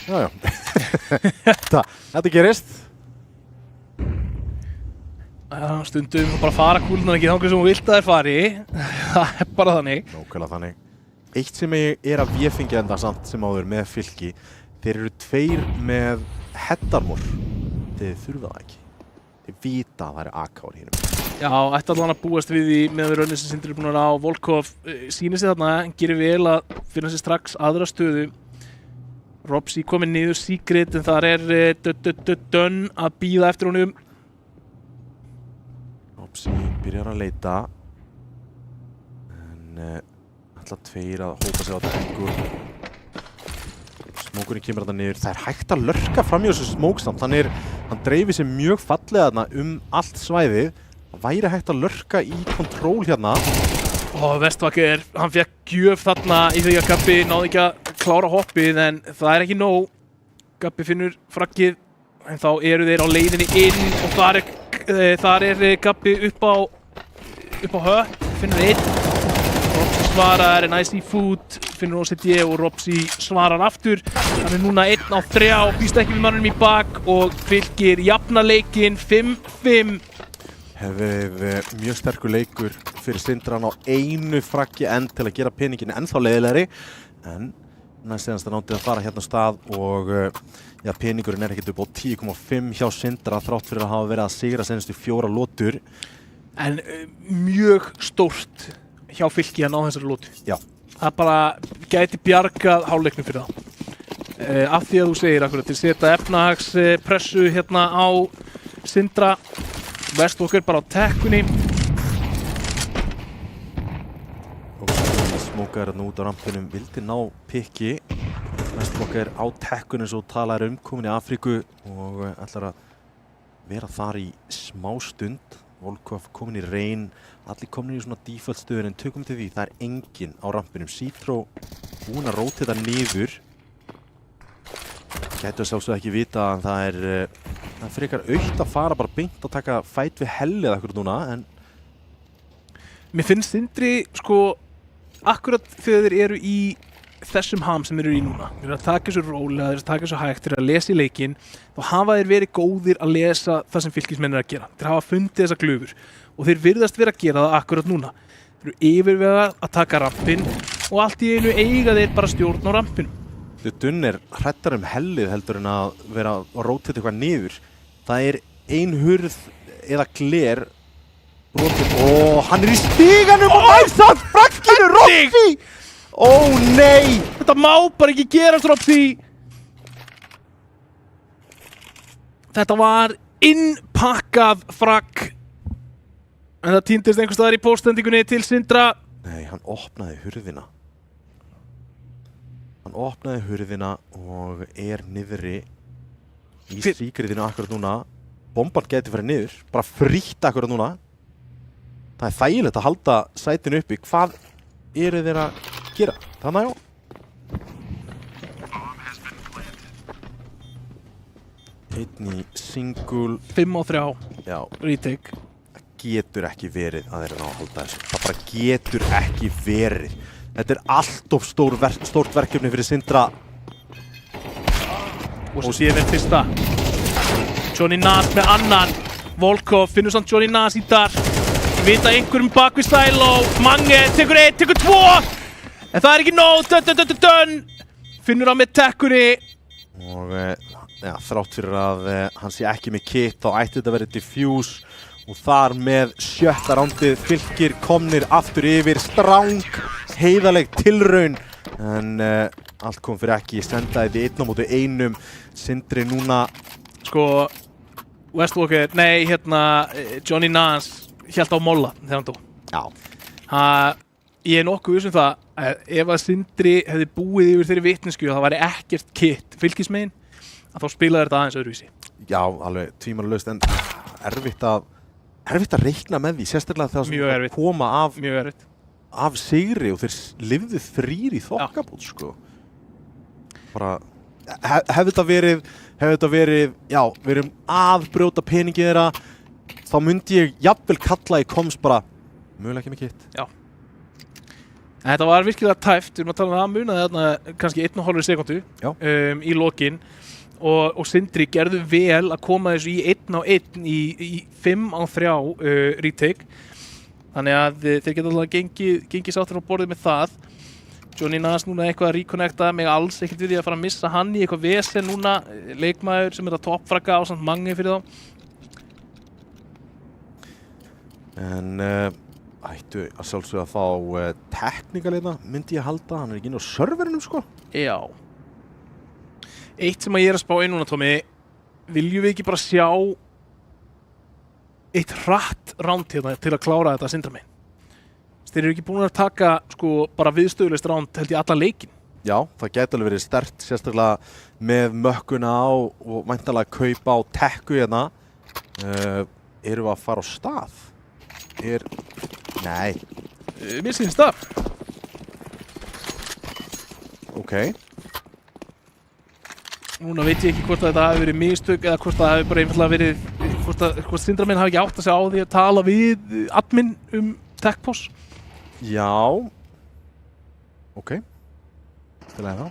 Já. Þetta gerist. Stundum bara fara kúlunar ekki þangað sem hún vilt að þær fari. Það bara þannig. Nákvæmlega þannig. Eitt sem ég að véfingja enda samt sem áður með fylki. Þeir eru 2 með headarmor. Þeir þurfa það ekki. Þeir vita að það AK-ar hérna. Já, ætti allan að búast við því með raunin sem Sindri búin að á. Volkov sýnir sig þarna, en gerir vel að finna sér strax aðra stöðu. Robsi komið niður Secret, en þar Dun að bíða eftir honum. Robsi byrjar að leita. En ætla 2 að hópa sig á þetta. Smókurinn kemur þarna niður. Það hægt að lurka fram í þessu smóksamt. Hann dreifir sér mjög fallega þarna allt svæðið. Það væri hægt að lurka í kontról hérna. Vestvokk hann fekk gjöf þarna í því að Gabbi náði ekki að klára hoppið en það ekki nóg. Gabbi finnur fraggið en þá eru þeir á leiðinni inn og þar Gabbi upp á hött, finnur einn. Robsi svarar en Icy Food finnur OCD og Robsi svarar aftur. Hann núna 1 á 3, býst ekki við mannum í bak og fylgir jafna leikinn 5-5. Hefur mjög sterkur leikur fyrir Sindran á einu fraggi enn til að gera peningin ennþá leiðilegri. En næst að náttið að fara hérna á stað og peningurinn ekkert upp á 10,5 hjá Sindra þrátt fyrir að hafa verið að sigra senastu 4 lotur. En mjög stórt hjá fylki að ná þessari lotu. Já. Það bara gæti bjargað hálfleiknum fyrir það. Af því að þú segir akkurat til setja efnahagspressu hérna á Sindra. Vestvokk bara á tekkunni. Og smókar hérna út á rampinum, vildi ná pikki. Vestvokk á tekkunni svo talar komin í Afríku og ætlar að vera þar í smá stund. Volkov komin í reyn, allir komin í svona default stöður en tökum til því það enginn á rampinum. Citró búinn að róta þetta niður. Gætu að sjálfsögðu ekki vita að það frekar aukt að fara bara beint að taka fæt við hellið akkurat núna, en mér finnst Sindri, akkurat þegar þeir eru í þessum ham sem þeir eru í núna. Þeir eru að taka þessu rólega, þeir eru að taka þessu hægt, þeir eru að lesa í leikinn. Þá hafa þeir verið góðir að lesa það sem fylkismenn að gera. Þeir hafa fundið þessa glufur og þeir virðast vera að gera það akkurat núna. Þeir eru yfirvegað að taka rampinn og allt í einu eiga þeir bara stjórn á rampinum. Dun hrættar hellið heldur en að vera að rótita eitthvað niður. Það ein hurð eða gler brotið. Hann í stíganum og næsað frakkinu, Robsi! Nei! Þetta má bara ekki gerast, Robsi! Þetta var innpakkað frakk. En það týndist einhvers staðar í póstendingunni til Sindra. Nei, hann opnaði hurðina. Hann opnaði hurðina og niðri í Secretinu akkurat núna. Bomban geti farið niður, bara frítt akkurat núna. Það þægilegt að halda sætinu uppi. Hvað eru þeir að gera? Þannig já. Einn í single. 5 á 3. Já. Retake. Það getur ekki verið að þeir ná að halda þessu. Það bara getur ekki verið. Þetta allt of stórt verkefni fyrir Sindra. Og síðan fyrsta. Johnny Nas með annan. Volkov finnur samt Johnny Nas í dar. vita einhverjum bak við stæl og Mange tekur 1, tekur 2 en það ekki nóg, dönn finnur hann með tekkunni og þrátt fyrir að hann sé ekki með kit þá ætti þetta að vera diffuse og þar með 7. rándið Fylkir komnir aftur yfir stráng heiðaleg tilraun en allt kom fyrir ekki sendaði því 1-1 Sindri núna sko Westwalker, Johnny Nas hélt á molla þegar hann dó. Já. Ég nokkuð viss það að ef að Sindri hefði búið yfir þeirri vitneskju að það væri ekkert kit fylkismegin að þá spilaði þetta aðeins öðruvísi. Já, alveg tvímælalaust en erfitt að reikna með því, sérstaklega þegar það koma af sigri og þeir lifðu 3 í þokkabót sko. Bara hefði þetta verið, já, við erum að brjóta peningi þeirra, þá myndi ég jafnvel kalla í komst bara, mögulega ekki með kitt. Já. Þetta var virkilega tæft, við erum að tala um það munaði þarna kannski 1,5 sekundu í lokin og Sindri gerðu vel að koma þessu í 1-1 í 5-3 retake. Þannig að þeir geta alltaf gengið sáttir á borðið með það. Johnny Nas núna eitthvað að reconnecta mig alls ekkert við því að fara að missa hann í eitthvað vesen núna, leikmaður sem að toppfragga á samt Mange fyrir þá. En ættu að sjálfsögða að fá teknikalina, myndi ég halda, hann ekki inn á serverinum sko. Já. Eitt sem að ég að spá inn núna, Tommy, viljum við ekki bara sjá eitt hratt ránd hérna til að klára þetta Sindra megin? Þeir eru ekki búin að taka sko bara viðstöðulaust ránd held ég allan leikinn. Já, það gæti alveg verið sterkt, sérstaklega með mökkuna á og væntanlega kaupa á tekku hérna. Erum við að fara á stað? Nei. Mér sýnist það. Ok. Núna veit ég ekki hvort að þetta hafi verið mistök eða hvort það hafi bara einfallega verið, hvort Sindra minn hafi ekki átt að segja á því að tala við admin TechPOS. Já. Ok. Til að þá.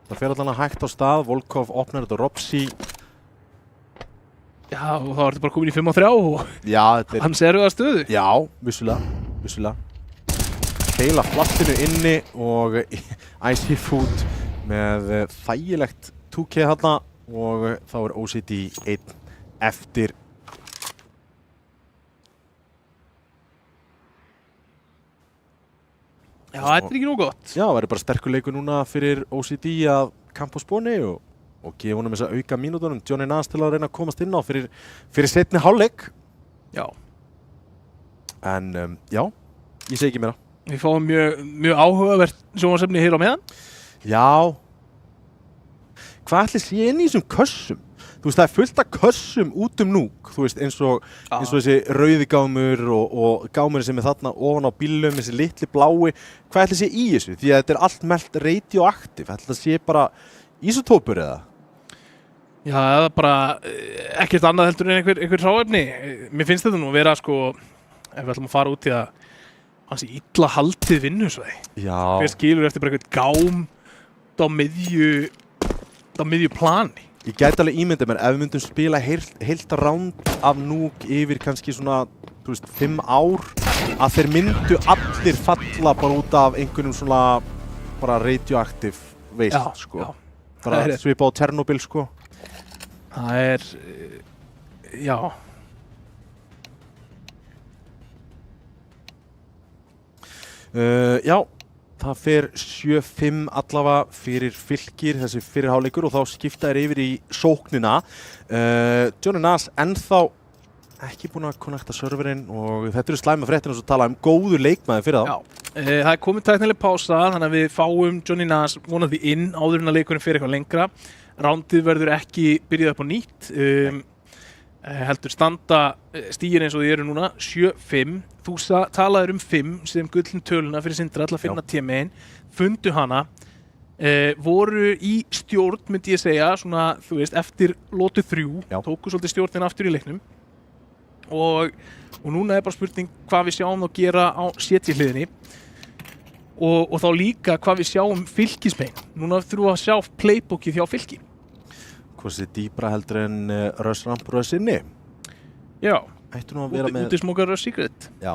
Það fer allan að hægt á stað, Volkov opnar þetta Ropsi. Já, og þá ertu bara komin í 5-3 og já, hans erfiða stöðu. Já, vissulega. Keila flattinu inni og Icy Food með þægilegt 2K þarna og þá er OCD 1 eftir. Já, þetta er ekki nú gott. Já, það verður bara sterkur leikur núna fyrir OCD að kampa á spóni og gefa honum þessa auka mínútunum Johnny Nas til að reyna að komast inn á fyrir seinni hálfleik. Já. En já, ég segi ekki meira. Við fáum mjög áhugavert sjónvarpsefni hér á meðan. Já. Hvað ætli sé inn í þessum kössum? Þú veist, það er fullt af kössum út núk, þú veist, eins og þessi rauði gámur og gámurinn sem er þarna ofan á bílum, þessi litli blái. Hvað ætli sé í þessu? Því að þetta er allt meldt radioaktiv. Ætli það sé bara ísotópur eða? Já, það er bara ekkert annað heldur en einhver hráefni. Mér finnst þetta nú að vera sko, ef við ætlum að fara út í að hans illa haldið vinnusvæði. Já. Hver skilur eftir bara eitthvað gám á miðju plani. Ég gæti alveg ímyndið mér, ef við myndum spila heilt ránd af núk yfir kannski svona, þú veist, 5 ár, að þeir myndu allir falla bara út af einhvernum svona bara radioaktiv veist, sko. Já. Bara svipa á Tjernobyl, sko. Það er, já. Já. Það fer 7-5 allavega fyrir Fylkir, þessi fyrirháleikur og þá skipta þær yfir í sóknina. Johnny Nas ennþá ekki búinn að connecta serverinn og þetta eru slæma fréttir eins og tala góður leikmaður fyrir þá. Já, það er komið tæknileg pása þannig að við fáum Johnny Nas vonandi inn áður en að leikurinn fyrir eitthvað lengra. Rándið verður ekki byrjað upp á nýtt. Heldur standa stígin eins og þið eru núna 7-5. Þú talaðir 5 sem gullin töluna fyrir Sindra til að finna tímainn, fundu hana, voru í stjórn myndi ég segja, svona þú veist eftir lotu 3, tóku svolítið stjórnin aftur í leiknum og núna er bara spurning hvað við sjáum þá gera á setjihliðinni og þá líka hvað við sjáum fylkismegin. Núna þurfum við að sjá playbookið hjá Fylki. Hvort sé dýpra heldur en Rössramp Rössinni? Já, ættu nú að vera með... Útismokar og Secret. Já,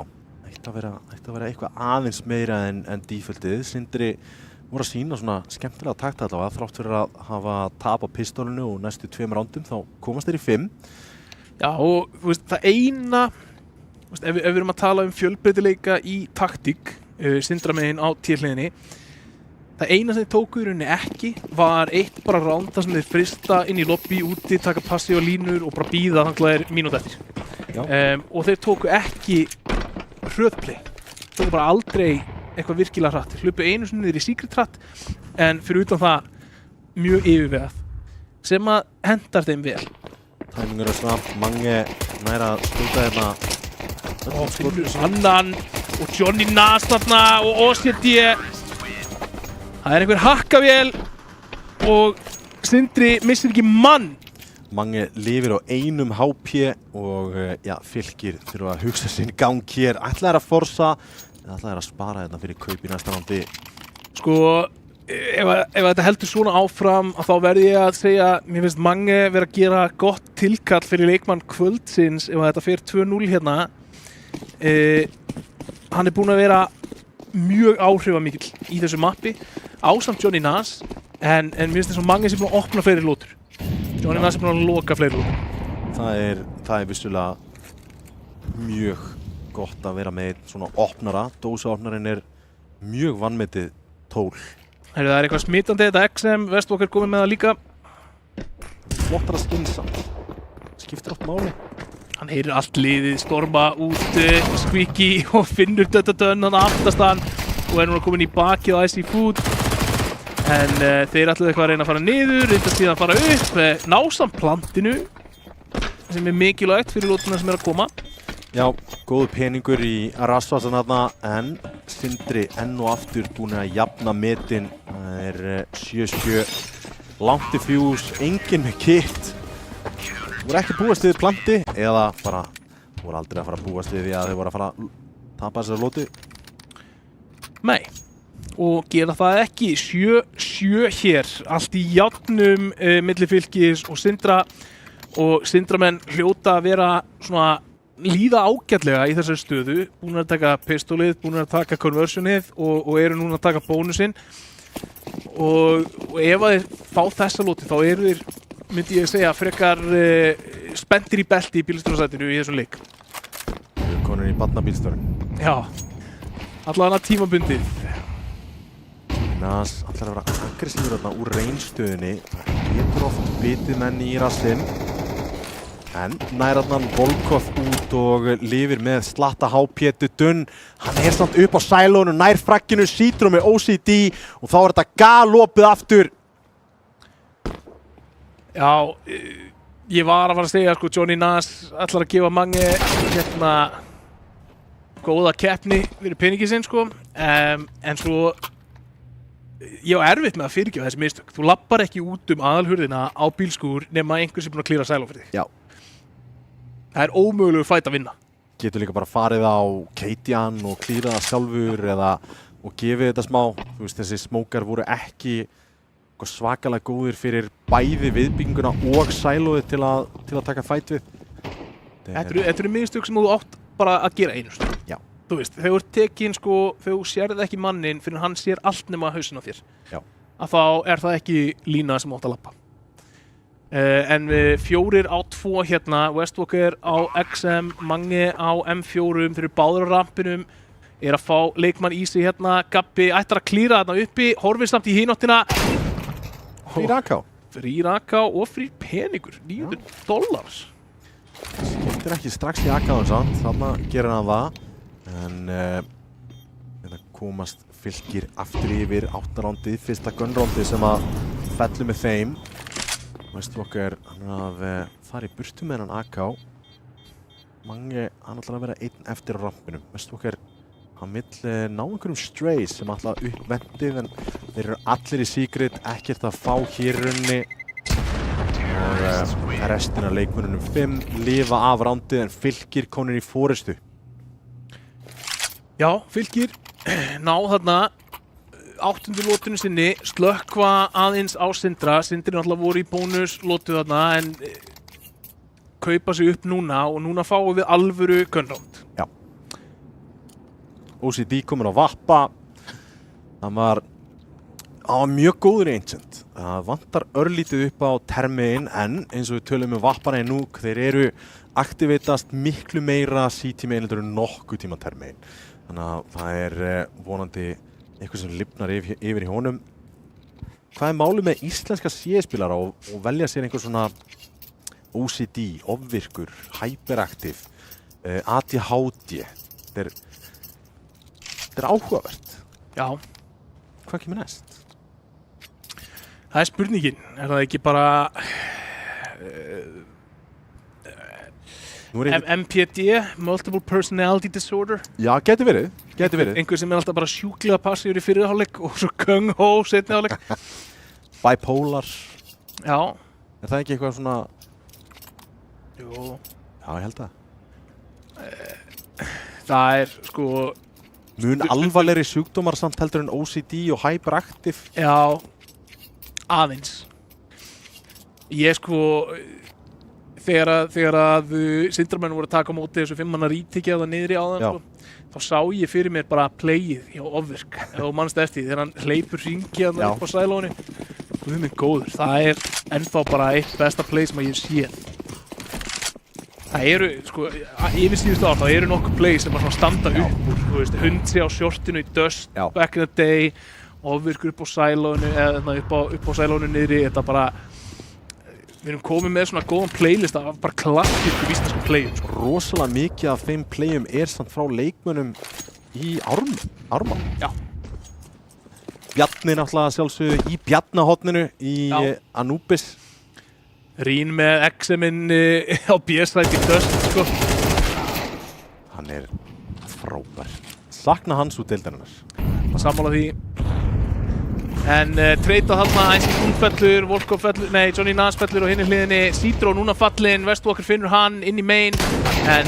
ættu að vera eitthvað aðeins meira en defaultið. Sindri voru að sýna svona skemmtilega takta allavega, þrátt fyrir að hafa tap á pistólinu og næstu 2 rándum, þá komast þeir í 5. Já, og þú veist, það eina, þú veist, ef við erum að tala fjölbreytileika í taktík, Sindra megin á T-hliðinni, það eina sem þeir tóku í rauninni ekki var eitt bara ránda sem þeir frista inn í lobby úti, taka passi og línur og bara bíða þangað mínútu eftir. Og þeir tóku ekki hröðplay. Tóku bara aldrei eitthvað virkilega hratt. Hlupu einu sinni niður í secret hratt, en fyrir utan það mjög yfirvegað. Sem að hendar þeim vel. Tæmingur snabbt, Mange næra skjóta hérna. Og finnur annan og Johnny Nas þarna og OCD. Það einhver hakkavél og Sindri missir ekki mann. Mange lifir á einum HP og Fylkir þurfa að hugsa sinn gang hér. Ætlaðir að forsa eða ætlaðir að spara þetta fyrir kaup í næsta rándi? Sko, ef þetta heldur svona áfram þá verð ég að segja, mér finnst Mange vera að gera gott tilkall fyrir leikmann kvöldsins ef þetta fer 2-0 hérna. Hann búinn að vera mjög áhrifamikill í þessu mappi ásamt Johnny Nas, en mér finnst þess að Mange sé búinn að opna fleiri lótur. Johnny Nas búinn að loka fleiri lótur. Það er vissulega mjög gott að vera með svona opnara. Dósaopnarinn mjög vanmetið tól. Það eitthvað smitandi, þetta XM, Westwalker komið með það líka. Flottara skynsamt. Skiptir oft máli. Hann heyrir allt liðið storma út Squeaky og finnur döttadönn hann aftast hann og núna komin í bakið á Icy Food. En þeir ætluðu eitthvað að reyna að fara niður, reyndast síðan að fara upp, ná samt plantinu sem mikilvægt fyrir lótuna sem að koma. Já, góður peningur í Rasvasan þarna, en Sindri enn og aftur búin að jafna metin. Það 7-7, langt í fjús, enginn með kitt. Þú voru ekki búast við planti, eða bara, þú voru aldrei að fara að búast við því að þau voru að fara að tapa þessari lótu? Nei, og gera það ekki. 7-7 hér, allt í járnum milli Fylkis og Sindra, og Sindramenn hljóta að vera svona líða ágætlega í þessari stöðu, búin að taka pistolið, búin að taka conversionið og eru núna að taka bónusinn. Og ef að þeir fá þessa lóti þá eru þeir, myndi ég segja, frekar spenntir í belti í bílstjórasætinu í þessum leik. Konur í barnabílstjórun. Já, allavega tímabundið. Nas allar að vera aggressífur þarna úr reynstöðunni. Getur oft bitið menn í rassinn. En nærarnan Volkov út og lifir með slatta HP Dunn. Hann samt upp á sælónu, nær frakkinu, sítur með OCD og þá þetta galopið aftur. Já, ég var að fara að segja, sko, Johnny Nas ætlar að gefa Mange hérna góða keppni fyrir peningi sinn, sko. En svo, ég á erfitt með að fyrirgefa þessi mistök. Þú lappar ekki út aðalhurðina á bílskúr nema einhver sem búinn að klíra sæló fyrir þig. Já. Það ómögulegur fæt að vinna. Getur líka bara farið á Keitjan og klíra það sjálfur og gefið þetta smá. Þú veist, þessi smókar voru ekki svakalega góðir fyrir bæði viðbygginguna og sælóið til að taka fæt við. Þetta eru mistök sem þú átt bara að gera einu sinni. Já. Þú veist, þegar þú ert tekinn, sko, þegar þú sérð ekki mannin fyrir hann sér allt nema hausinn á þér. Já. Að þá það ekki lína sem átt að lappa. En við 4-2 hérna, Westwalker á XM, Mange á M4, þeir eru báður á rampinum, að fá leikmann í sig hérna, Gabbi ætlar að klíra þarna uppi, horfir samt í hináttina. Frýr AK. Frýr AK og frýr peningur, $900. Skemmtir ekki strax í AK-un samt, þarna gerir hann það. En þetta komast Fylkir aftur yfir 8. rándið, fyrsta gunrándið sem að fellur með þeim. Westwalker, hann að fara í burtu með hann AK. Mange, hann ætlar að vera einn eftir á rampinum. Westwalker, hann vill ná einhverjum strays sem ætla upp vendið, en þeir eru allir í secret, ekkert að fá hér í rauninni. Og restina leikmönnunum 5 lifa af rándið, en Fylkir konur í forystu. Já, Fylkir ná þarna 8. lótinu sinni, slökkva aðeins á Sindra. Sindri náttúrulega voru í bónus lótu þarna, en kaupa sig upp núna og núna fáum við alvöru gunround. Já. OCD komin á vappa. Hann var mjög góður í Ancient. Það vantar örlítið upp á termiðin en eins og við tölum vappana í núk, þeir eru aktivetast miklu meira CT-megin heldur en nokkuð tíma termiðin. Þannig að það er vonandi eitthvað sem lifnar yfir í honum. Hvað málið með íslenska CS-spilara og velja sér einhver svona OCD, ofvirkur, hyperaktiv, ADHD? Þetta er áhugavert. Já. Hvað kemur næst? Það spurningin. Það ekki bara MPD, Multiple Personality Disorder? Já, geti verið. Einhver sem alltaf bara sjúklega passífur í fyrirháleik og svo gung-ho seinni háleik. Bipolar. Já. Er það ekki eitthvað svona... Jú. Já, ég held það. Það sko... Mun alvarlegri sjúkdómar samt heldur en OCD og hyperaktiv? Já, aðeins. Ég sko... Þegar að syndramenn voru að taka á móti þessu 5-manna rítikja það niðri á þann, sko, þá sá ég fyrir mér bara playið hjá Ofvirk. Ef þú manst eftir, þegar hann hleypur hringi upp á sælónu. Guð minn góður, það er ennþá bara eitt besta play sem ég hef séð. Það eru, sko, yfir síðustu ár, það eru nokkuð play sem bara standa upp úr, þú veist, Hundsi á shortinu í Dust, back in the day, Ofvirk upp á sælónu, eða upp á sælónu niðri, þetta bara... Við erum komið með svona góðan playlist af bara klassísku íslensku playum. Sko. Rosalega mikið af þeim playum er samt frá leikmönnum í Ármann. Já. Bjarni náttúrulega sjálfsögðu í Bjarnahotninu í Anubis. Rín með XM-inn á B-side í Dust, sko. Hann er frábær. Sakna hans úr deildarinnar. Sammála því. En treyta þarna Æsing Húnfellur, Volkov fellur, nei, Johnny Nas fellur á hinni hliðinni, Citro núna fallinn, Westwalker finnur hann inn í main, en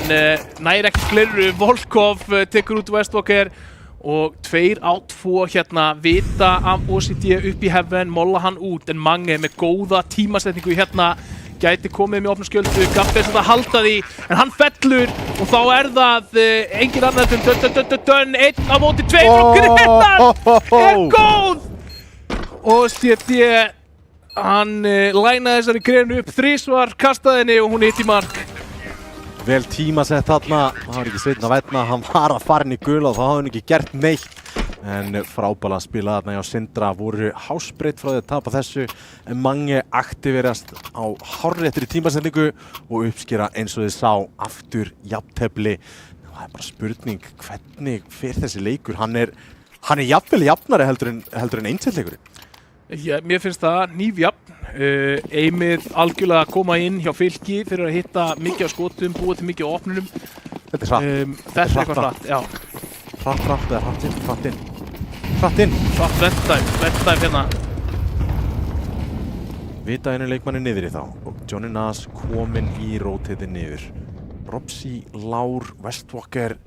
nær ekkert fleiri, Volkov tekur út Westwalker og 2 á 2 hérna, Vita af OCD upp í heaven, molla hann út, en Mange með góða tímasetningu hérna, gæti komið með opna skjöldu, Gappes að halda því, en hann fellur og þá er það engin annar en 1 á móti 2 og Gretar er góð! Og OCD, hann lænaði þessari grenu upp 3 svar, kastaði henni og hún hitt í mark. Vel tímasett þarna, það var ekki Sveinn að vetna, hann var að fara inn í gula og þá hafði hann ekki gert neitt. En frábæla spilað þarna hjá Sindra, voru hásbreytt frá því að tapa þessu, en Mange aktiverast á hárréttri tímasetningu og uppskera eins og þið sá aftur jafntefli. Það er bara spurning, hvernig fer þessi leikur? Hann er jafnvel jafnari heldur en Ancient-leikurinn. Já, mér finnst það nýfjafn. Eimið algjörlega að koma inn hjá Fylki fyrir að hitta mikið á skotum, búa til mikið á opnunum. Þetta er hratt. Þetta er eitthvað hratt, já. Hratt eða hratt inn. Hratt ventdæm hérna. Vita einu leikmanni niður í þá og Johnny Nas kominn í rotated niður. Robsi, Lár, Westwalker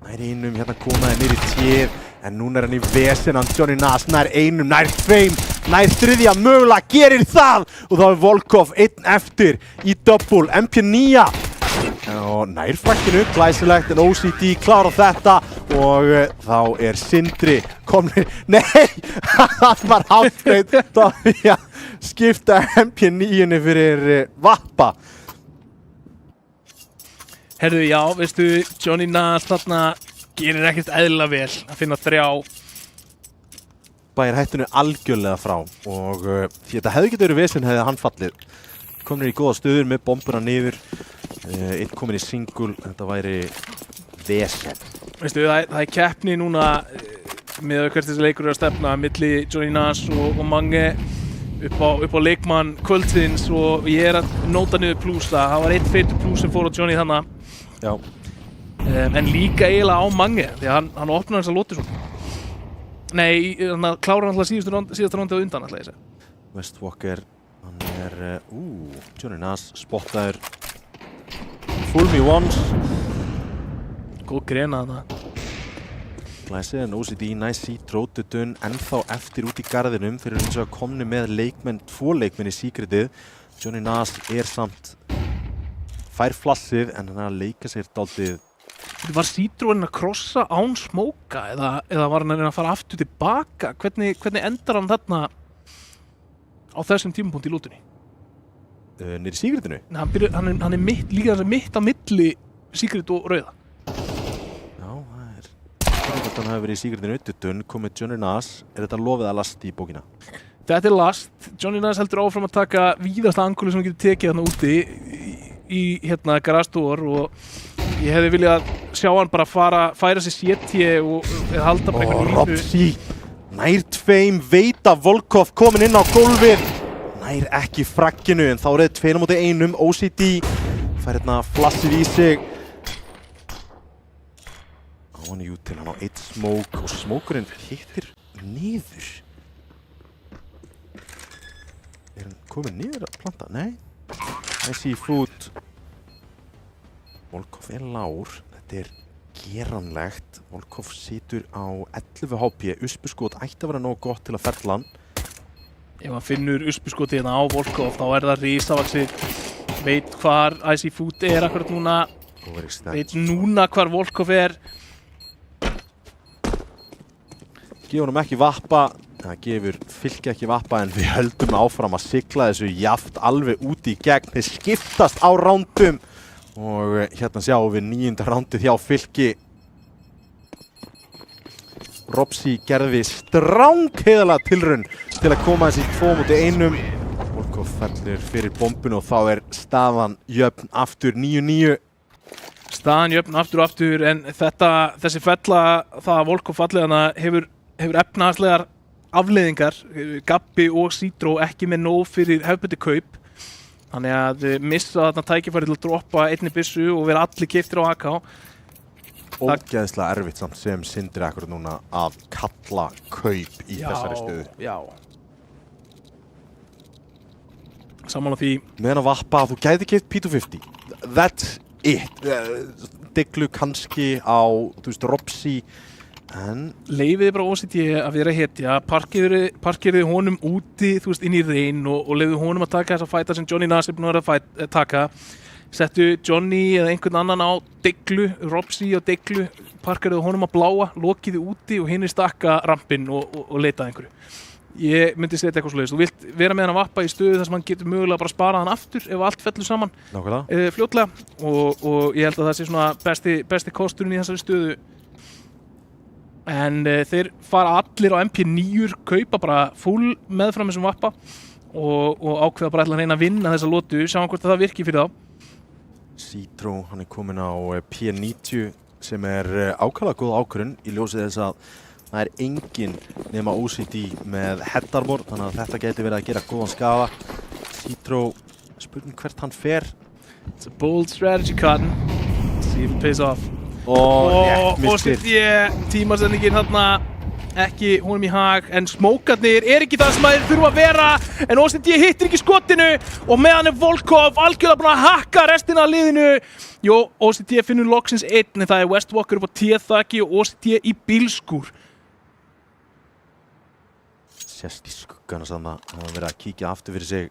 nær einum, hérna komaði niður í téð en núna er hann í vesen, hann Johnny Nas nær einum, nær tveim, nær þriðja, mögulega gerir það og þá er Volkov 1 eftir í double, MP9 og nær frakkinu, glæsilegt en OCD klára þetta og þá er Sindri komnir, nei, það var hálfreit, þá við að skipta MP9 fyrir Vappa. Herðu, já, veistu, Johnny Nas þarna gerir ekkert eðlilega vel að finna 3. Bæir hættinu algjörlega frá og því þetta hefði getið verið vesen hefði hann fallið. Komnir í góða stöður með bombuna niður, einn komin í single, þetta væri vesen. Veistu, það er keppni núna með hvert þessi leikur er að stefna milli Johnny Nas og Mange upp á leikmann kvöldsins og ég er að nóta niður plúsa. Það var 1 feitur plús sem fór á Johnny þannig. Já. En líka eiginlega á Mange, því að hann opnaði þessa lóti svona. Nei, hann klárar alltaf síðasta rándi á undan alltaf ég segi. Westwalker, hann er, Johnny Nas spottaður. Fool me once. Góð grena þarna. Glæsið en OCD næst trótutun ennþá eftir út í garðinum fyrir eins og að komni með leikmenn, 2 leikmenn í Secretið. Johnny Nas er samt fær flassið en hann er að leika sér dálítið. Var Citroen að krossa án smóka eða var hann að fara aftur tilbaka? Hvernig endar hann þarna á þessum tímapunkt í lútunni? Niður í sígritinu? Hann er líka mitt á milli sígrit og rauða. Já, það er hvort hann hefur verið í sígritinu. Dun komið Johnny Nas. Er þetta lofið að last í bókina? Þetta er last. Johnny Nas heldur áfram að taka víðasta anguli sem hann getur tekið þarna úti í garage-door og ég hefði viljað sjá hann bara færa sér CT og halda bara einhvern línu. Robsi nær tveim, veit að Volkov komin inn á gólfið. Nær ekki fragginu en þá er það 2 móti 1. OCD fær hérna flassið í sig. Á hann til hann á 1 smók og smókurinn hittir niður. Er hann komin niður að planta? Nei. I see food. Volkov er lár. Þetta er geranlegt. Volkov situr á 11 HP. Uspuskot ætti að vera nógu gott til að ferla hann. Ef hann finnur uspuskoti hérna á Volkov þá er það risavaxið. Veit hvar Icy Food er akkurat núna. Veit núna hvar Volkov er. Gefur honum ekki vappa. Það gefur Fylki ekki vappa en við höldum áfram að sigla þessu jaft alveg úti í gegn. Þeir skiptast á rándum og hérna sjáum við 9. rándið hjá Fylki. Robsi gerði strángheðalega tilraun til að koma þessi 2 móti 1. Volkov fellur fyrir bombun og þá er staðan jöfn aftur 9-9. Staðan jöfn aftur en þessi fella það að Volkov fallið hana hefur efnahagslegar afleiðingar. Gabbi og Citro ekki með nóg fyrir hefðbundið kaup. Þannig að missa þarna tækifæri til að droppa einni byssu og vera allir keyptir á AK. Ógeðslega erfitt samt sem Sindri akkurat núna að kalla kaup í þessari stöðu. Já. Sammála því. Með hann að vappa að þú gæti keypt P250. That's it. Diglu kannski á, Robsi. En leifiði bara OCD að vera hetja, parkeriði honum úti, inn í reyn og leifiði honum að taka þessa fæta sem Johnny Nas er búinn að taka. Settu Johnny eða einhvern annan á Diglu, Robsi á Diglu, parkeriði honum að bláa, lokiði úti og hinni stakka rampinn og leitaði einhverju. Ég myndi setja eitthvað svoleiðis. Þú vilt vera með hann að vappa í stöðu þar sem hann getur mögulega bara sparað hann aftur ef allt fellur saman fljótlega og ég held að það sé svona besti kosturinn í þessari stöðu. En þeir fara allir á MP9, kaupa bara full meðfram þessum vappa og ákveða bara að reyna að vinna þessa lotu, sjáum hvort það virki fyrir þá. Citro, hann er komin á P90 sem er ákaflega góð ákvörðun í ljósið þess að það er engin nema OCD með headarmor, þannig að þetta gæti verið að gera góðan skafa. Citro, spurning hvert hann fer. It's a bold strategy, Cotton. See if it pays off. Og OCD, tímasendingin þarna ekki honum í hag, en smókarnir er ekki það sem þeir þurfa að vera, en OCD hittir ekki skotinu og meðan er Volkov algjörlega búinn að hakka restina af liðinu. Jó, OCD finnur loksins einn, en það er Westwalker upp á T-þaki og OCD í bílskúr. Sérst í skuggana sann að hafa verið að kíkja aftur fyrir sig,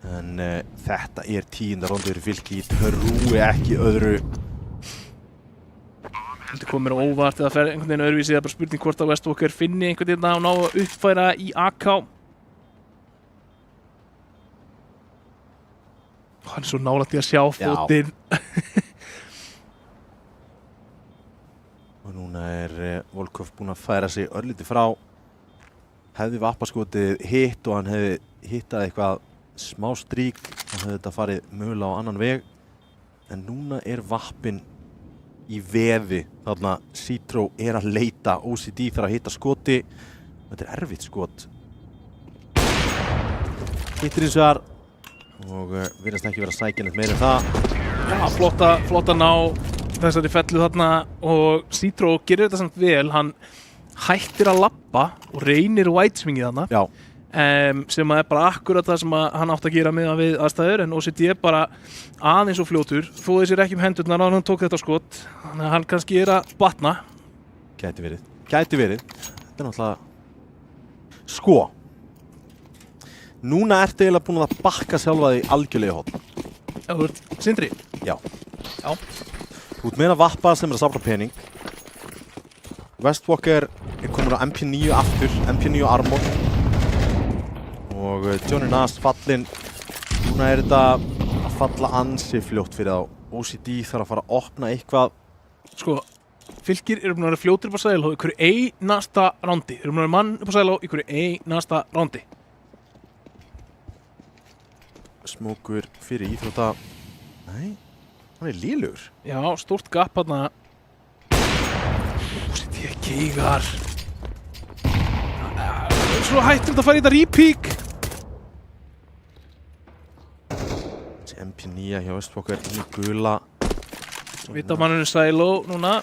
en þetta er 10. róndur fyrir Fylki, trúi ekki öðru. Þetta kom mér á óvart eða fer einhvern veginn öðruvísi, það er bara spurning hvort að Westwalker finni einhvern veginn að ná að uppfæra í AK. Hann er svo nálægt í að sjá fótinn. Og núna er Volkov búinn að færa sig örlítið frá. Hefði vappaskotið hitt og hann hefði hittað eitthvað smá strík, þá hefði þetta farið mögulega á annan veg. En núna er vappinn í veði, þarna Citro er að leita, OCD þarf að hitta skoti. Þetta er erfitt skot. Hittir hins vegar og virðast ekki vera að sækja neitt meira en það. Já, flotta ná þessari fellu þarna og Citro gerir þetta samt vel, hann hættir að labba og reynir whiteswingið þarna. Já. Sem er bara akkurat það sem hann átt að gera með við aðstæður, en OCD er bara aðeins og fljótur, þó þessir ekki hendurnar og hann tók þetta skot, þannig að hann kannski er að batna. Gæti verið. Þetta er náttúrulega sko. Núna ertu eiginlega búin að bakka sjálfa þig algjörlega í horn. Sindri, Já. Þú ert meina Vappa sem að safna pening. Westwalker komin á MP9 aftur, MP9 Armor. Og Johnny Nas fallinn. Núna þetta að falla ansi fljótt fyrir þá. OCD þarf að fara að opna eitthvað. Sko, Fylkir eru búin að vera fljótir upp á Sæló í hverju einasta rándi. Þeir eru búin að vera mann upp á Sæló í hverju einasta rándi. Smókur fyrir íþrótta. Nei, hann lélugur. Já, stórt gap þarna. OCD keigar. Svo hættum þetta að fara í þetta repeak. MP9 hjá Westwalker inn í gula. Vitamannurinn Sæló núna.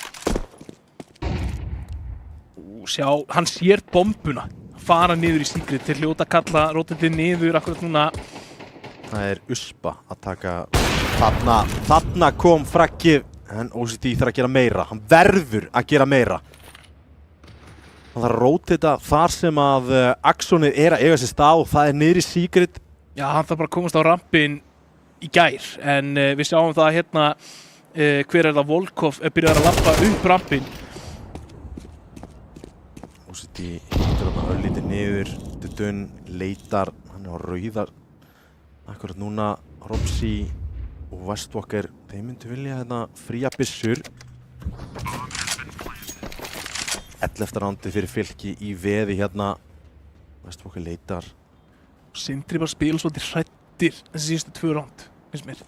Sjá, hann sér bombuna fara niður í Secret til hljóta að kalla rótendið niður akkurat núna. Það er Uspa að taka þarna kom frakkið en OCD þarf að gera meira. Hann verður að gera meira. Hann þarf að rótita þar sem að Axonið er að eiga sér stað og það er niður í Secret. Já, hann þarf bara að komast á rampinn í gær en við sjáum það hérna hver er það Volkov byrjar að lappa upp rampinn. OCD hittur þarna örlítið niður, Dudun leitar, hann er á rauðar. Akkurat núna Robsi og Westwalker, þeir myndu vilja hérna fría byssur. 11. rándi fyrir Fylki í veði hérna. Westwalker leitar. Sindri bara spila svolítið hrættir þessi síðustu 2 ránd, finnst mér.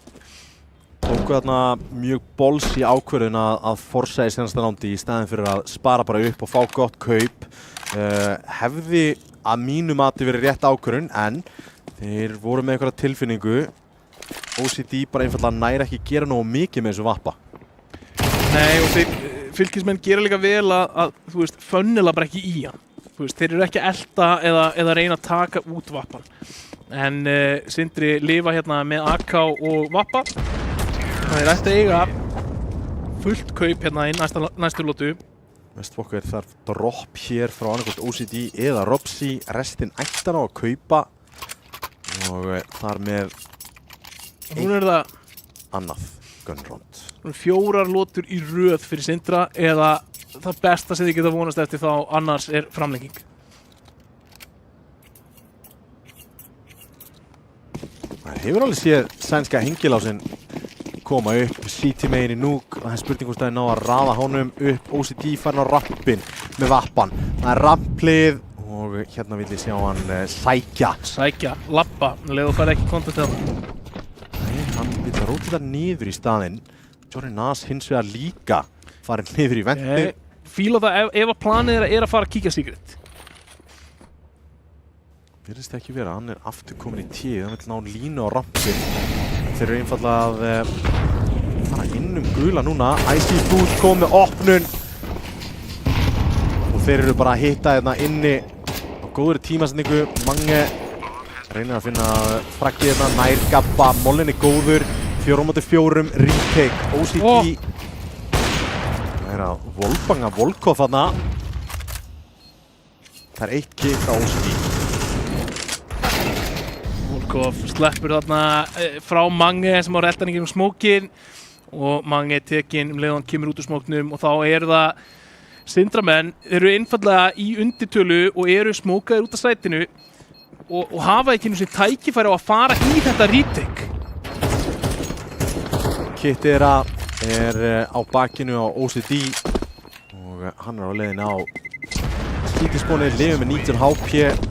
Tóku þarna mjög bólsi ákvörðun að forsa í senasta rándi í staðin fyrir að spara bara upp og fá gott kaup. Hefði að mínu mati verið rétt ákvörðun en þeir voru með einhverja tilfinningu. OCD bara einfallega næri ekki gera nógu mikið með þessu Vappa. Nei, og þeir Fylkismenn gera líka vel að þú veist, fönnila bara ekki í hann. Þú veist, þeir eru ekki að elta eða reyna að taka út Vappan. En Sindri lifa hérna með AK og Vappa. Það er eftir að eiga fullt kaup hérna í næstu lótu. Westwalker þarf dropp hér frá annarkvæmt OCD eða Robsi. Restin ættar á að kaupa og þar með Núna er það annað gunrond. 4 lótur í röð fyrir Sindra eða það besta sem þið geta vonast eftir þá annars er framlenging. Það hefur alveg séð sænska hengilásin koma upp, CT megin í núk og það er spurning hvort það er ná að raða honum upp. OCD farin á rampin með Vappan. Það er ramplið og hérna vil ég sjá hann Sækja, lappa, leðu fær ekki kontakt til það. Nei, hann vil róta þetta niður í staðinn. Johnny Nas hins vegar líka farin niður í vendi. Fíla það ef að planið er að fara að kíkja Secret. Virðist ekki vera, hann er aftur komin í tíð, hann vil ná línu á rampin. Þeir eru einfallega að fara inn gula núna. Icy Food kom með opnun. Og þeir eru bara að hitta hérna inni á góðri tímasendingu. Mange reynir að finna frakkið hérna, nær Gabba, mollin er góður. 4-4, retake, OCD. Það er að volbanga Volkov þarna. Það er 1 kick á OCD. Volkov sleppur þarna frá Mange sem á reltan í gegnum smókin og Mange tekinn leiðan kemur út úr smóknum og þá eru það Sindramenn eru einfallega í undirtölu og eru smókaðir út af sætinu og hafa ekki einu sinni tækifæri á að fara í þetta retake. Kittera er á bakinu á OCD og hann er á leiðinu á skítispónið, lifið með 19 HP.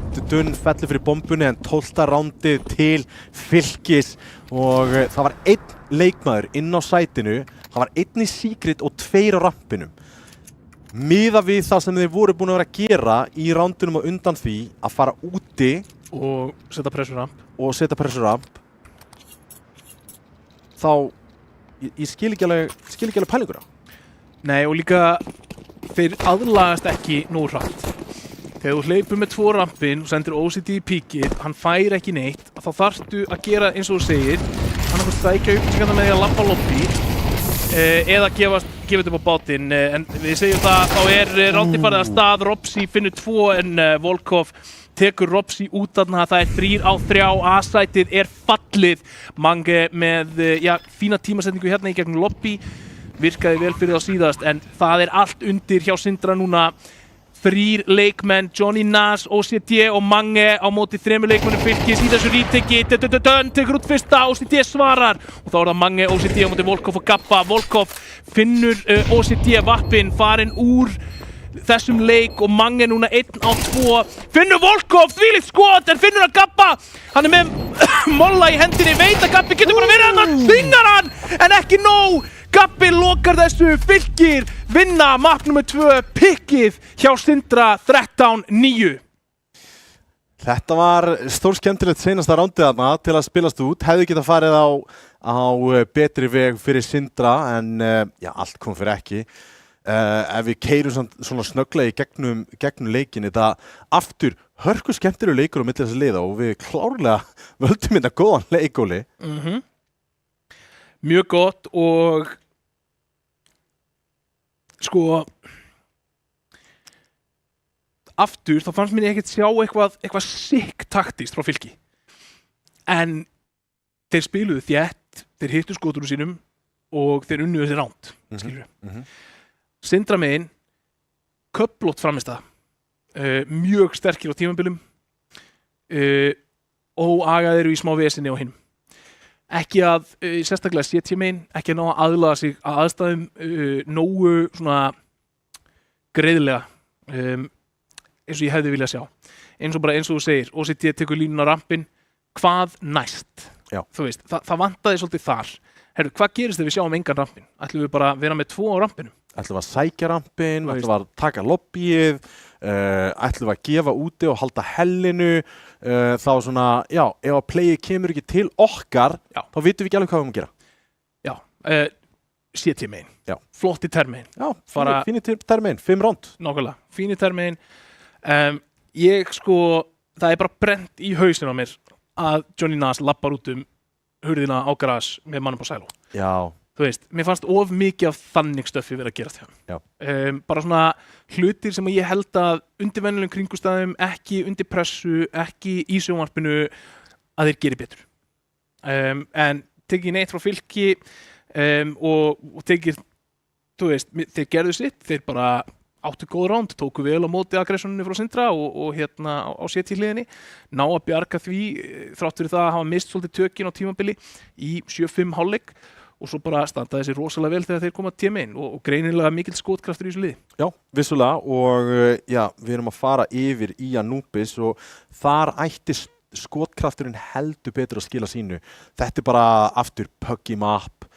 Dudun fellur fyrir bombunni en 12. rándið til Fylkis og það var 1 leikmaður inn á sætinu. Það var 1 í Secret og 2 á rampinum. Miðað við það sem þeir voru búin að vera að gera í rándunum og undan því að fara úti og setja pressur ramp. Þá ég skil ekki alveg pælinguna. Nei, og líka þeir aðlagast ekki nógu hratt. Þegar þú hleypur með 2 rampin og sendir OCD í píkið, hann fær ekki neitt, þá þarftu að gera eins og þú segir, hann að stækja upplýsingarna með því að lappa lobby eða gefa þetta upp á bátinn. En við segjum það, þá er rándið farið að stað, Robsi finnur 2 en Volkov tekur Robsi út þarna, það 3-3, A-sætið fallið. Mange með, fína tímasetningu hérna í gegnum lobby, virkaði vel fyrir þá síðast, en það allt undir hjá Sindra núna. 3 leikmenn, Johnny Nas, OCD og Mange á móti 3 leikmennum Fylkis í þessu ríteki. Tekur út fyrsta, OCD svarar og þá það Mange, OCD á móti Volkov og Gabba. Volkov finnur OCD vappinn, farinn úr þessum leik og Mange núna 1-2. Finnur Volkov, þvílíkt skot, en finnur að Gabba. Hann með molla í hendinni, veit að Gabbi getur bara verið hann, þvingar hann, en ekki nóg. Gabbi lokar þessu, Fylkir vinna map nr. 2, pikkið hjá Sindra 13-9. Þetta var stórskemmtilegt seinasta rándið þarna til að spilast út. Hefði getað farið á betri veg fyrir Sindra en allt kom fyrir ekki. Ef við keyrum svona snögglega í gegnum leikin, þetta aftur hörku skemmtilegur leikur á milli þessa liða og við klárlega völdum þetta góðan leikóli. Mjög gott og sko aftur þá fannst mér ekkert sjá eitthvað sick taktískt frá Fylki en þeir spiluðu þétt, þeir hittu skotunum sínum og þeir unnu þessi ránd, skilurðu. Sindra megin köflótt framistæða, mjög sterkir á tímabilum, óagaðir í smá vesinni á hinum. Ekki að, sérstaklega CT megin, ekki að ná að aðlaga sig að aðstæðum nógu svona greiðlega eins og ég hefði viljað sjá. Eins og þú segir, OCD tekur línuna á rampinn, hvað næst? Já. Þú veist, það vantaði svolítið þar. Herru, hvað gerist þegar við sjáum engan rampinn? Ætlum við bara að vera með 2 á rampinum? Ætlum við að sækja rampinn, ætlum við að taka lobbyið, ætlum við að gefa úti og halda hellinu, þá svona, ef að playið kemur ekki til okkar, þá vitum við ekki alveg hvað við erum að gera. Já, CT megin, flotti termegin. Já, fínir termegin, 5 ránd. Nákvæmlega, fínir termegin. Það bara brent í hausinn á mér að Johnny Nas lappar út hurðina á garage með mannum á sæló. Já. Þú veist, mér fannst of mikið af þannig stöffi verið að gera þjá. Bara svona hlutir sem ég held að undir venjulegum kringumstæðum, ekki undir pressu, ekki í sjónvarpinu, að þeir geri betur. En tekið neitt frá Fylki og tekið, þú veist, þeir gerðu sitt, þeir bara áttu góð ránd, tóku vel á móti aggressioninu frá Sindra og hérna á CT-hliðinni, ná að bjarga því þrátt fyrir það að hafa mist svolítið tökin á tímabili í 7-5 hálfleik og svo bara standaði þessi rosalega vel þegar þeir koma tíma inn og greinilega mikill skotkraftur í þessu liði. Já, vissulega og við erum að fara yfir í Anubis og þar ætti skotkrafturinn heldur betur að skila sínu. Þetta bara aftur puggy map,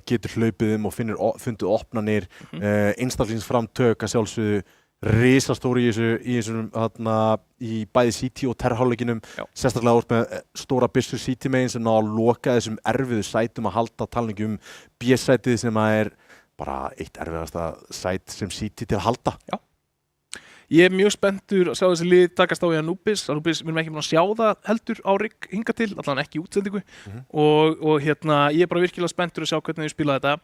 getur hlaupið og fundið opnanir, einstaklingsframtök að sjálfsögðu risastóri í bæði CT og terrhálfleikinum, sérstaklega úr með stóra byssu CT megin sem ná að loka þessum erfiðu sætum að halda talningu B-sætið sem bara eitt erfiðasta sæt sem CT til að halda. Já. Ég mjög spenntur að sjá þessi lið takast á í Anubis. Anubis við erum ekki búin að sjá það heldur á rigg hinga til, allan ekki í útsendingu og ég bara virkilega spenntur að sjá hvernig þau spila þetta.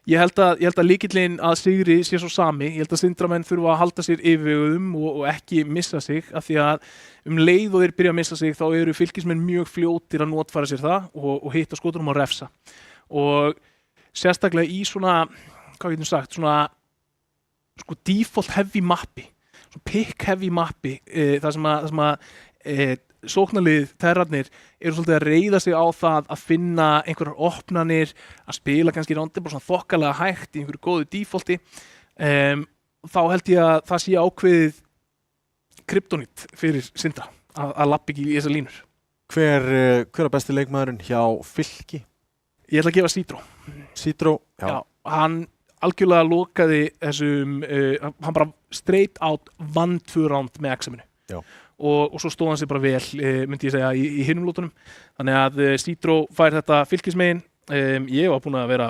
Ég held að lykillinn að sigri sé svo sami. Ég held að Sindramenn þurfa að halda sér yfirveguðum og ekki missa sig af því að leið og þeir byrja að missa sig þá eru Fylkismenn mjög fljótir að notfæra sér það og hitta skotunum og refsa. Og sérstaklega í svona, hvað getum sagt, svona default heavy mappi, pick heavy mappi, þar sem að sóknarlið terrarnir eru svolítið að reiða sig á það að finna einhverjar opnanir, að spila kannski rándið bara svona þokkalega hægt í einhverju góðu defaulti. Þá held ég að það sé ákveðið kryptonít fyrir Sindra að lappa ekki í þessar línur. Hver besti leikmaðurinn hjá Fylki? Ég ætla að gefa Citro. Citro, já. Hann algjörlega lokaði þessum, hann bara straight out vann 2 ránd með examinu. Já. Og svo stóð hann sig bara vel, myndi ég segja, í hinum lótunum. Þannig að Citro fær þetta Fylkismegin. Ég var búinn að vera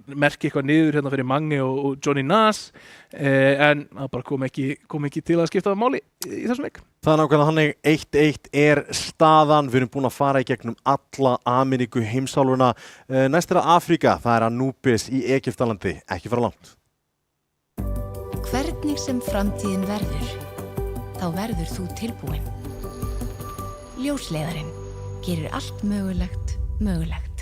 merki eitthvað niður hérna fyrir Mange og Johnny Nas, en það bara kom ekki til að skipta máli í þessum leik. Það nákvæmlega þannig 1-1 staðan. Við erum búin að fara í gegnum alla Ameríku heimsálfuna. Næst Afríka, það Anubis í Egyptalandi, ekki fara langt. Hvernig sem framtíðin verður, þá verður þú tilbúin. Ljósleiðarinn gerir allt mögulegt mögulegt.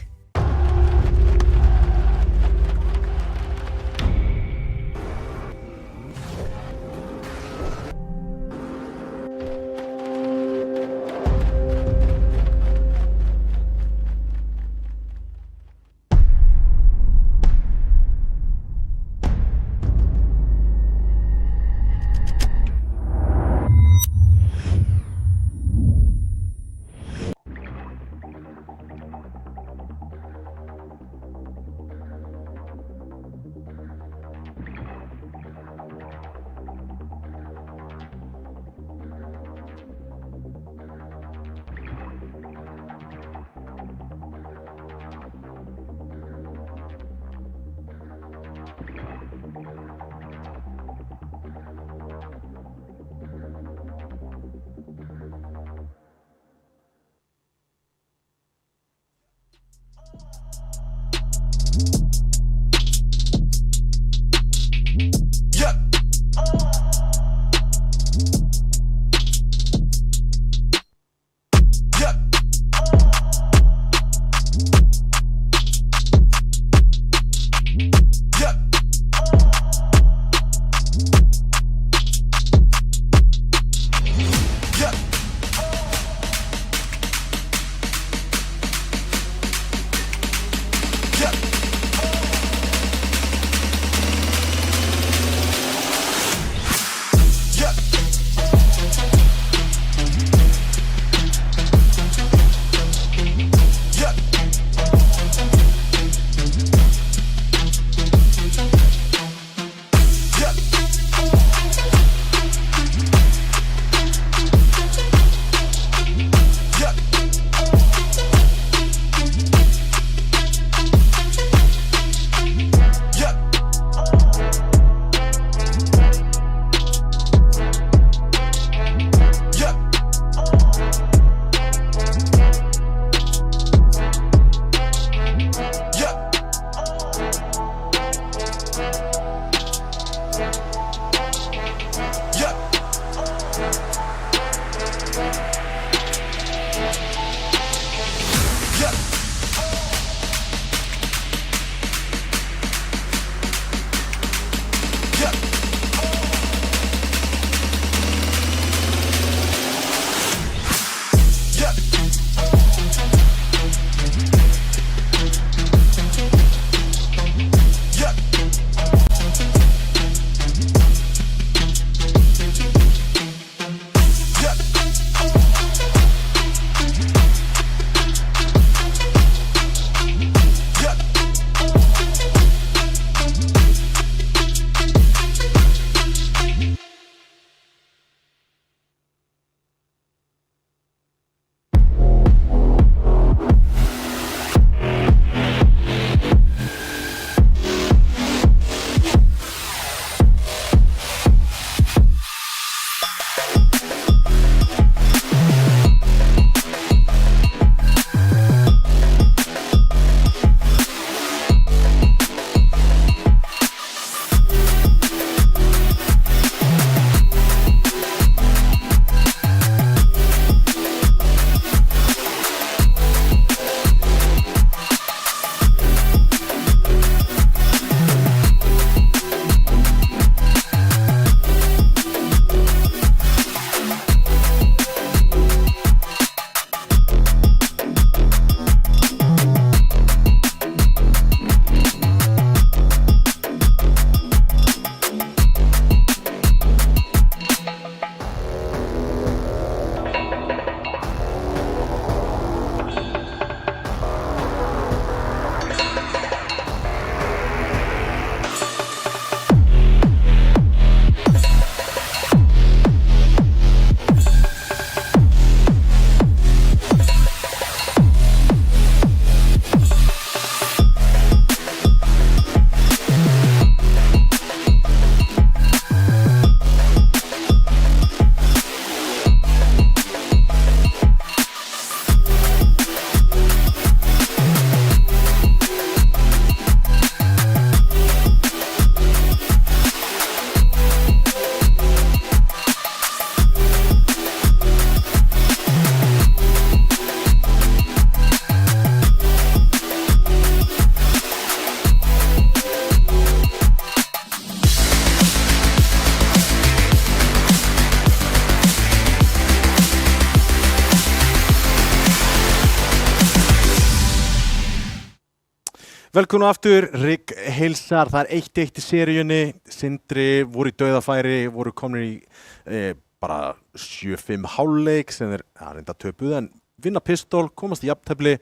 Velkomin aftur, Rigg heilsar, það 1-1 í seríunni, Sindri voru í dauðafæri, voru komnir í bara 7-5 hálfleik sem reynda töpuð en vinna pistol, komast í jafntefli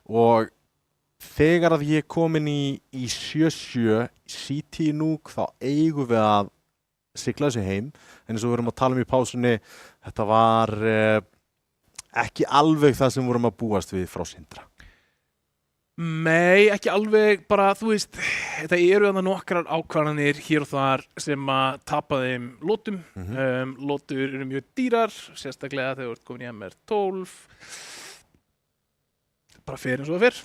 og þegar að ég komin í 7-7 City Núk þá eigum við að sigla þessu heim en eins og við vorum að tala í pásunni, þetta var ekki alveg það sem vorum að búast við frá Sindra. Nei, ekki alveg, bara þú veist, það eru þarna nokkrar ákvarðanir hér og þar sem að tapa þeim lótum. Lótur eru mjög dýrar, sérstaklega þegar þú ert komin í MR12. Bara fer eins og það fer.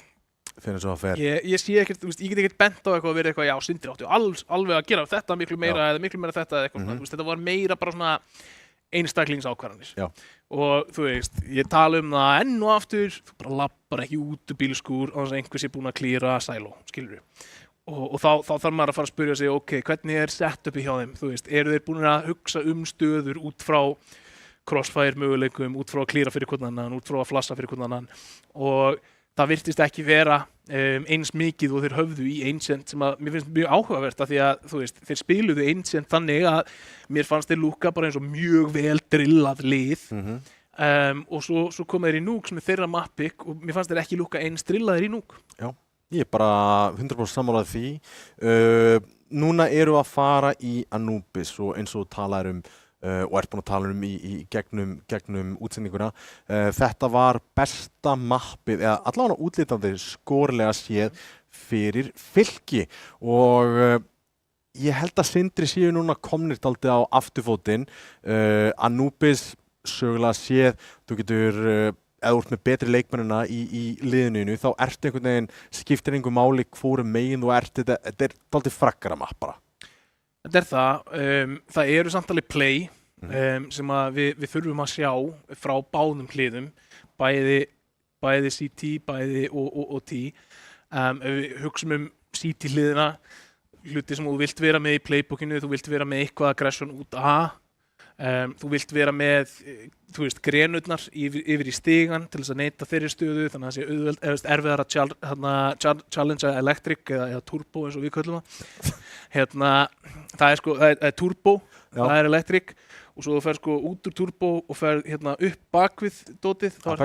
Fer eins og það fer. Ég sé ekkert, þú veist, ég get ekkert bent á eitthvað að vera eitthvað, já, Sindri áttu alveg að gera þetta miklu meira eða miklu meira þetta eða eitthvað svona, þú veist, þetta var meira bara svona einstaklingsákvarðanir. Já. Og þú veist, ég tala það enn og aftur, þú bara lappar ekki út úr bílskúr á þess að einhver sé búinn að klíra sæló, skilur við. Og þá þarf maður að fara að spyrja sig, ok, hvernig setupi hjá þeim, þú veist, eru þeir búin að hugsa stöður út frá crossfire möguleikum, út frá að klíra fyrir hvern annan, út frá að flassa fyrir hvern annan og það virtist ekki vera eins mikið og þeir höfðu í Ancient sem að mér finnst mjög áhugavert af því að þú veist, þeir spiluðu Ancient þannig að mér fannst þeir lúkka bara eins og mjög vel drillað lið og svo koma þeir í Núk sem þeirra map-pick og mér fannst þeir ekki lúkka eins drillaðir í Núk. Já, ég bara 100% sammálaði því. Núna eru að fara í Anubis og eins og talaður og ert búin að tala í gegnum útsendinguna. Þetta var besta mappið, eða allavega útlítandi skórlega séð fyrir Fylki og ég held að Sindri séu núna komnir dálítið á afturfótinn. Anubis sögulega séð, þú getur ef þú ert með betri leikmennina í liðinu þá ertu einhvern veginn, skiptir einhver máli hvorum megin þú ert, þetta dálítið frakkara mapp bara. Þetta það eru samt alveg play sem að við þurfum að sjá frá báðum hliðum, bæði CT, bæði og T. Ef við hugsum CT hliðina, hluti sem þú vilt vera með í playbookinu, þú vilt vera með eitthvað aggression út A, þú vilt vera með, þú veist, grenurnar yfir í stigan til þess að neita þeirri stöðu, þannig að það sé erfiðar að challenge electric eða turbo eins og við köllum það. Það er turbo, það er electric og svo þú fer sko út úr turbo og fer upp bakvið dótið, það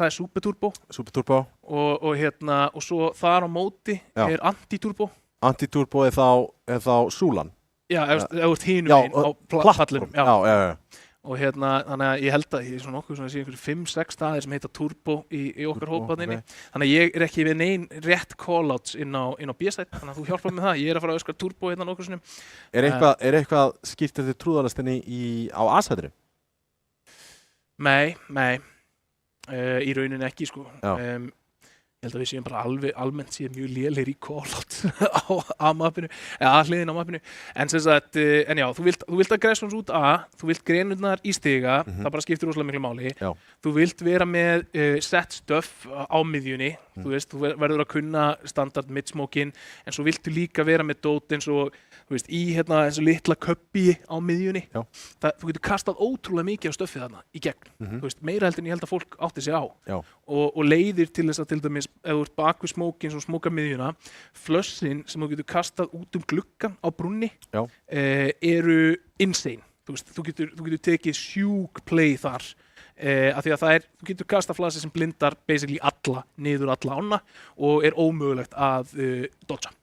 er superturbo. Superturbo. Og svo þar á móti er antiturbo. Antiturbo er þá súlan. Já, ef þú ert hinum einn á pallinum. Já. Og þannig að ég held að ég er svona okkur svona einhverjum 5-6 staðir sem heita turbo í okkar hópaðinni. Þannig að ég er ekki við neinn rétt callouts inn á B-side, þannig að þú hjálpar með það. Ég er að fara að öskra turbo hérna nokkur sinnum. Er eitthvað skýrt eftir trúðalastinni á A-sætinu? Nei. Í rauninni ekki, sko. Ég held að við séum bara almennt séum mjög lélegir í callout á mappinu, eða hliðin á mappinu. En já, þú vilt aggressons út A, þú vilt grenurnar í stiga, það bara skiptir rosalega miklu máli. Já. Þú vilt vera með set stuff á miðjunni, þú veist, þú verður að kunna standard mid-smokin, en svo viltu líka vera með dót eins og, þú veist, í eins og litla köppi á miðjunni. Þú getur kastað ótrúlega mikið á stöffið þarna í gegn. Þú veist, meira heldur en ég held að fólk átti sig á. Og leiðir til þess að til dæmis ef þú ert bak við smókin sem smókar miðjuna, flössin sem þú getur kastað út gluggan á brúnni eru insane. Þú getur tekið sjúk play þar af því að þú getur kastað flasi sem blindar basically niður alla ána og er ómögulegt að dodga.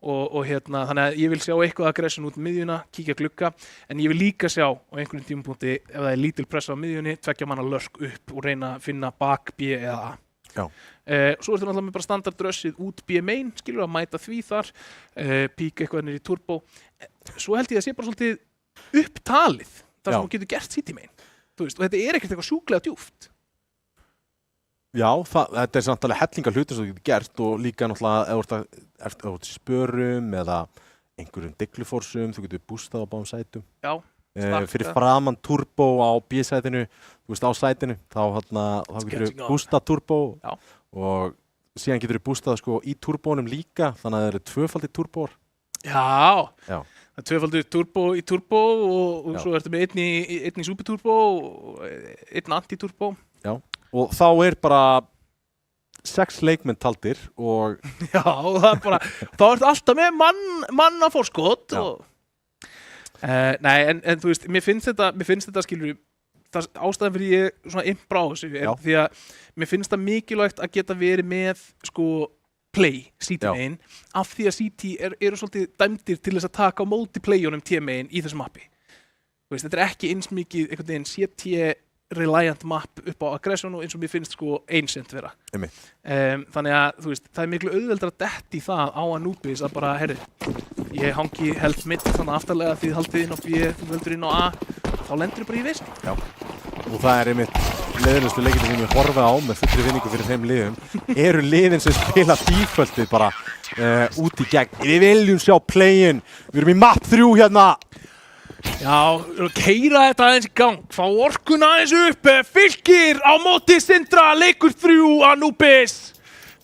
Og þannig að ég vil sjá eitthvað aggression út miðjuna, kíkja glugga, en ég vil líka sjá á einhverjum tímapunkti ef það er lítil pressa á miðjunni, 2 manna lörk upp og reyna að finna bak B eða A. Svo ertu náttúrulega með bara standardrössið út B-main, skilur að mæta því þar, píka eitthvað niður í turbo. Svo held ég að sé bara svolítið upptalið þar sem þú getur gert CT-main. Og þetta er ekkert eitthvað sjúklega djúpt. Já, þetta er samt alveg hellinga hlutir sem þú getur gert og líka náttúrulega ef þú ert í spörum eða einhverjum degluforsum, þú getur boostað á báðum sætum. Já. Fyrir framan turbo á B-sætinu, þú veist á sætinu, þá getur þú boostað turbo og síðan getur þú boostað sko í turbónum líka, þannig að það eru 2-faldir turbór. Já. Það er 2-faldir turbo í turbo og svo ertu með einn í superturbo og einn antiturbo. Já, og þá er bara 6 leikmenn taldir og... Já, það bara, þá ertu alltaf með manna fórskot og... Nei, en þú veist, mér finnst þetta skilur, ástæðan fyrir ég svona impra á þessu því að mér finnst það mikilvægt að geta verið með, sko, play, CT-megin, af því að CT eru svolítið dæmdir til þess að taka á móti play-unum T-megin í þessu mappi. Þú veist, þetta ekki eins mikið einhvern veginn CT-reliant map upp á aggression og eins og mér finnst sko einsent vera. Þannig að þú veist, það er miklu auðveldara að detti það á Anubis að bara, herri, ég hangi held mitt þannig aftarlega því þið haldið inn á B, þú heldur inn á A, þá lendur þið bara í veisni. Já, og það er einmitt leiðinustu leikir sem við horfa á með fullri vinningu fyrir þeim liðum, eru liðin sem spila díföldið bara út í gegn. Við viljum sjá play-in, við erum í map 3 hérna. Já, keyra þetta aðeins í gang, fá orkuna aðeins upp, Fylkir á móti Sindra, leikur 3, Anubis.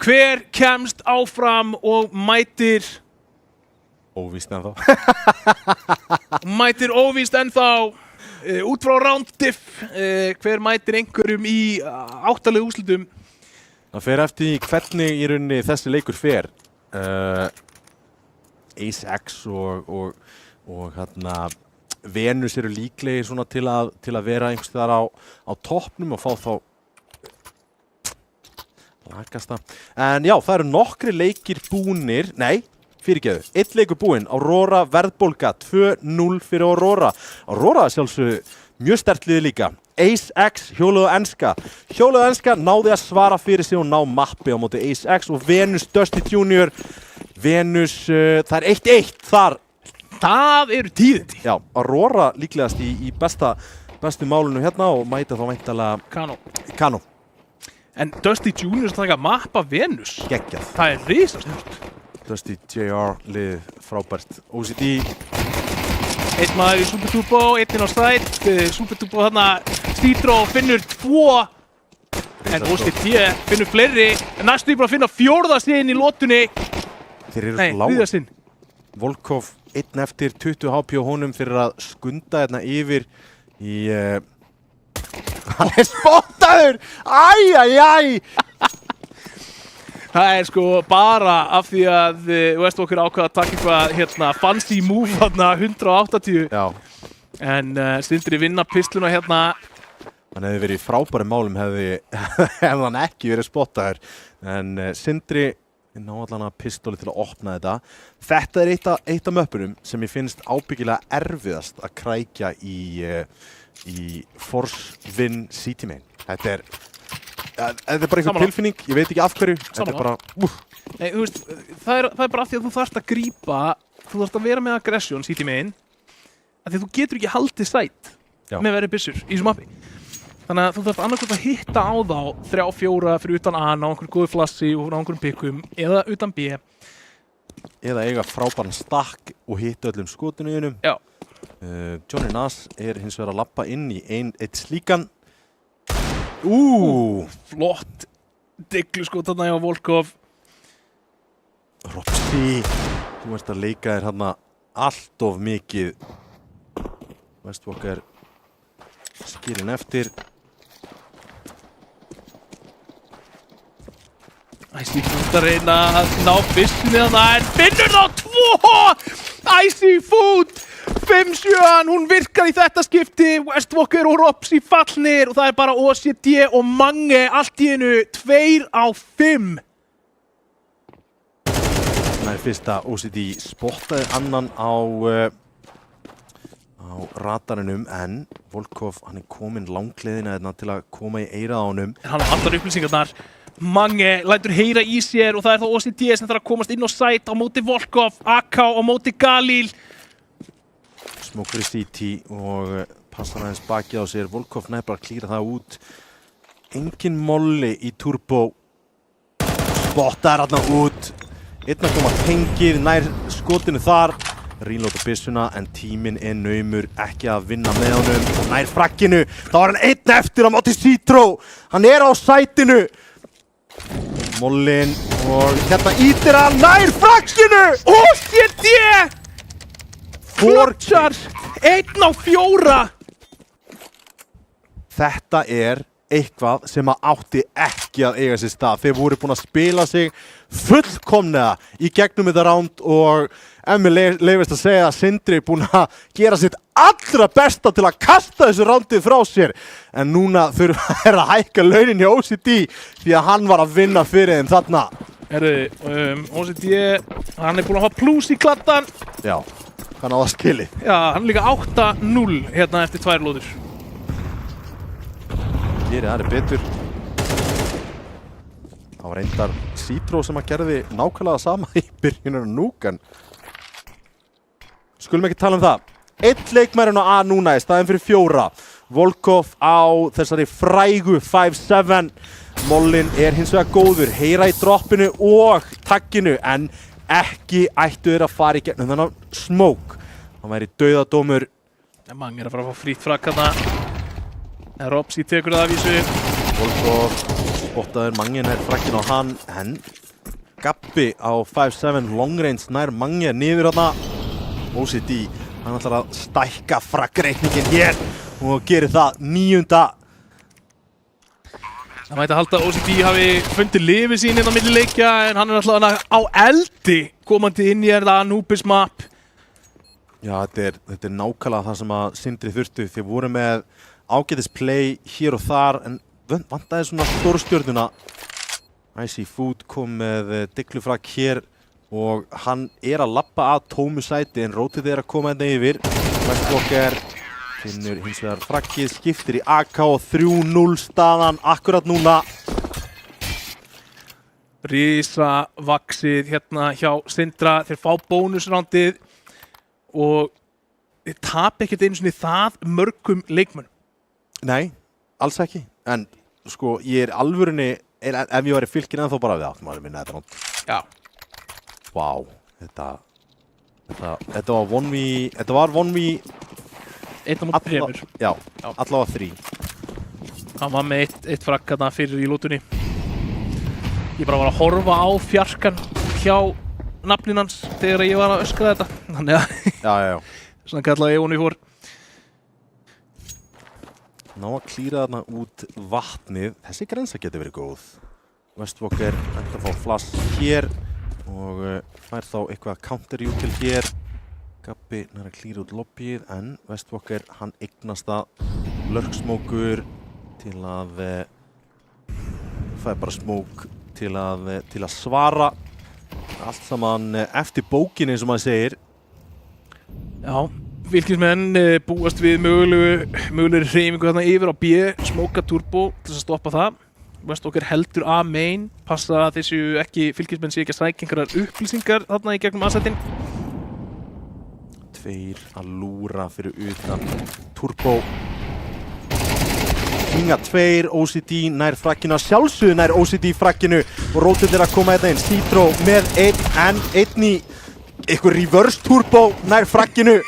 Hver kemst áfram og mætir... Óvíst ennþá. Mætir óvíst ennþá, út frá round diff, hver mætir einhverjum í 8 liða úrslitum. Það fer eftir hvernig í rauninni þessi leikur fer. Ace X og hérna... Venus eru líklegir svona til að vera einhvers staðar á toppnum og fá þá lakast það. En já, það eru nokkri leikir búnir, nei, fyrirgeðu, 1 leikur búinn, Aurora verðbólga, 2-0 fyrir Aurora. Aurora sjálfsög mjög sterkt liði líka. Ace X, Hjólaðu Enska. Hjólaðu Enska náði að svara fyrir sig og ná mappi á móti Ace X og Venus Dusty Junior. Venus, það er 1-1 þar. Það eru tíðindi. Já, Aurora líklegast í bestu málunum hérna og mæta þá væntanlega Kano. En Dusty Junior taka mappa Venus. Geggjað. Það er risasnögt. Dusty JR lið frábært. OCD. Einn maður í Super Turbo, einn á Stride. Super Turbo þarna Stítro finnur 2. En OCD finnur fleiri. Næstu bara að finna 4. sinn í lotunni. Þeir eru svo lág. 3. sinn. Volkov 1 eftir 20 HP á honum fyrir að skunda hérna yfir í... Hann er spottaður! Æ! Það er sko bara af því að Westwalker ákvað að taka eitthvað hérna fancy move hérna 180. Já. En Sindri vinna pistluna hérna. Hann hefði verið í frábæri málum hefði hann ekki verið spottaður. En Sindri... Ég ná allan að pistóli til að opna þetta. Þetta er eitt af möppunum sem ég finnst ábyggilega erfiðast að krækja í Force Win City Main. Þetta er bara einhver tilfinning, ég veit ekki af hverju. Þetta er bara... Nei, þú veist, það er bara af því að þú þarft að grípa, þú þarft að vera með aggression City Main, af því að þú getur ekki haldið sætt með verið byssur í þessu mappi. Þannig að þú þarft annarkvæmt að hitta á þá 3-4 fyrir utan A, ná einhverjum góðu flassi og ná einhverjum pikkum, eða utan B. Eða eiga frábæran stakk og hitta öllum skotinu í hennum. Já. Johnny Nas er hins vegar að lappa inn í eitt slíkan. Flott diglu skot þarna hjá Volkov. Ropsti, þú veist að leika þér hérna allt of mikið. Westwalker skilinn eftir. Icy Food að reyna að ná byssunni þarna en finnur þá 2! Icy Food! 5-7, hún virkar í þetta skipti. Westwalker og Ropsi fallnir og það er bara OCD og Mange allt í einu 2-5. Það er fyrsta OCD spottaði annan á radarinum en Volkov hann er komin langleiðina til að koma í eyrað á honum. Hann har allar upplýsingarnar. Mange lætur heyra í sér og það er þá OCD sem þarf að komast inn á site á móti Volkov, AK á móti Galil. Smók fyrir CT og passar aðeins bakið á sér. Volkov næði bara að klíra það út. Engin molli í turbo. Spottar hann út. Einn að koma tengið, nær skotinu þar. Reloada byssuna en tíminn er naumur, ekki að vinna með honum. Og nær frakkinu. Þá er hann einn eftir á móti Citro. Hann er á sætinu. Mollin og hérna ítir hann nær frakkinu. OCD! Flotjar! 1-4! Þetta er eitthvað sem átti ekki að eiga sér stað. Þeir voru búin að spila sig fullkomlega í gegnum þetta ránd og ef mér leyfist að segja að Sindri er búin að gera sitt allra besta til að kasta þessu rándið frá sér. En núna þurfa þeir að hækka launin hjá OCD því að hann var að vinna fyrir þeim þarna. OCD, hann er búin að hafa plús í kladdan. Já, hann á það skilið. Já, hann er líka 8-0 hérna eftir 2 lóður. Gerir það betur. Það var reyndar Citró sem að gerði nákvæmlega sama í byrjunum núk, en skulum ekki tala um það. 1 leikmærin á A núna í staðinn fyrir 4. Volkov á þessari frægu 5-7. Mollin er hins vegar góður, heyra í droppinu og tagginu, en ekki ættu þeir að fara í gegnum þennan smoke. Hann væri dauðadómur. Mang er að fara að fá frýtt frakk þarna. Robsi tekur það af vísu. Volkov spottaður, Mange nær frakkinn á hann, en Gabbi á 5-7 long range nær Mange niður þarna. OCD, hann ætlar að stækka frakkreikningin hér og gerir það 9. Það mætti halda að OCD hafi fundið lifið sín inn á milli leikja, en hann er alltaf á eldi komandi inn í þetta Anubis map. Já, þetta er nákvæmlega það sem að Sindri þurftu. Þeir voru með ágætis play hér og þar, en vantaði svona stórstjörnuna. Icy Food kom með diglufrakk hér og hann er að labba að tómu sæti, en rótið er að koma hérna yfir. Westwalker finnur hins vegar frakkið, skiptir í AK og 3-0 staðan akkurat núna. Rísa vaxið hérna hjá Sindra, þeir fá bónusrándið og þeir tapa ekkert einu sinni það mörgum leikmönnum. Nei, alls ekki, en sko ég er alvörunni, ef ég væri Fylkir ennþá bara við áttum að minna þetta nátt. Já. Vá, þetta var 1v, þetta var 1v 1-3. Já, allavega 3. Hann var með eitt frakk þarna fyrir í lótunni. Ég bara var að horfa á fjarkan hjá nafnin hans þegar ég var að öskra þetta. Þannig að Já. svona kallaði ég honum í fór. Ná að klíra þarna út vatnið. Þessi grensa getur verið góð. Westwalker ætti að fá flash hér og fær þá eitthvað counter util hér. Gabbi nær að klíra út lobbyið, en Westwalker hann eignast það. Lurksmókur til að fær bara smók til að svara. Allt saman eftir bókinni eins og maður segir. Já, Fylkismenn búast við mögulegri hreyfingu þarna yfir á B, smóka turbo til að stoppa það. Westwalker heldur A main, passa að Fylkismenn sé ekki að sækja einhverjar upplýsingar þarna í gegnum assettin. 2 að lúra fyrir utan turbo. Hinga 2, OCD nær frakkinu, sjálfsögðu nær OCD frakkinu og rótið er að koma hérna inn. Citró með 1, en 1 í eitthvað reverse turbo nær frakkinu.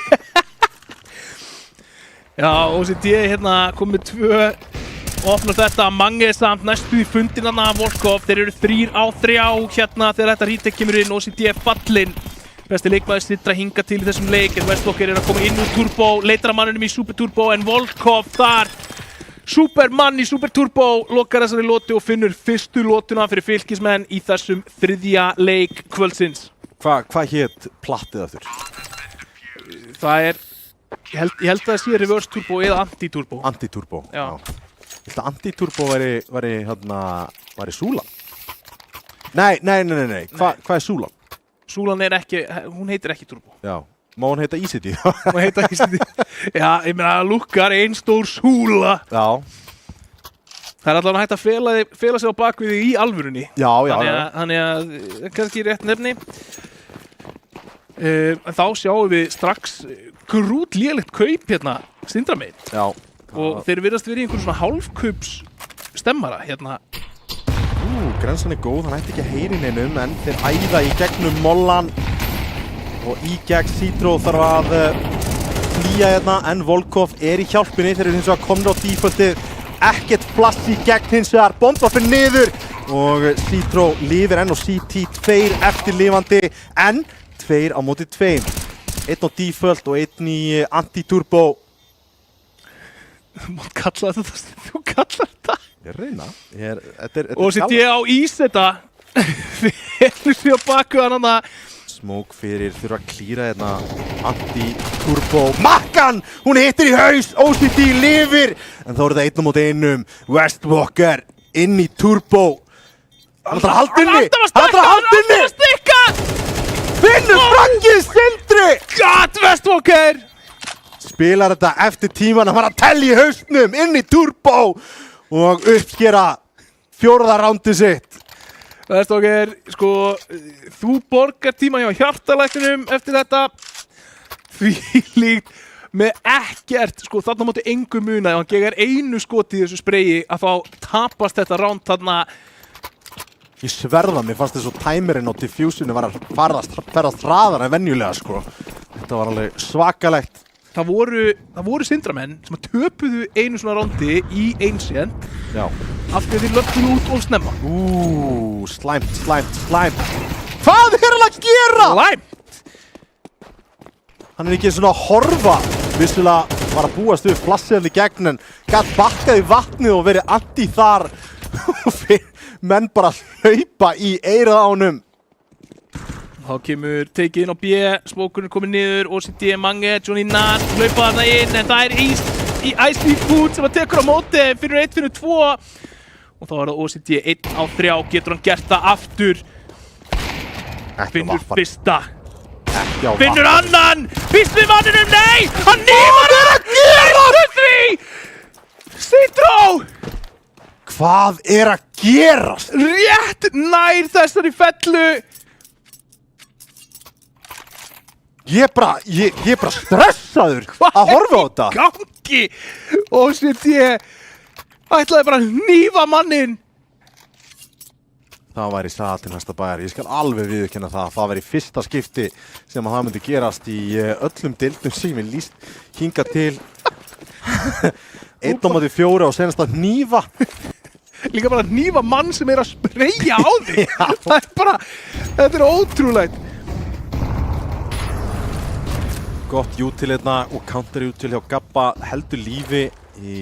Já, OCD hérna kom með 2, opnar þetta, Mange samt næstu í fundin hana af Volkov. Þeir eru 3 á 3 hérna þegar þetta retake kemur inn, OCD er fallinn. Besti leikmaður Sindra hinga til í þessum leik, en Westwalker er að koma inn úr turbo, leitar að manninum í super turbo, en Volkov þar. Supermann í super turbo, lokar þessari lótu og finnur fyrstu lótuna fyrir Fylkismenn í þessum 3. leik kvöldsins. Hvað hét plattið aftur? Það er, ég held að það sé reverse turbo eða anti-turbo. Anti-turbo, já. Ég held að anti-turbo væri Súlan? Nei. Hvað er Súlan? Súlan er ekki, hún heitir ekki turbo. Já, má hún heita ECD? Hún heita ECD. Já, ég meina að lukkar einn stór súla. Já. Það er allavega hægt að fela sig á bakvið í alvörunni. Já. Þannig að kannski rétt nefni. Þá sjáum við strax grútlélegt kaup hérna Sindra megin. Já. Og þeir virðast verið í einhverjum svona hálfkaups stemmara hérna. Grensan er góð, hann ætti ekki að heyri neinum, en þeir æða í gegnum mollan og í gegn Citró þarf að flýja hérna, en Volkov er í hjálpinni. Þeir eru hins vegar komnir á defaultið, ekkert plass í gegn hins vegar, bomba fyrir niður og Citró lifir enn og CT 2 eftirlifandi, en 2 á móti 2. 1 á default og 1 í anti-turbo. Þú kallar þetta? Ég reyna. Og sitt ég á ís þetta. Félur sig á baku hann Smoke fyrir þurfa að klíra hérna anti-turbo. Makkan! Hún hittir í haus! OCD lifir! En þá er þetta 1-1. Westwalker inn í turbo. Hann ætlar að halda inni! Hann ætlar að halda inni! Finnur Frankið Sindri! God, Westwalker! Spilar þetta eftir tíman. Hann var að tella í hausnum inn í turbo og uppskera 4. rándið sitt. Westwalker, sko, þú borgar tíma hjá hjartalækninum eftir þetta. Því líkt með ekkert, sko, þarna mátti engu muna ef hann gegar einu skoti í þessu sprayi að þá tapast þetta ránd þarna. Ég sverða, mér fannst þess að timerinn á diffusinu var að ferðast hraðar en venjulega, sko. Þetta var alveg svakalegt. Það voru syndramenn sem töpuðu einu svona rándi í einsend. Já. Af því að þeir löptu út og snemma. Slæmt. Hvað er hann að gera? Slæmt! Hann er ekki svona að horfa. Vissulega var að búast við flassið í gegn en gat bakkað í vatnið og verið anti þar. Menn bara hlaupa í eyrað á honum. Þá kemur tekið inn á B, Smokurinn komið niður, OCD, Mange, Johnny Nass, hlaupa þarna inn, en það er Ice Food sem að tekur á móti, finnur 1, finnur 2. Og þá er það OCD 1 á 3, getur hann gert það aftur. Finnur fyrsta. Finnur annan! Fyrst við manninum, nei! Hann nýmar það! Citró! Hvað er að gerast? Rétt nær þessari fellu! Ég er bara stressaður að horfa á þetta. Hvað er í gangi? Og sér ætlaði bara að hnífa mannin. Það væri saga til næsta bæjar. Ég skal alveg viðurkenna það. Það væri fyrsta skipti sem að það myndi gerast í öllum deildum sem við líst hinga til 1-4 og senast að hnífa. Líka bara að hnífa mann sem er að spreyja á þig. Það er bara, þetta er ótrúlegt. Gott jútil hérna og counter jútil hjá Gabba heldur lífi í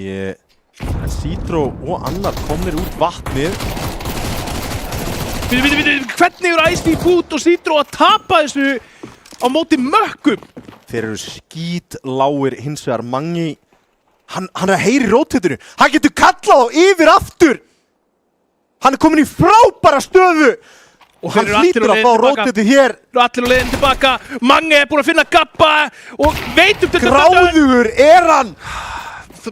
Citró og annar komnir út vatnið. Hvernig eru Ice Food og Citró að tapa þessu á móti mökkum? Þeir eru skítláir hins vegar Mangi. Hann er að heyri rótitinu. Hann getur kallað á yfir aftur. Hann er komin í frábæra stöðu. Og hann hlýtur að fá rótiti hér. Allir á leiðin tilbaka. Mange er búinn að finna Gabba og veit þetta. Gráðugur er hann.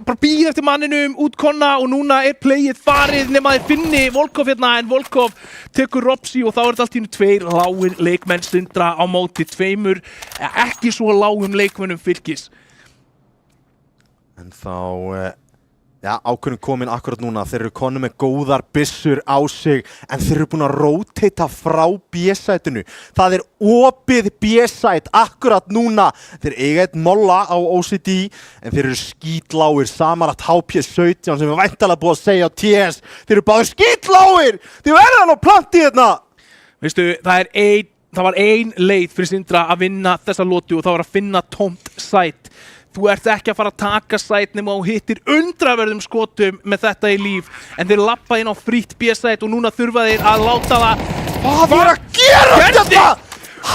Bara býð eftir manninum, útkonna og núna er playið farið nema þeir finni Volkov hérna en Volkov tekur Ropsi og þá er þetta allt í einu 2 lágir leikmenn Sindra á móti 2 ekki svo lágum leikmennum Fylkis. En þá ákvörðin komin akkurat núna. Þeir eru konum með góðar byssur á sig en þeir eru búin að róteita frá B-sætinu. Það er opið B-sæt akkurat núna. Þeir eiga eitt molla á OCD en þeir eru skítláir samanlagt HP17 sem er væntanlega búið að segja á TS. Þeir eru báðir skítláir. Þeir verða hann á planti hérna. Veistu, það var ein leið fyrir Sindra að vinna þessa lotu og það var að finna tómt sæt. Þú ert ekki að fara að taka sæt nema og hittir undraverðum skotum með þetta í líf. En þeir lappa inn á frítt B-sæt og núna þurfa þeir að láta það. Hvað er að gera þetta?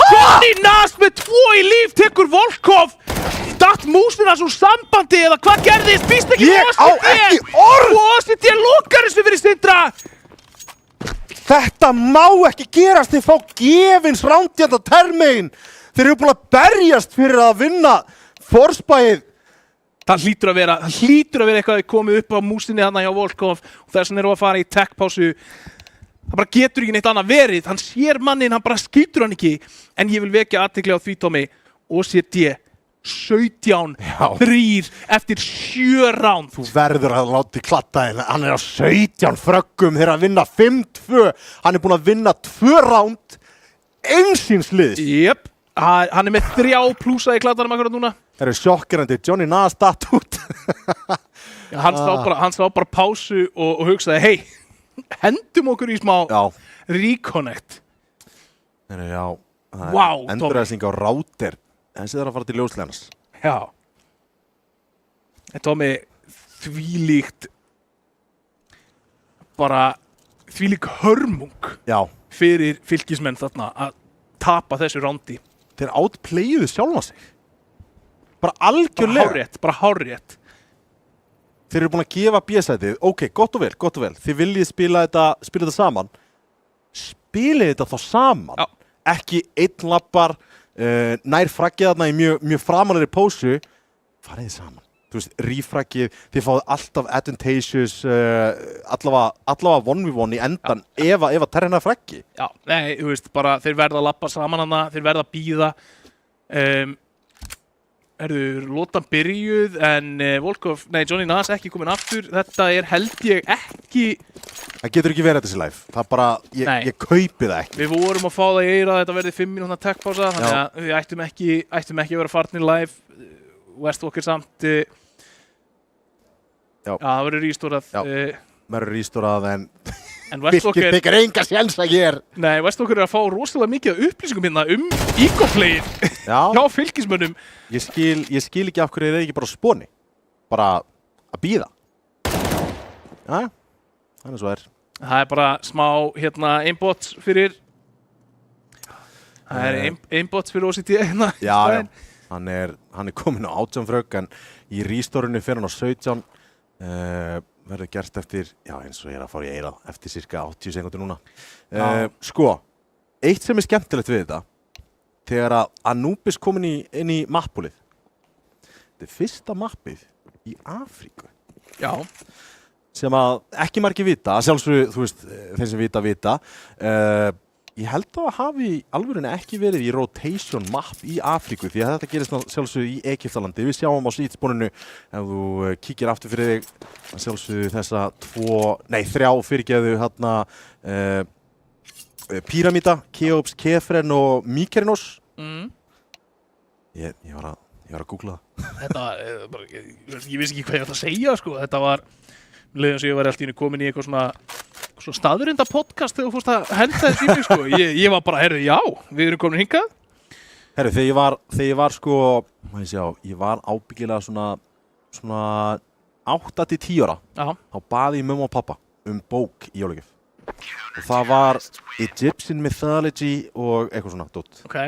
Johnny Nass með 2 í líf tekur Volkov. Datt músina svo sambandi eða hvað gerðist? Býst ekki Ég á ekki orð! Og OCD lokar þessu fyrir Sindra. Þetta má ekki gerast. Þeir fá gefins rándjanda termegin. Þeir eru búin að berjast fyrir að vinna forspæið. Það hlýtur að vera eitthvað að komið upp á músinni þarna hjá Volkov og þess vegna eru að fara í tech-pásu. Það bara getur ekki neitt annað verið. Hann sér mannin, hann bara skýtur hann ekki. En ég vil vekja athygli á því, Tommy. OCD 17-3 eftir 7 ránd. Þú verður að láta í klatta en hann er á 17 fröggum þegar að vinna 5-2. Hann er búin að vinna 2 ránd einsins liðs. Jep, hann er með 3 plúsa í klattanum akkurat núna. Það eru sjokkerandi, Johnny Nass datt út. Hann sá bara pásu og hugsaði, hei, hendum okkur í smá reconnect. Já, wow, endurræsing á router. Þessi þarf að fara til ljóslegans. Já. En Tommy, þvílíkt bara þvílík hörmung fyrir fylkismenn þarna að tapa þessu rándi. Þeir outplayuðu sjálfa sig. Bara algjörlega. Bara hárrétt. Þeir eru búin að gefa B-sætið. Ok, gott og vel. Þið viljið spila þetta saman. Spilið þetta þá saman. Já. Ekki einn lappar, nær fraggið þarna í mjög framalegri pósu. Farið þið saman. Þú veist, rífraggið, þið fáið alltaf advantageous, allavega 1v1 í endan ef að terrina fraggi. Já, nei, þú veist, bara þeir verða að lappa saman hana, þeir verða að bíða. Lotan byrjuð en Johnny Nas ekki komin aftur. Þetta held ég ekki... Það getur ekki verið þessi live. Það er bara, ég kaupi það ekki. Við vorum að fá það í eyra að þetta verði 5 mínútna tech-pása, þannig að við ættum ekki að vera farnir live. Westwalker samt það verður restórað verður restórað en Westwalker þykir enga séns að ég Nei, Westwalker að fá rosalega mikið upplýsingum hérna Ego-playið hjá fylkismönnum Ég skil ekki af hverju þeir ekki bara á sponi bara að bíða þannig svo Það bara smá aimbots fyrir Það aimbots fyrir OCD hérna Já Hann er komin á 18 frögg en í restórinu fer hann á 17 verður gert eftir eins og ég að fara í eira eftir cirka 80 sekundur núna sko, eitt sem er skemmtilegt við þetta þegar að Anubis komin inn í mappúlið þetta fyrsta mappið í Afríku sem að ekki margir vita sjálfsögðu, þú veist, þeir sem vita ég held að hafi alvörunni ekki verið í rotation map í Afríku því að þetta gerist sjálfsögðu í Egyptalandi. Við sjáum á slítspóninu ef þú kíkir aftur fyrir þig sjálfsögðu þessa 3 fyrirgeðu píramíta, Keops, Kefren og Mykonos. Ég var að googla það. Ég vissi ekki hvað ég ætti að segja sko. Þetta var leiðan sem ég var alltaf komin í eitthvað svona staðurinda podcast þegar þú fórst að henda þessi í mig sko. Ég var bara, við erum komin hingað. Þegar ég var sko, ég var ábyggilega svona 8-10 ára. Þá baði ég mömmu og pappa bók í jólagjöf. Og það var Egyptian Mythology og eitthvað svona dót. Okay.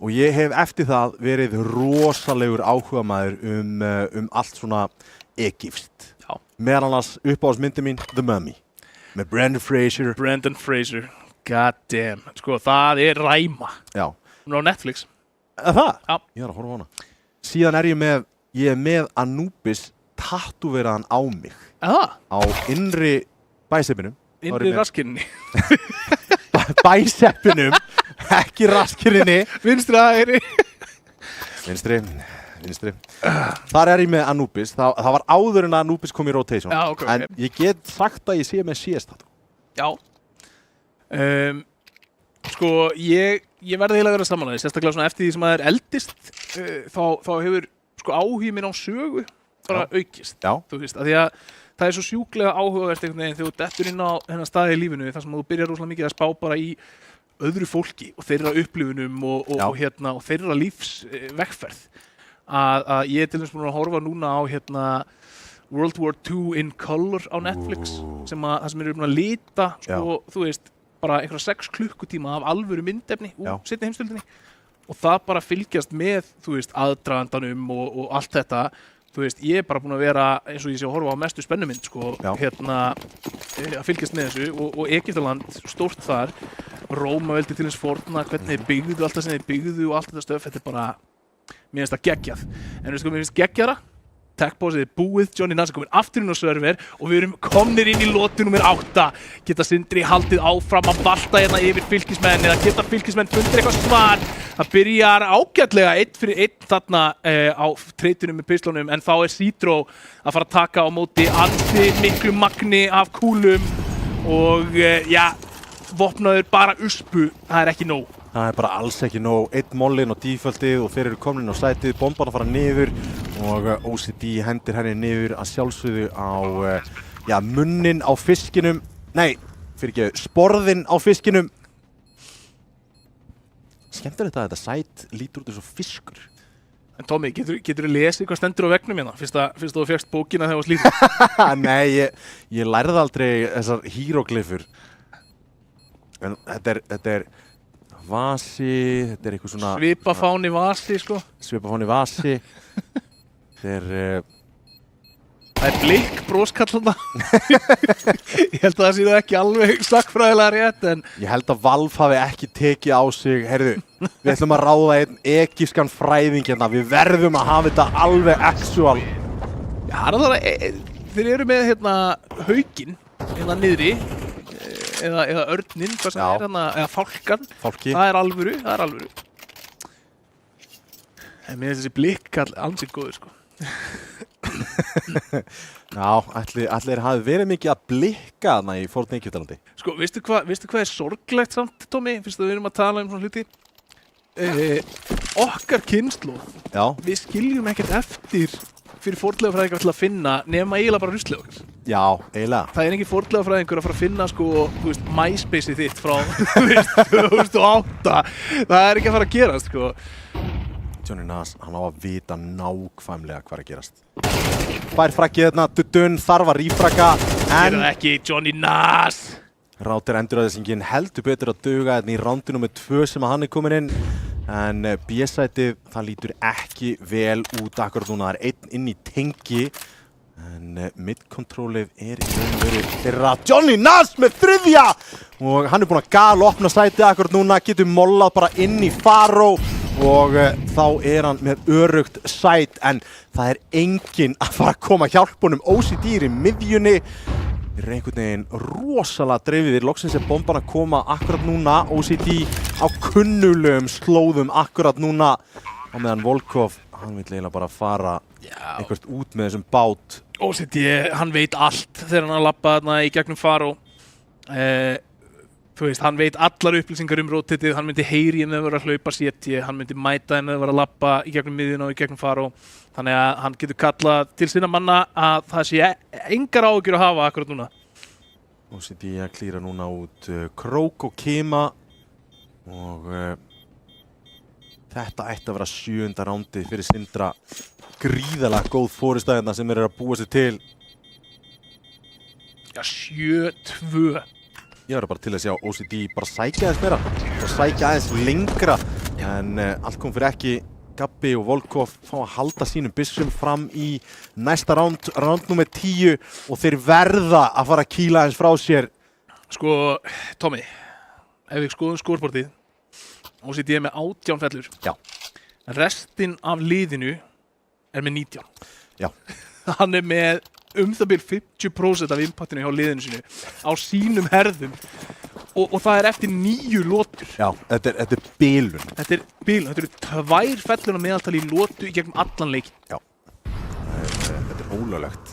Og ég hef eftir það verið rosalegur áhugamaður allt svona egypskt. Meðal annars uppáhaldsmyndin mín, The Mummy. Með Brendan Fraser. God damn. Sko, það ræma. Já. Hún á Netflix. Það? Já. Ég að horfa á hana. Síðan ég er með Anubis tattúveraðan á mig. Á innri bæseppinum. Innri raskinni. Bæseppinum. Ekki raskinni. Vinstri aðeiri. Vinstri. Þar er ég með Anubis. Það var áður en Anubis kom í rotation. Já, okay. En ég get sagt að ég sé með CS-tattoo. Já. Sko, ég verði eiginlega að vera samanlega. Sérstaklega svona eftir því sem að eldist, þá hefur sko áhugi minn á sögu bara aukist. Já. Þú veist, að því að það er svo sjúklega áhugavert einhvern veginn þegar þú dettur inn á hennar staði í lífinu þar sem þú byrjar rosalega mikið að spá bara í öðru fólki og þeirra upplifunum og þeirra lífsvegferð. Að ég til dæmis búin að horfa núna á World War II in Color á Netflix sem eru búin að lita sko, þú veist, bara einhverja 6 klukkutíma af alvöru myndefni úr seinni heimsstyrjöldinni og það bara fylgjast með, þú veist, aðdragandanum og allt þetta. Þú veist, ég er bara búin að vera, eins og ég sé að horfa á mestu spennumynd, sko, að fylgjast með þessu og Egyptaland, stórt þar, Rómaveldi til þess forna, hvernig þeir byggðu, allt það sem þeir byggðu og allt þetta stöf, þetta er bara, mér finnst það geggjað. En veistu hvað mér finnst geggjara? Tech-bósið er búið, Johnny Nas er komin aftur inn á server og við erum komnir inn í lotu nummer 8. Geta Sindri haldið áfram að valta hérna yfir fylkismenn eða geta fylkismenn fundir eitthvað svar. Það byrjar ágætlega 1 fyrir 1 þarna á treytunum með pislunum en þá er Citro að fara að taka á móti ansi miklu magni af kúlum og vopnaður bara uspu, það er ekki nóg. Það er bara alls ekki nóg. 1 mollin á defaultið og þeir eru komin inn á sætið, bomban að fara niður og OCD hendir henni niður að sjálfsögðu á munnin á fiskinum. Nei, sporðinn á fiskinum. Skemmtilegt að þetta sæt lítur út eins og fiskur. En Tommy, getur þú lesið hvað stendur á veggnum hérna? Fyrst þú fékkst bókina þegar þú varst lítill? Nei, ég lærði aldrei þessar hieroglyfur. En þetta er vasi, þetta er eitthvað svona... Svipafáni vasi, sko. Svipafáni vasi. Það er blikk broskallana. Ég held að það sé ekki alveg sagnfræðilega rétt, en... Ég held að Valve hafi ekki tekið á sig, heyrðu, við ætlum að ráða einn egypskan fræðing hérna, við verðum að hafa þetta alveg actual. Já, þeir eru með hérna hauginn, hérna niðri, eða örninn, hvað sem hérna, eða fálkan. Fálki. Það er alvöru. En mér finnst þessi blikkall ansið góður, sko. Já, allir hafi verið mikið að blikka þarna í Fortnite-Egyptalandi. Sko, veistu hvað er sorglegt samt, Tommy? Fyrst að við erum að tala um svona hluti. Okkar kynslóð, við skiljum ekkert eftir fyrir fornleifafræðingar til að finna nema eiginlega bara ruslið okkar. Já, eiginlega. Það er engin fornleifafræðingur að fara að finna, sko, þú veist, MySpace-ið þitt frá 2008. Það er ekki að fara að gerast, sko. Johnny Nas, hann á að vita nákvæmlega hvað er að gerast. Fær frakkið þarna, Dudun þarf að rífrakka, en... Gerðu ekki, Johnny Nas! Router endurræðisingin heldur betur að duga hérna í rándi nr. 2 sem að hann er komin inn. En B-sætið, það lítur ekki vel út akkurat núna. Það er einn inn í tengi. En mid-controlið er í raun og veru þeirra Johnny Nas með 3. Og hann er búinn að galopna sætið akkurat núna, getur mollað bara inn í Faro. Og þá er hann með örugt sæt, en það er enginn að fara að koma að hjálpa honum. OCD í miðjunni. Þeir eru einhvern veginn rosalega dreifðir. Loksins er bomban að koma akkurat núna. OCD á kunnulegum slóðum akkurat núna. Á meðan Volkov, hann vil eiginlega bara fara eitthvað út með þessum bát. OCD, hann veit allt þegar hann labba þarna í gegnum Faro. Þú veist, hann veit allar upplýsingar rotatið, hann myndi heyri henni að vera að hlaupa CT, hann myndi mæta henni að vera að labba í gegnum miðjuna og í gegnum Faro. Þannig að hann getur kallað til sinna manna að það sé engar áhyggjur að hafa akkurat núna. OCD að klíra núna út Krók og Kima og þetta ætti að vera 7. rándið fyrir Sindra. Gríðarlega góð forystæðina sem eru að búa sig til. Já, 7-2. Ég verður bara til að sjá OCD bara sækja aðeins meira og sækja aðeins lengra en allt kom fyrir ekki. Gabbi og Volkov fá að halda sínum byssum fram í næsta ránd nr. 10 og þeir verða að fara að kýla aðeins frá sér. Sko, Tommy, ef við skoðum skórbortið, OCD er með 18 fellur. Já. Restin af liðinu er með 19. Já. Hann er með það bil 50% af impactinu hjá liðinu sinu á sínum herðum og það er eftir 9 lotur. Já, þetta er bilun. Þetta eru 2 fellur að meðaltali í lotu í gegnum allan leikin. Já, þetta er ólöglegt.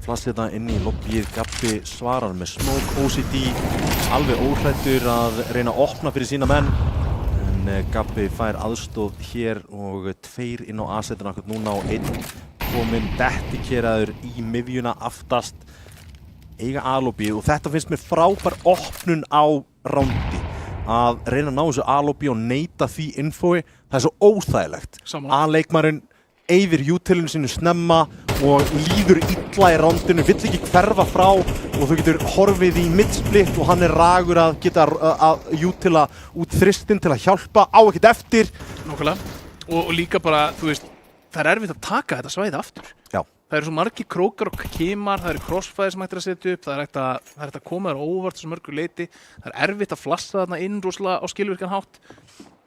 Flassið þetta inn í lobbyið, Gabbi svarar með smoke, OCD alveg óhrættur að reyna að opna fyrir sína menn. En Gabbi fær aðstóð hér og 2 inn á A-setinu akkur núna og 1 kominn dettikeraður í miðjuna aftast. Eiga A-lobbyið og þetta finnst mér frábær opnun á rándi. Að reyna að ná þessu A-lobby og neita því infói, það er svo óþægilegt. A-leikmaðurinn eyðir utilinu sínu snemma og líður illa í rándinu, vill ekki hverfa frá og þú getur horfið í midsplit og hann er ragur að geta að utila út þristinn til að hjálpa, á ekkert eftir. Nákvæmlega. Og líka bara, þú veist, það er erfitt að taka þetta svæði aftur. Já. Það eru svo margir krókar og kimar, það eru crossfire sem hægt er að setja upp, það er hægt að koma þér óvart þessu mörgu leiti. Það er erfitt að flassa þarna inn rosalega á skilvirkan hátt.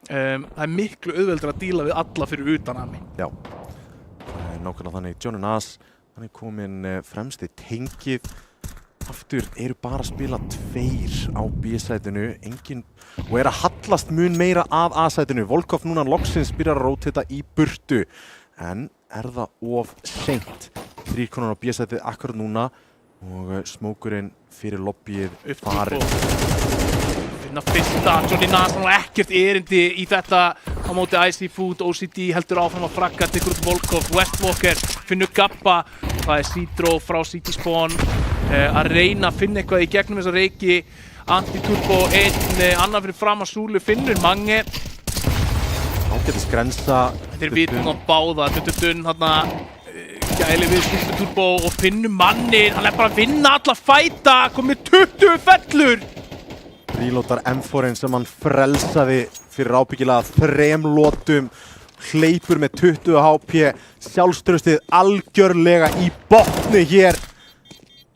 Það er miklu auðveldur að díla við alla fyrir utan að mig. Já, nákvæmlega þannig. Johnny Nas, hann er komin fremst í tengið. Aftur eru bara að spila 2 á B-sætinu, og er að hallast mun meira af A-sætinu. Volkov núna loksins byrjar að rótita í burtu, en er það of seint. 3 konar á B-sætið akkurat núna og smókurinn fyrir lobbyið farin. Finna fyrsta, Johnny Nas hann var ekkert erindi í þetta á móti Icy Food, OCD heldur áfram að fragga, tekur út Volkov, Westwalker, finnur Gabba, það er Citro frá City Spawn, að reyna að finna eitthvað í gegnum þessa reiki, Anti-Turbo, annar fyrir fram að Súlu, finnur Mange. Ágætis grensa. Þetta þeir vitum á báða, Dun þarna gæli við Super Turbo og finnum mannin, hann bara að vinna alla fæta, komið 20 fellur. Reloadar M4-in sem hann frelsaði fyrir ábyggilega 3 lotum, hleypur með 20 HP, sjálfstraustið algjörlega í botni hér.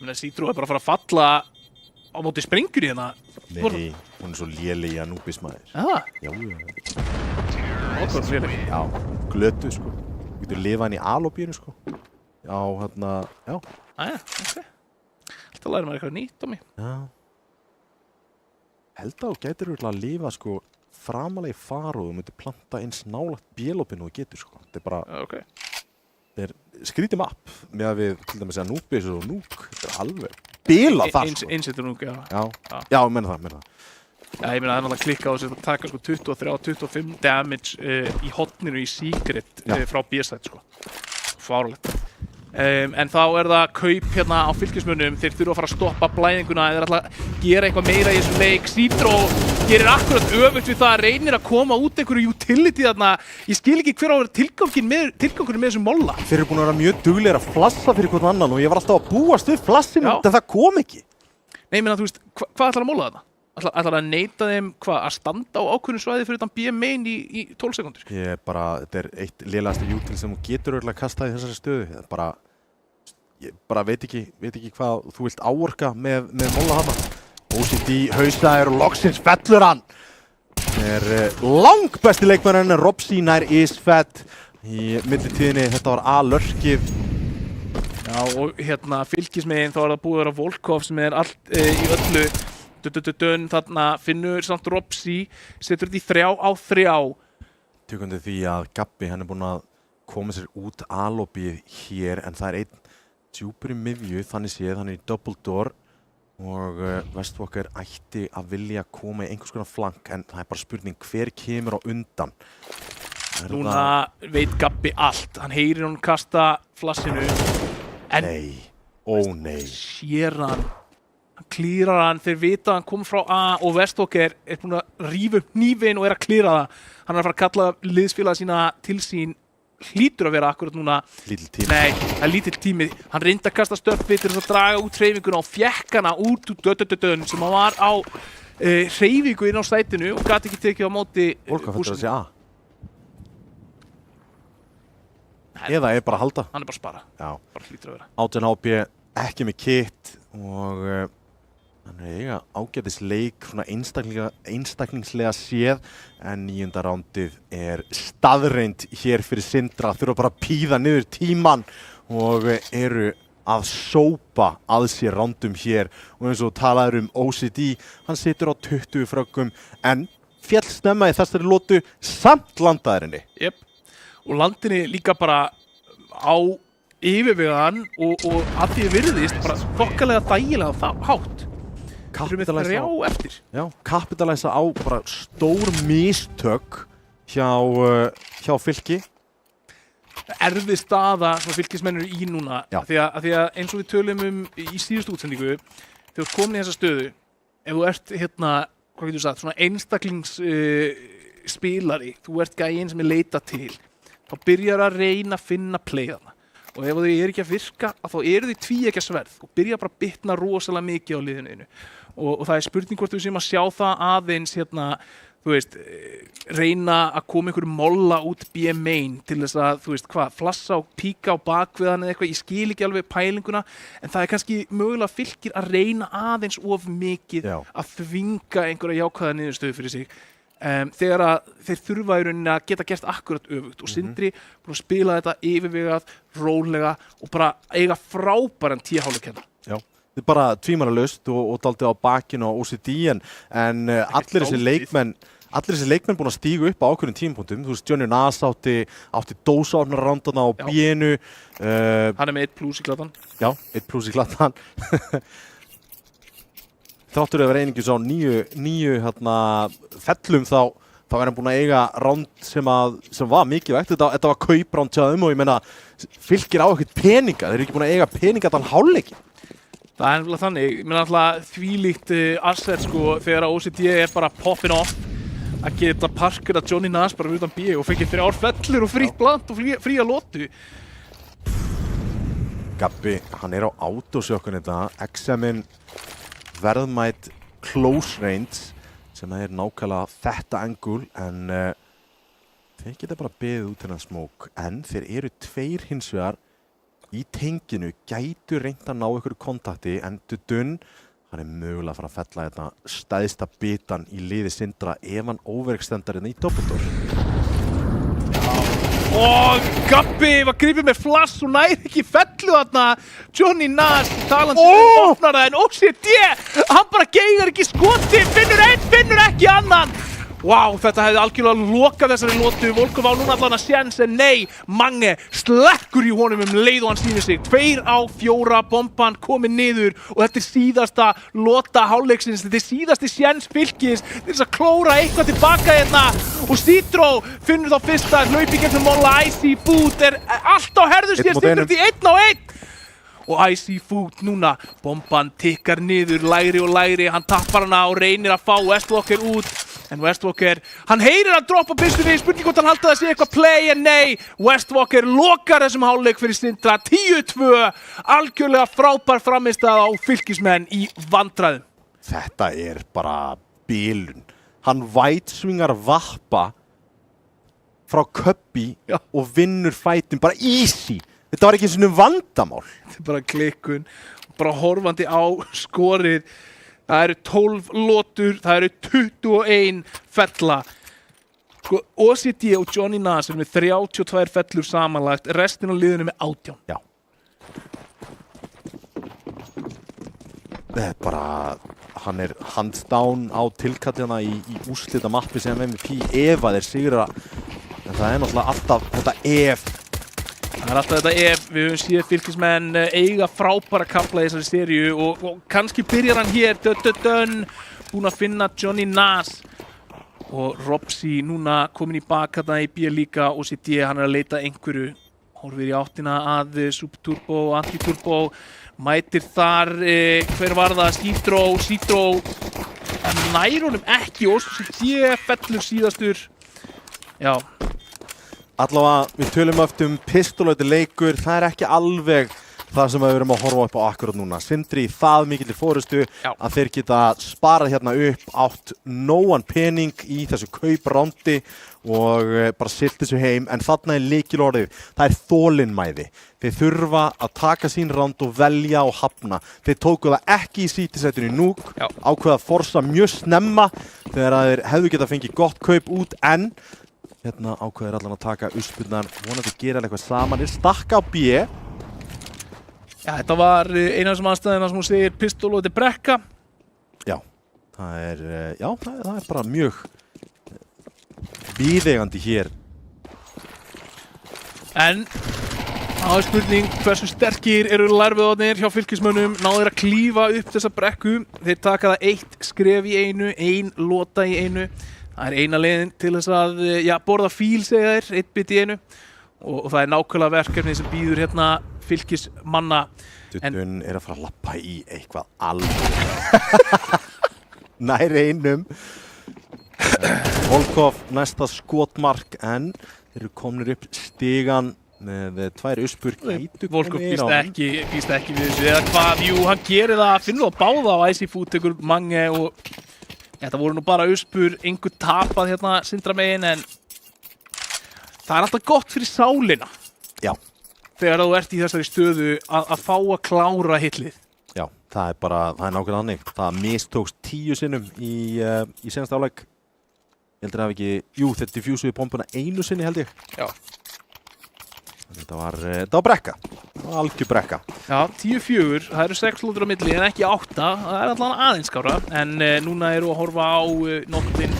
Citroën bara að fara að falla á móti springur í hérna. Nei, hún svo léleg í Anubis maður. Já. Ókvæmt léleg. Já, glötu sko. Þú getur lifað hann í alobíinu sko. Já, hérna, já. Ok. Alltaf lærir maður eitthvað nýtt á mig. Já. Held að þú gætir að lifa sko framalega í faru og þú myndir planta eins nálagt bélopinu og þú getur sko. Þetta bara, þetta skrítið mapp með að við til dæmis að Anubis og Nuke, þetta alveg bílað þar sko. Einsettur Nuke, Já, menna það. Já, ég meina það náttúrulega klikka á þess að taka sko 23-25 damage í hotninu í Secret frá B-side sko. Fárlegt. En þá það kaup hérna á fylkismönnum, þeir þurfa að fara að stoppa blæðinguna, þeir ætla að gera eitthvað meira í þessum leik. Citroën gerir akkurat öfugt við það, reynir að koma út einhverju utility þarna. Ég skil ekki hver á að vera tilgangurinn með þessum molla. Þeir eru búin að vera mjög duglegir að flassa fyrir hvern annan og ég var alltaf að búast við flassinu, en það kom ekki. Nei, menna þú veist, hvað ætlar að molla þarna? Ætlar að neita þeim að standa á ákveðnu svæði fyrir utan B-main í 12 sekundur? Þetta eitt lélegasta util sem þú getur örugglega kastað í þessari stöðu. Ég bara veit ekki hvað þú vilt áorka með molla hana. OCD hausaður og loksins fellur hann. Langbesti leikmanninn Robsi nær Isfett í millitíðinni. Þetta var A-lörkið. Já, og hérna fylkismegin þá það búið að vera Volkov sem allt í öllu. Þarna finnur samt Robsi, setur þetta í 3-á-3. Tökundi því að Gabbi hann búinn að koma sér út A-lobbyið hér en það einn djúpur í miðju, þannig séð, hann í double door og Westwalker ætti að vilja koma í einhvers konar flank en það bara spurning hver kemur á undan. Núna veit Gabbi allt, hann heyrir hún kasta flassinu en nei. Sér hann klírar hann, þeir vita að hann kom frá A og Westwalker búinn að rífa upp hnífinn og að klíra það. Hann að fara að kalla liðsfélaga sína til sín, hlýtur að vera akkurat núna. Lítill tími. Nei, það lítill tími. Hann reyndi að kasta stöppi til þess að draga út hreyfinguna og fékk hana út úr sem hann var á hreyfingu inn á sætinu og gat ekki tekið á móti Volkov þetta að segja A. Eða bara að halda. Hann bara að spara. Já. Bara hlýtur að vera. 18 HP, ekki með kit og hann eiga ágætis leik svona einstaklingslega séð en 9. rándið staðreind hér fyrir Sindra, þurfa bara að píða niður tíman og eru að sópa að sér rándum hér og eins og talaður OCD, hann situr á 20 fröggum en féll snemma í þessari lotu samt landaðurinni. Og landinni líka bara á yfirvegaðan og að því virðist bara þokkalega dægilega hátt. Kapitalæsa á bara stór mistök hjá Fylki. Erfið staða sem fylkismennir í núna því að eins og við tölum í síðustu útsendingu þegar þú komin í þessa stöðu ef þú ert hvað getur sagt, svona einstaklingsspilari, þú ert gæinn sem leita til þá byrjar að reyna að finna playðana og ef þau ekki að virka þá eru þau tvíeggja sverð og byrja bara að bitna rosalega mikið á liðinu og það spurning hvort við séum að sjá það aðeins þú veist, reyna að koma einhverju molla út B-main til þess að, þú veist, flassa og píka á bakviðan eða eitthvað, ég skil ekki alveg pælinguna en það kannski mögulega Fylkir að reyna aðeins of mikið að þvinga einhverja jákvæða niðurstöðu fyrir sig þegar að þeir þurfa í rauninni að geta gert akkurat öfugt og Sindri búin að spila þetta yfirvegað, rólega og bara eiga frábæran tíu-hálfleikkennar. Já, þetta bara tvímælalaust og dálítið á bakinu á OCD en allir þessi leikmenn búin að stíga upp á ákveðnum tímapunktum. Þú veist, Johnny Nas átti dósaofnarrándana á B-inu. Hann með 1+ í glattan. Já, 1+ í glattan. Þáttur að vera einingis á nýju fellum þá hann búinn að eiga ránd sem var mikilvægt. Þetta var kaupránd hjá þeim og ég meina Fylkir á ekkert peninga. Þeir eru ekki búin að eiga peninga þann hálfleikinn. Það er nefnilega þannig. Ég meina alltaf þvílíkt asset sko þegar OCD bara popping off að geta parkera Johnny Nas bara utan B og fengið 3 fellur og frítt bland og fría lotu. Gabbi, hann á autosjökkun þetta, XM-in verðmætt close range sem nákvæmlega þetta angul en þeir geta bara beðið út þennan smoke en þeir eru 2 hins vegar í tenginu, gætu reynt að ná ykkur kontakti en Dudun hann mögulega að fara að fella þetta stæðsta bitan í liði Sindra ef hann overextendar hérna í doppeltor. Og Gabbi var gripið með flass og næði ekki fellu þarna. Johnny Nas talandi opnar það en OCD, hann bara geigar ekki skoti, finnur einn, finnur ekki annan. Vá, þetta hefði algjörlega lokað þessari lotu. Volkov á núna allan að séns en nei, Mange slekkur í honum leið og hann snýður sig. 2 á 4, bomban komin niður og þetta síðasta lota hálfleiksins. Þetta síðasti séns Fylkis til þess að klóra eitthvað tilbaka hérna. Og Citro finnur þá fyrsta hlaupi gegnum Molla. Icy Food allt á herður sér, stendur því 1 á 1. Og Icy Food núna, bomban tikkar niður, lægri og lægri. Hann tappar hana og reynir að fá Westwalker út. En Westwalker, hann heyrir að droppa byssunni, spurning hvort hann haldi að sé eitthvað play en nei, Westwalker lokar þessum hálfleik fyrir Sindra, 10-2, algjörlega frábær framistæða á Fylkismenn í vandræðum. Þetta bara bilun. Hann vætsvingar Vappa frá Cubby og vinnur fætin bara easy. Þetta var ekki einu sinni vandamál. Þetta bara klikkun, bara horfandi á skorið. Það eru 12 lotur, það eru 21 fella. OCD og Johnny Nas með 32 fellur samanlagt, restin af liðinu með 18. Já. Þetta bara, hann hands down á tilkallina í úrslita mappi sem MVP ef að þeir sigra. En það náttúrulega alltaf þetta ef. Það alltaf þetta ef, við höfum séð Fylkismenn eiga frábæra kafla í þessari seríu og kannski byrjar hann hér, búinn að finna Johnny Nas og Robsy núna komin í bak þarna í B líka og OCD, hann að leita einhverju, horfir í áttina að Subturbo og Antiturbo, mætir þar, hver var það, Citro, nær honum ekki, OCD fellur síðastur, já. Allavega, við tölum eftir pistolauti leikur, það ekki alveg það sem við erum að horfa upp á akkurat núna. Sindri í það mikill fórustu að þeir geta sparað hérna upp, átt nógan pening í þessu kauprándi og bara silt þessu heim, en þarna lykilorðið, það þolinmæði. Þeir þurfa að taka sín ránd og velja og hafna. Þeir tóku það ekki í sítisættinu í núk, ákveða að forsa mjög snemma þegar þeir hefðu getað fengið gott kaup út, en hérna ákveður allan að taka uspurnar, vonandi gera eitthvað saman, stakka á B. Já, þetta var eina af þessum aðstæðina sem hún segir pistol og þetta brekka. Já, það er bara mjög viðeigandi hér. En það er spurning hversu sterkir eru lærviðarnir hjá Fylkismönnum, náður að klífa upp þessa brekku. Þeir taka það 1 skref í einu, 1 lota í einu. Það er eina leiðin til þess að borða fíl, segja þeir, 1 bit í einu. Og það er nákvæmlega verkefni sem býður hérna Fylkismanna. Dudun að fara að lappa í eitthvað alveg. Nær einum. Volkov næsta skotmark, en þeir eru komnir upp stigan með 2 uspur. Volkov býst ekki við þessu. Eða hvað, jú, hann gerir það, finnur það báða á Icy Food, tekur Mange og þetta voru nú bara uspur, einhver tapað hérna Sindra megin, en það er alltaf gott fyrir sálina. Já. Þegar þú ert í þessari stöðu að fá að klára hitlið. Já, það er nákvæmlega þannig. Það mistókst 10 sinnum í seinasta áleik. Ég heldur að hafa ekki, þeir diffjúsuðu bombuna 1 sinni held ég. Já. Þetta var brekka. Það var algjör brekka. Já, 10-4, það eru 6 lótur á milli en ekki 8. Það er allan aðeins skára. En núna eru að horfa á nóttin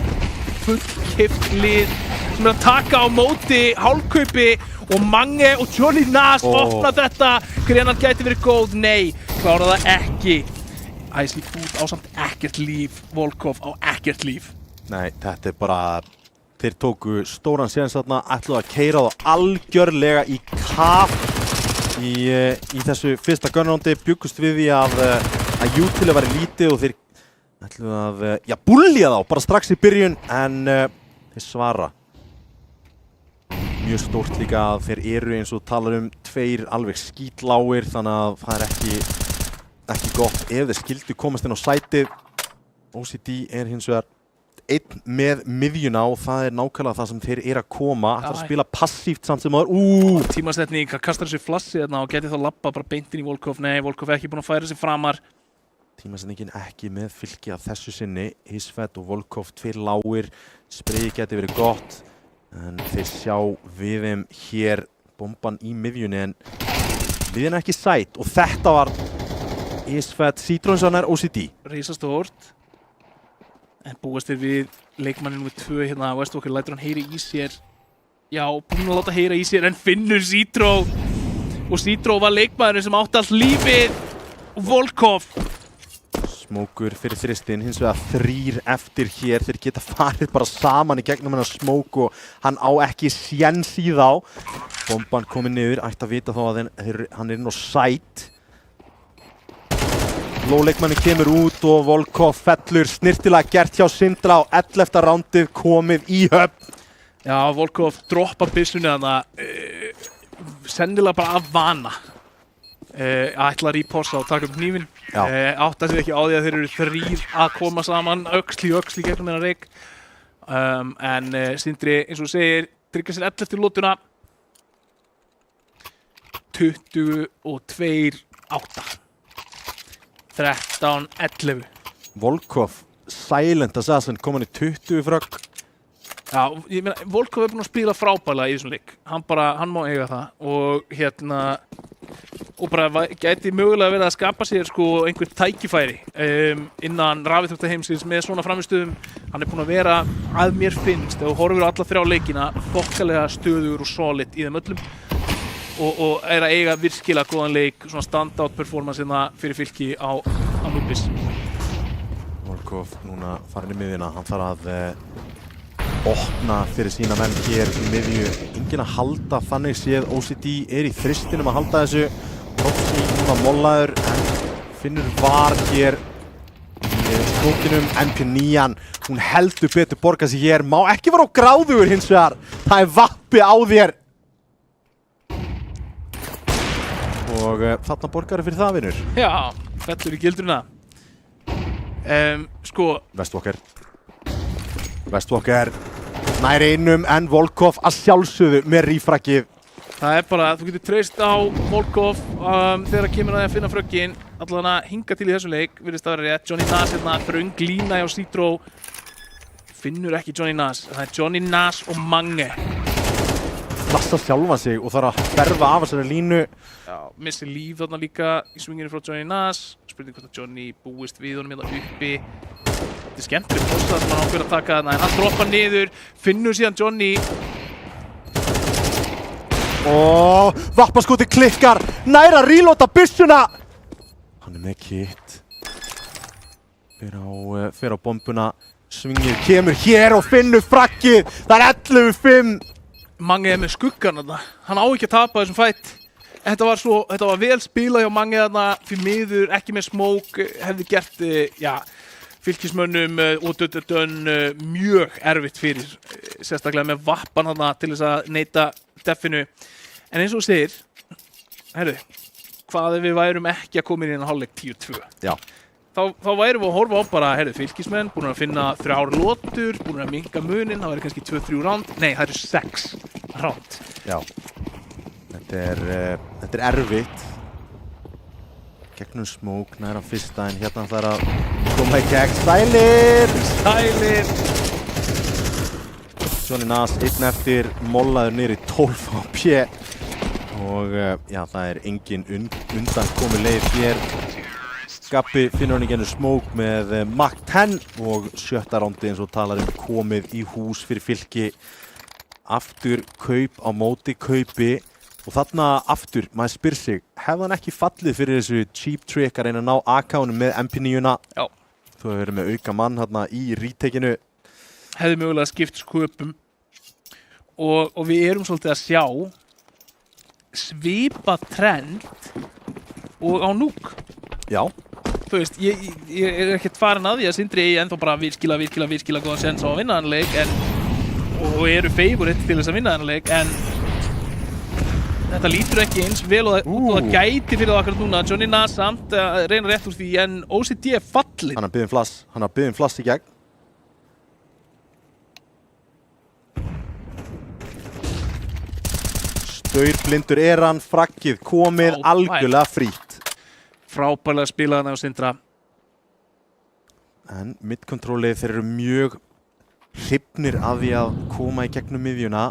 fullkipt lið sem að taka á móti hálfkaupi og Mange og Johnny Nas opna þetta. Grenan gæti verið góð, nei, klára það ekki. Icy Food á samt ekkert líf, Volkov á ekkert líf. Nei, þetta bara... Þeir tóku stóran séns þarna, ætluðu að keyra þá algjörlega í kaf í þessu fyrsta gunrondi, byggust við því að utilið væri lítið og þeir ætlum að, búlja þá bara strax í byrjun en þeir svara. Mjög stórt líka að þeir eru eins og talar tveir alveg skítláir þannig að það ekki gott ef þeir skildu komast inn á sætið. OCD hins vegar einn með miðjuna og það nákvæmlega það sem þeir eru að koma. Það að spila passíft samt sem áður. Tímasetning, kastar þessu flassi þarna og geti þá labba bara beint inn í Volkov. Nei, Volkov ekki búinn að færa sig framar. Tímasetningin ekki með fylki að þessu sinni. Hisvet og Volkov, tveir lágir. Spreyið geti verið gott. En þeir sjá við þeim hér bomban í miðjunni en miðjunni ekki sæt og þetta var Hisvet, Citronsonar, OCD. Risastórt. En búast þeir við leikmannin nr. 2 hérna, Westwalker lætur hann heyra í sér. Já, búinn að láta heyra í sér en finnur Citro. Og Citro var leikmaðurinn sem átti allt lífið. Volkov. Smókur fyrir þristinn, hins vegar 3 eftir hér. Þeir geta farið bara saman í gegnum hennar smók og hann á ekki séns í þá. Bomban komið niður, ætti að vita þá að hann inn á sæt. Lóleikmanni kemur út og Volkov fellur snirtilega gert hjá Sindra á 11. rándið komið í höfn. Já, Volkov droppar byssunni þarna sennilega bara af vana. Ætla að reposa og taka hnífinn. Átta sig ekki á því að þeir eru 3 að koma saman öxl í gegnum þennan reik. En Sindri, eins og þú segir, tryggja sér 11. lótuna. 22-8. 13-11. Volkov, silent assassin, komin í 20 frögg. Já, ég meina, Volkov búinn að spila frábærlega í þessum leik. Hann má eiga það og bara gæti mögulega verið að skapa sér einhver tækifæri innan rafíþróttaheimsins með svona framistöðum. Hann búinn að vera, að mér finnst, ef þú horfir á alla 3 leikina, þokkalega stöðugur og solid í þeim öllum og að eiga virkilega góðan leik, svona standout performance fyrir fylki á Núbis. Volkov núna farin í miðjuna, hann þarf að opna fyrir sína menn hér í miðju. Enginn að halda þannig séð. OCD í þristinum að halda þessu. Roxy núna mollaður en finnur var hér í skókinum. MP9, hún heldur betur borga sig hér. Má ekki vera á gráðugur hins vegar. Það vappi á þér. Og þarna borgar fyrir það, vinur. Já, fellur í gildruna. Westwalker nær einum en Volkov að sjálfsögðu með rífrakkið. Það bara, þú getur treyst á Volkov þegar kemur að því að finna fröggin. Allan að hinga til í þessu leik, virðist að vera rétt. Johnny Nas þröng lína hjá Citro. Finnur ekki Johnny Nas. Það er Johnny Nas og Mange. Lassa sjálfa sig og þarf að berfa af þessari línu. Já, missi líf þarna líka í svinginu frá Johnny Nas. Spurning hvort að Johnny búist við honum hérna uppi. Þetta er skemmtileg posta sem hann ákveður að taka þarna en hann droppar niður. Finnur síðan Johnny. Og vappaskoti klikkar, næra reloada byssuna. Hann með kit. Fer á bombuna, svingir, kemur hér og finnur frakkið. Það er 11-5. Mange með skuggan þarna. Hann á ekki að tapa þessum fætt. Þetta var vel spilað hjá Mange þarna, því miður ekki með smók, hefði gert, fylkismönnum og mjög erfitt fyrir, sérstaklega með vappan þarna til þess að neita definu. En eins og þú segir, hvað ef við værum ekki að koma inn í hálfleik 10-2? Já. Þá værum við að horfa á bara, fylkismenn, búin að finna 3 lotur, búin að minka munin, það væri kannski 2-3 ránd. Nei, það eru 6 ránd. Já. Þetta er erfitt. Gegnum smók, næra fyrsta, en hérna þarf að koma í gegn. Sælir! Johnny Nas, einn eftir, mollaður niður í 12 á pjö. Og já, það er engin undan komið leið hér. Gabbi finnur hann í genið smók með Mach 10 og 7. rándi eins og talar komið í hús fyrir fylki. Aftur kaup á móti kaupi. Og þarna aftur, maður spyr sig, hefði hann ekki fallið fyrir þessu cheap trick að reyna að ná AK-unum með MP9-una? Já. Þú hefur verið með auka mann hérna í rítekinu. Hefði mögulega skipt sköpum. Og við erum svolítið að sjá svipað trend og á Núk. Já. þú veist, ég ekkert farin að því að Sindri eigi ennþá bara virkilega góðan séns á að vinna þennan leik og eru favoritt til þess að vinna þennan leik, en þetta lítur ekki eins vel og það gæti fyrir það akkurat núna. Johnny Nas samt reyna rétt úr því, en OCD er fallinn. Hann har byggðin flass í gegn. Staurblindur er hann, frakkið komið, algjörlega frýtt. Frábærlega spilaðan á Sindra. En midcontrolið, þeir eru mjög hrifnir að því að koma í gegnum miðjuna.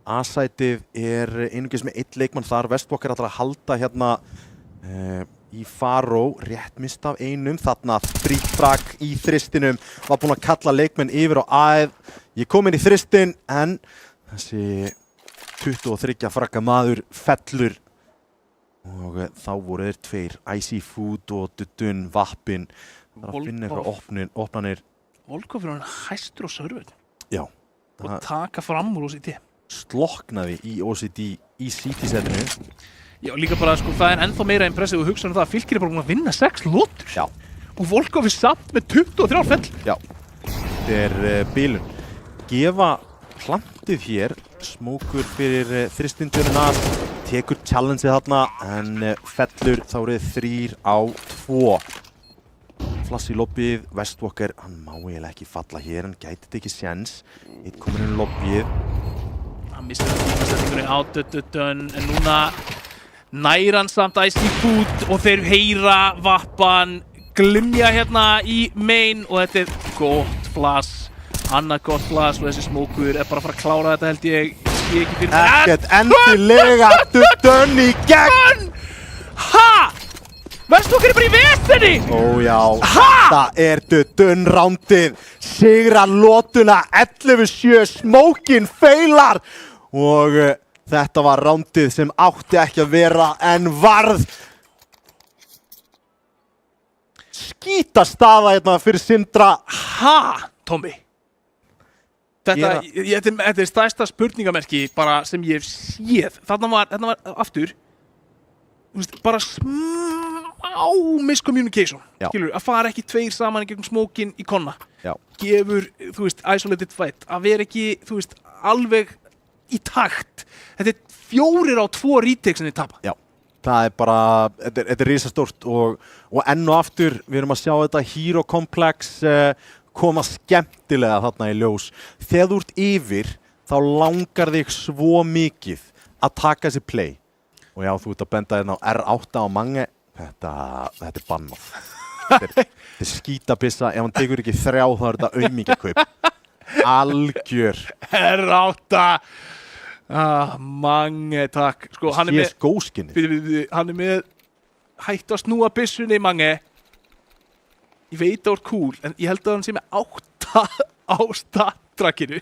A-sætið er einungis með 1 leikmann þar. Westbrook er alltaf að halda hérna í Faro, rétt mist af einum. Þarna frýtt í þristinum, var búinn að kalla leikmenn yfir á A-ið. Ég kom inn í þristin, en þessi 23 frakka maður fellur og þá voru þeir 2, Icy Food og Dudun, Vappin. Það er að finna eitthvað opnanir. Volkov er hann hæstur á serverinu. Já. Og taka fram úr OCD. Sloknaði í OCD í CT-setinu. Já, líka bara, sko, það er ennþá meira impressið og hugsa það að Fylkir er bara búin að vinna 6 lotur. Já. Og Volkov er samt með 23 fell. Já. Þetta er bilun. Gefa plantið hér, smókur fyrir þristindurina, tekur challengeið þarna, en fellur, þá eru 3 á 2. Flass í lobbyið, Westwalker, hann má eiginlega ekki falla hér, hann gæti þetta ekki séns. Eitt komin inn í lobbyið. Hann mistur tímasetningunni á Dudun, en núna nær hann samt Icy Food og þeir heyra Vappan glimja hérna í main og þetta er gott flass. Annað gott flass og þessi smókur er bara að fara að klára þetta, held ég ekki fyrir það. Ekkert endilega Dudun í gegn! Ha! Westbrook er bara í vesinni! Ó já, þetta er Dudun rándið. Sigra lotuna 11-7, smókin feilar. Og þetta var rándið sem átti ekki að vera en varð. Skítastaða hérna fyrir Sindra. Ha, Tommy? Þetta er stærsta spurningamerki bara sem ég hef séð. Þarna var aftur, bara smá miscommunication, skilur, að fara ekki 2 saman í gegnum smókin í konna. Já. Gefur, isolated fight, að vera ekki, alveg í takt. Þetta er 4 á 2 retakes sem þið tapa. Já, það er bara, þetta er risastórt og enn og aftur, við erum að sjá þetta Hero Complex koma skemmtilega þarna í ljós. Þegar þú ert yfir, þá langar þig svo mikið að taka þessi play. Og já, þú ert að benda hérna á R8 á Mange. Þetta er bannað. Þetta er skítabissa. Ef hann tekur ekki 3, þá er þetta aumingjakaup. Algjör. R8. Mange, takk. Sko, hann er með hættu að snúa byssunni, Mange. Ég veit það var cool, en ég held að hann sé með 8 á stattrakkinu.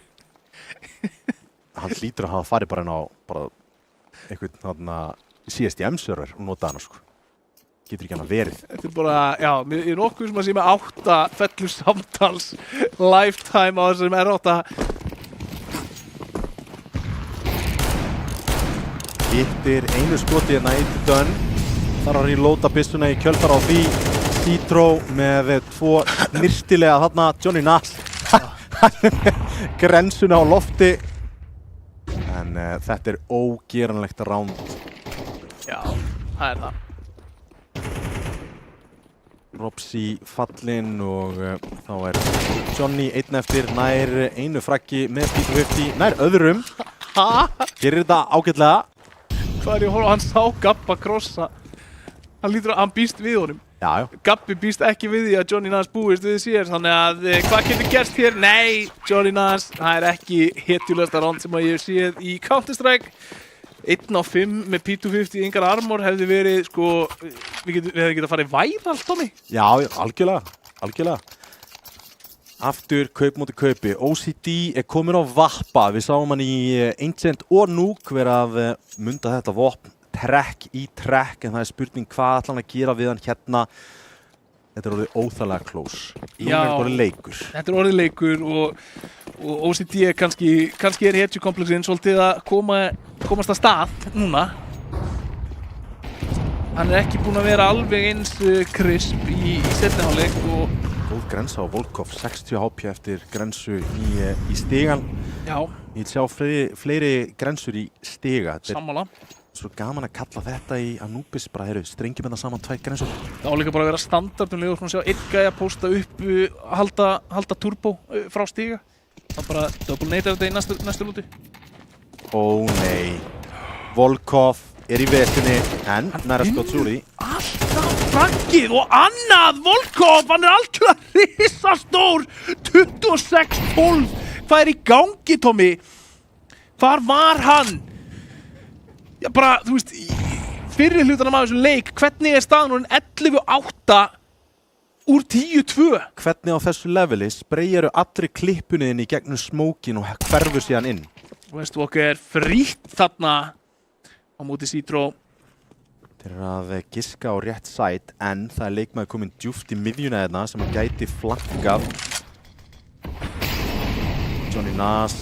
Hann hlýtur að hafa farið bara inn á einhvern þarna CSDM-server og nota hann, sko. Getur ekki hann að verið. Þetta er bara, já, ég er nokkuð sem að sé með 8 fellur samtals lifetime á þessum R8. Hittir einu skoti hérna í Dudun. Þar var í lóta byssuna í kjölfar á því. Citro með 2 nyrstilega þarna, Johnny Nas. Grensuna á lofti. En þetta er ógeranlegt ránd. Já, það er það. Robsi fallinn og þá er Johnny einn eftir, nær einu fraggi með P250, nær öðrum. Gerir þetta ágætlega. Hvað er ég að horfa? Hann sá Gabba krossa. Hann býst við honum. Já. Gabbi býst ekki við því að Johnny Nas búist við sér, þannig að hvað getur gerst hér? Nei, Johnny Nas, það er ekki hetjulegasta ránd sem að ég hef séð í Counter-Strike. 1 á 5 með P250 yngar armor hefði verið, sko, við hefði getað farið væral, Tommy. Já, algjörlega. Aftur kaup móti kaupi. OCD er komin á Vappa. Við sáum hann í Ancient og Nuke vera að munda þetta vopn. Trekk í trekk, en það er spurning hvað ætla hann að gera við hann hérna. Þetta er orðið óþarlega close. Núna er þetta orðið leikur. Þetta er orðið leikur og OCD er kannski er hetjukomplexin svolítið að komast að stað núna. hann ekki búinn að vera alveg eins krisp í seinni hálfleik og góð grensa á Volkov, 60 HP eftir grensu í stigan. Já. Ég vil sjá fleiri grensur í stiga. Sammála. Svo gaman að kalla þetta í Anubis, bara strengjum þetta saman 2 grensur. Það á líka bara að vera standardum legur, sjá einn gæja posta upp, halda turbo frá stiga. Það bara double nader þetta í næstu lúti. Ó nei, Volkov í vesinni, en næra skotts úr því. Alltaf fraggið og annað Volkov, hann alltaf risastór, 26-12. Hvað í gangi, Tommy? Hvar var hann? Já, bara, þú veist, fyrri hlutanum af þessu leik, hvernig staðan orðin 11-8 úr 10-2? Hvernig á þessu leveli spreyjaru allri klippunniðin í gegnum smókin og hverfur síðan inn? Westwalker frítt þarna á móti Citro. Þeir eru að giska á rétt sæt, en það leikmaður komin djúpt í miðjuna hérna sem hann gæti flankað. Johnny Nas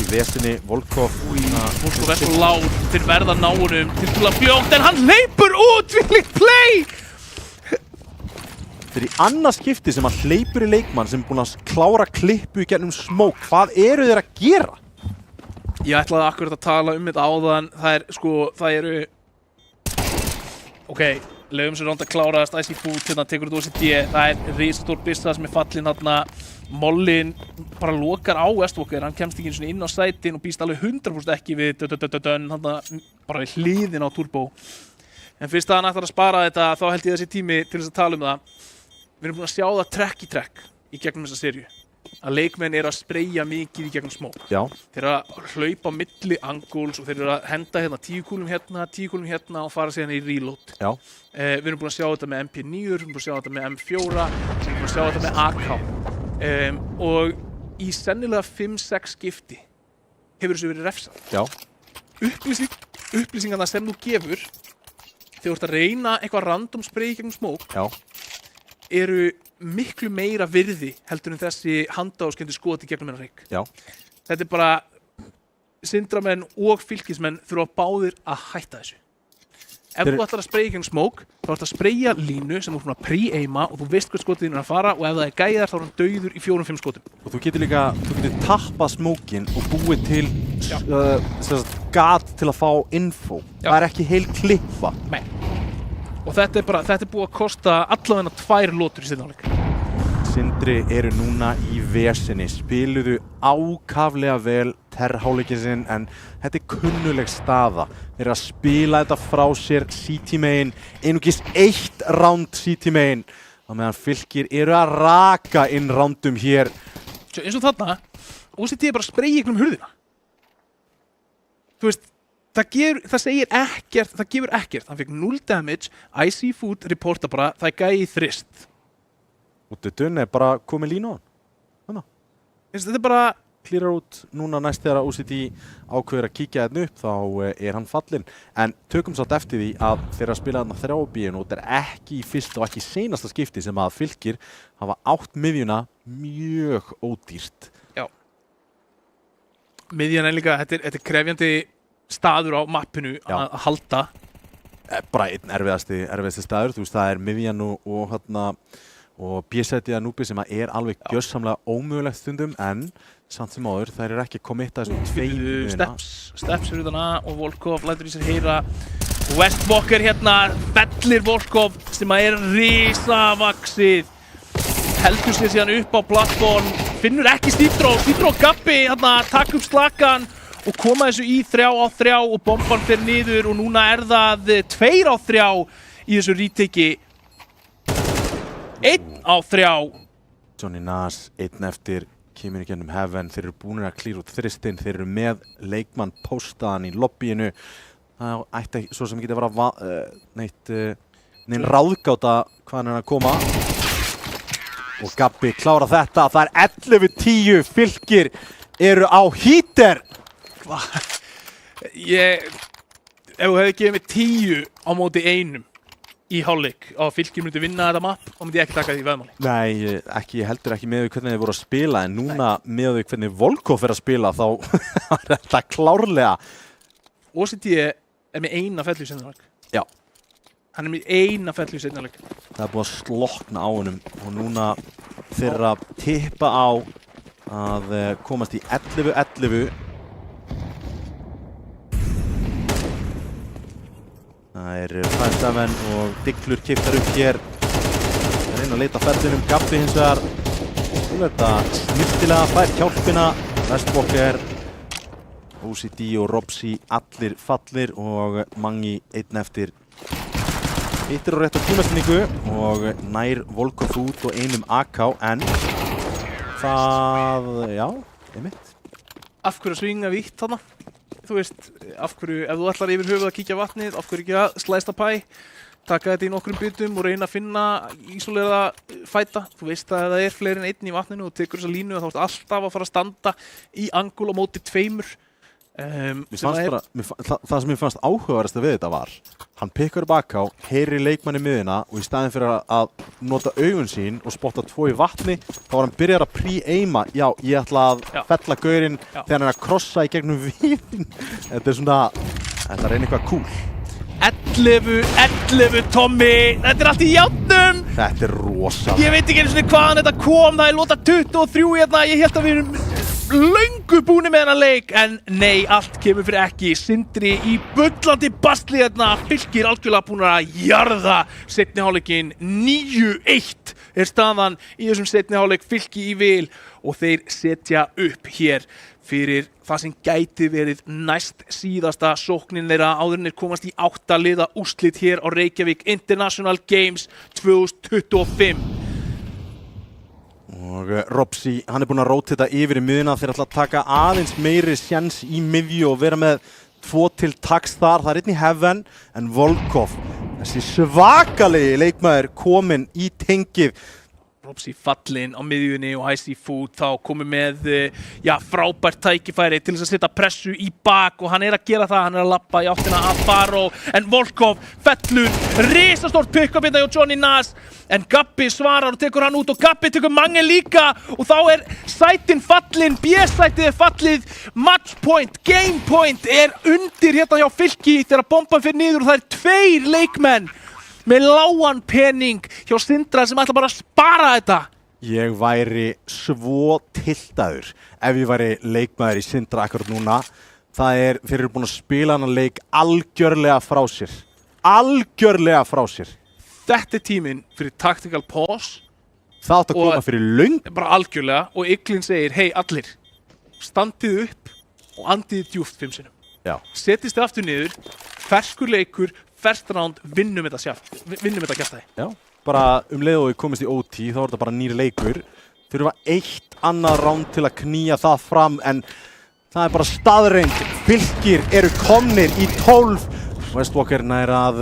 í vesinni, Volkov. Volkov svo lág, þeir verða náunum til að fljótt, en hann hleypur út, villikt play! Þetta í annað skipti sem hann hleypur í leikmann sem búinn að klára klippu í gennum smók. Hvað eru þeir að gera? Ég ætlaði akkurat að tala þetta áðan, það eru ok, Laugum sem Ronda kláraðast, Icy Food hérna tekur þetta OCD, það risastór byssa sem fallin þarna, Mollin bara lokar á Westwalker, hann kemst ekki einu sinni inn á sætin og býst alveg 100% ekki við þarna bara við hliðin á Turbo. En fyrst að hann ætlar að spara þetta, þá held ég þessi tími til þess að tala það. Við erum búin að sjá það trekk í trekk í gegnum þessa serju. Að leikmenn eru að spreyja mikið í gegnum smók. Já. Þeir eru að hlaupa á milli angles og þeir eru að henda hérna 10 kúlum hérna og fara síðan í reload. Já. Við erum búin að sjá þetta með MP9, við erum búin að sjá þetta með M4, við erum búin að sjá þetta með AK. Og í sennilega 5-6 skipti hefur þessu verið refsað. Já. Upplýsingarna sem þú gefur þegar þú ert að reyna eitthvað random spray í gegnum smók. Já. Eru miklu meira virði heldur en þessi handaáskendi skoti gegnum hennar reik. Já. Þetta bara Sindramenn og fylkismenn þurfa báðir að hætta þessu. Ef þú ætlar að spreyja gegnum smók, þá ætlar að spreyja línu sem þú er pre-aima og þú veist hvert skotið þín er að fara og ef það gæðar þá er hann dauður í 4-5 skotum. Og þú getur tappað smókin og búið til gat til að fá info. Já. Það er ekki heil klippa. Nei. Og þetta er búið að kosta allavega 2 lotur í seinni hálfleik. Sindri eru núna í vesinni, spiluðu ákaflega vel hálfleikinn sinn, en þetta er kunnuleg staða. Þeir eru að spila þetta frá sér CT-megin, einungis 1 round CT-megin. Á meðan Fylkir eru að raka inn roundum hér. Svo eins og þarna, OCD er bara að spreyja ykkur hurðina. Þú veist, það segir ekkert, það gefur ekkert. Hann fekk 0 damage, Icy Food reporta bara, það gæði þrist. Og Dudun er bara komið línu á hann. Þannig. Þetta er bara klírar út núna næst þegar OCD ákveður að kíkja þetta upp, þá er hann fallinn. En tökum satt eftir því að þeir að spila þarna 3 bíun og þetta er ekki í fyrsta og ekki seinasta skipti sem að Fylkir hafa átt miðjuna mjög ódýrt. Já. Miðjan er líka, þetta er krefjandi staður á mappinu að halda. Bara einn erfiðasti staður, þú veist, það er miðjan og B-setið Anubis sem er alveg gjörsamlega ómögulegt stundum, en samt sem áður, þær eru ekki committa þessum 2 miðjuna. Steps eru þarna og Volkov lætur í sér heyra. Westwalker hérna, fellir Volkov sem er risavaxið. Heldur sér síðan upp á plattform, finnur ekki Citro og Gabbi hérna, takk upp slakan og koma þessu í 3-3 og bomban fer niður og núna er það 2-3 í þessu retake. 1-3. Johnny Nas, 1 eftir, kemur í gennum Heaven, þeir eru búinir að klíra út þristinn, þeir eru með leikmann postaðan í lobbyinu. Það ætti svo sem geti að vera neinn ráðgáta hvað hann er að koma. Og Gabbi klára þetta, það er 11-10, Fylkir eru á híter. Ef þú hefði gefið mig 10 á móti 1 í hálfleik og Fylkir myndi vinna þetta mapp, þá myndi ég ekki taka því í veðmáli. Nei, heldur ekki með því hvernig þeir voru að spila, en núna með því hvernig Volkov er að spila, þá er þetta klárlega. OCD er með 1 fellu í seinni hálfleik. Já. Hann með eina fellu í seinna leik. Það búið að slokna á honum og núna þeirra tippa á að komast í 11-11. Það Fænsamenn og Diglur kiptar upp hér. Það reyna að leita ferlinum. Gabbi hins vegar. Þetta snirtilega fær hjálpina. Westwalker, OCD og Robsi allir fallir og Mangi einn eftir. Hittir á rétt á tímastinningu og nær Volkov út og einum AK en það, já, einmitt. Af hverju að svinga vítt þarna? Þú veist, af hverju, ef þú ætlar yfir höfuð að kíkja vatnið, af hverju ekki að slæsta pæ, taka þetta í nokkrum bitum og reyna að finna ísólerða fæta. Þú veist að ef það fleiri en einn í vatninu og tekur þessa línu þá ert alltaf að fara að standa í angul á móti tveimur. Það sem mér fannst áhugaverðast við þetta var hann pikkar upp AK, heyrir leikmann í miðuna og í staðinn fyrir að nota augun sín og spotta 2 í vatni þá var hann byrjar að pre-aima ég ætla að fella gaurinn þegar hann að krossa í gegnum víðin. Þetta svona þetta reynir eitthvað cool. 11 Tommy, þetta allt í játnum. Þetta rosa. Ég veit ekki einu sinni hvaðan þetta kom, það lota 23 hérna, ég held að við erum löngu búni með hennar leik, en nei, allt kemur fyrir ekki. Sindri í bullandi basli hérna, Fylkir algjörlega búin að jarða seinni hálfleikinn. 9-1 staðan í þessum seinni hálfleik, Fylki í vil og þeir setja upp hér fyrir það sem gæti verið næst síðasta sóknin þeirra áðurinnir komast í 8 liða úrslit hér á Reykjavík International Games 2025. Og Robsi, hann búinn að róta þetta yfir í miðuna. Þeir ætla að taka aðeins meiri sjens í miðju og vera með 2 til taks þar. Það einnig Heaven en Volkov, þessi svakalegi leikmaður kominn í tengið. Robsi fallinn á miðjunni og Icy Food þá komið með frábært tækifæri til þess að setja pressu í bak og hann að gera það, hann að labba í áttina að Faro en Volkov fellur, risastórt pick-up hérna hjá Johnny Nas en Gabbi svarar og tekur hann út og Gabbi tekur Mange líka og þá sætin fallinn, B-sætið fallið, match point, game point undir hérna hjá Fylki þegar bomban fer niður og það 2 leikmenn með lágan pening hjá Sindra sem ætla bara að spara þetta. Ég væri svo tiltaður ef ég væri leikmaður í Sindra akkurat núna. Þeir eru búin að spila hann leik algjörlega frá sér. Algjörlega frá sér. Þetta tíminn fyrir tactical pause. Það átt að koma fyrir löng. Bara algjörlega og Iglin segir, hei allir, standið upp og andið djúpt 5 sinnum. Já. Setjist þið aftur niður, ferskur leikur, first round, vinnum þetta kjaftaði. Já, bara leið og við komist í OT, þá þetta bara nýr leikur. Þurfa 1 annað round til að knýja það fram, en það bara staðreynd. Fylkir eru komnir í 12. Westwalker nær að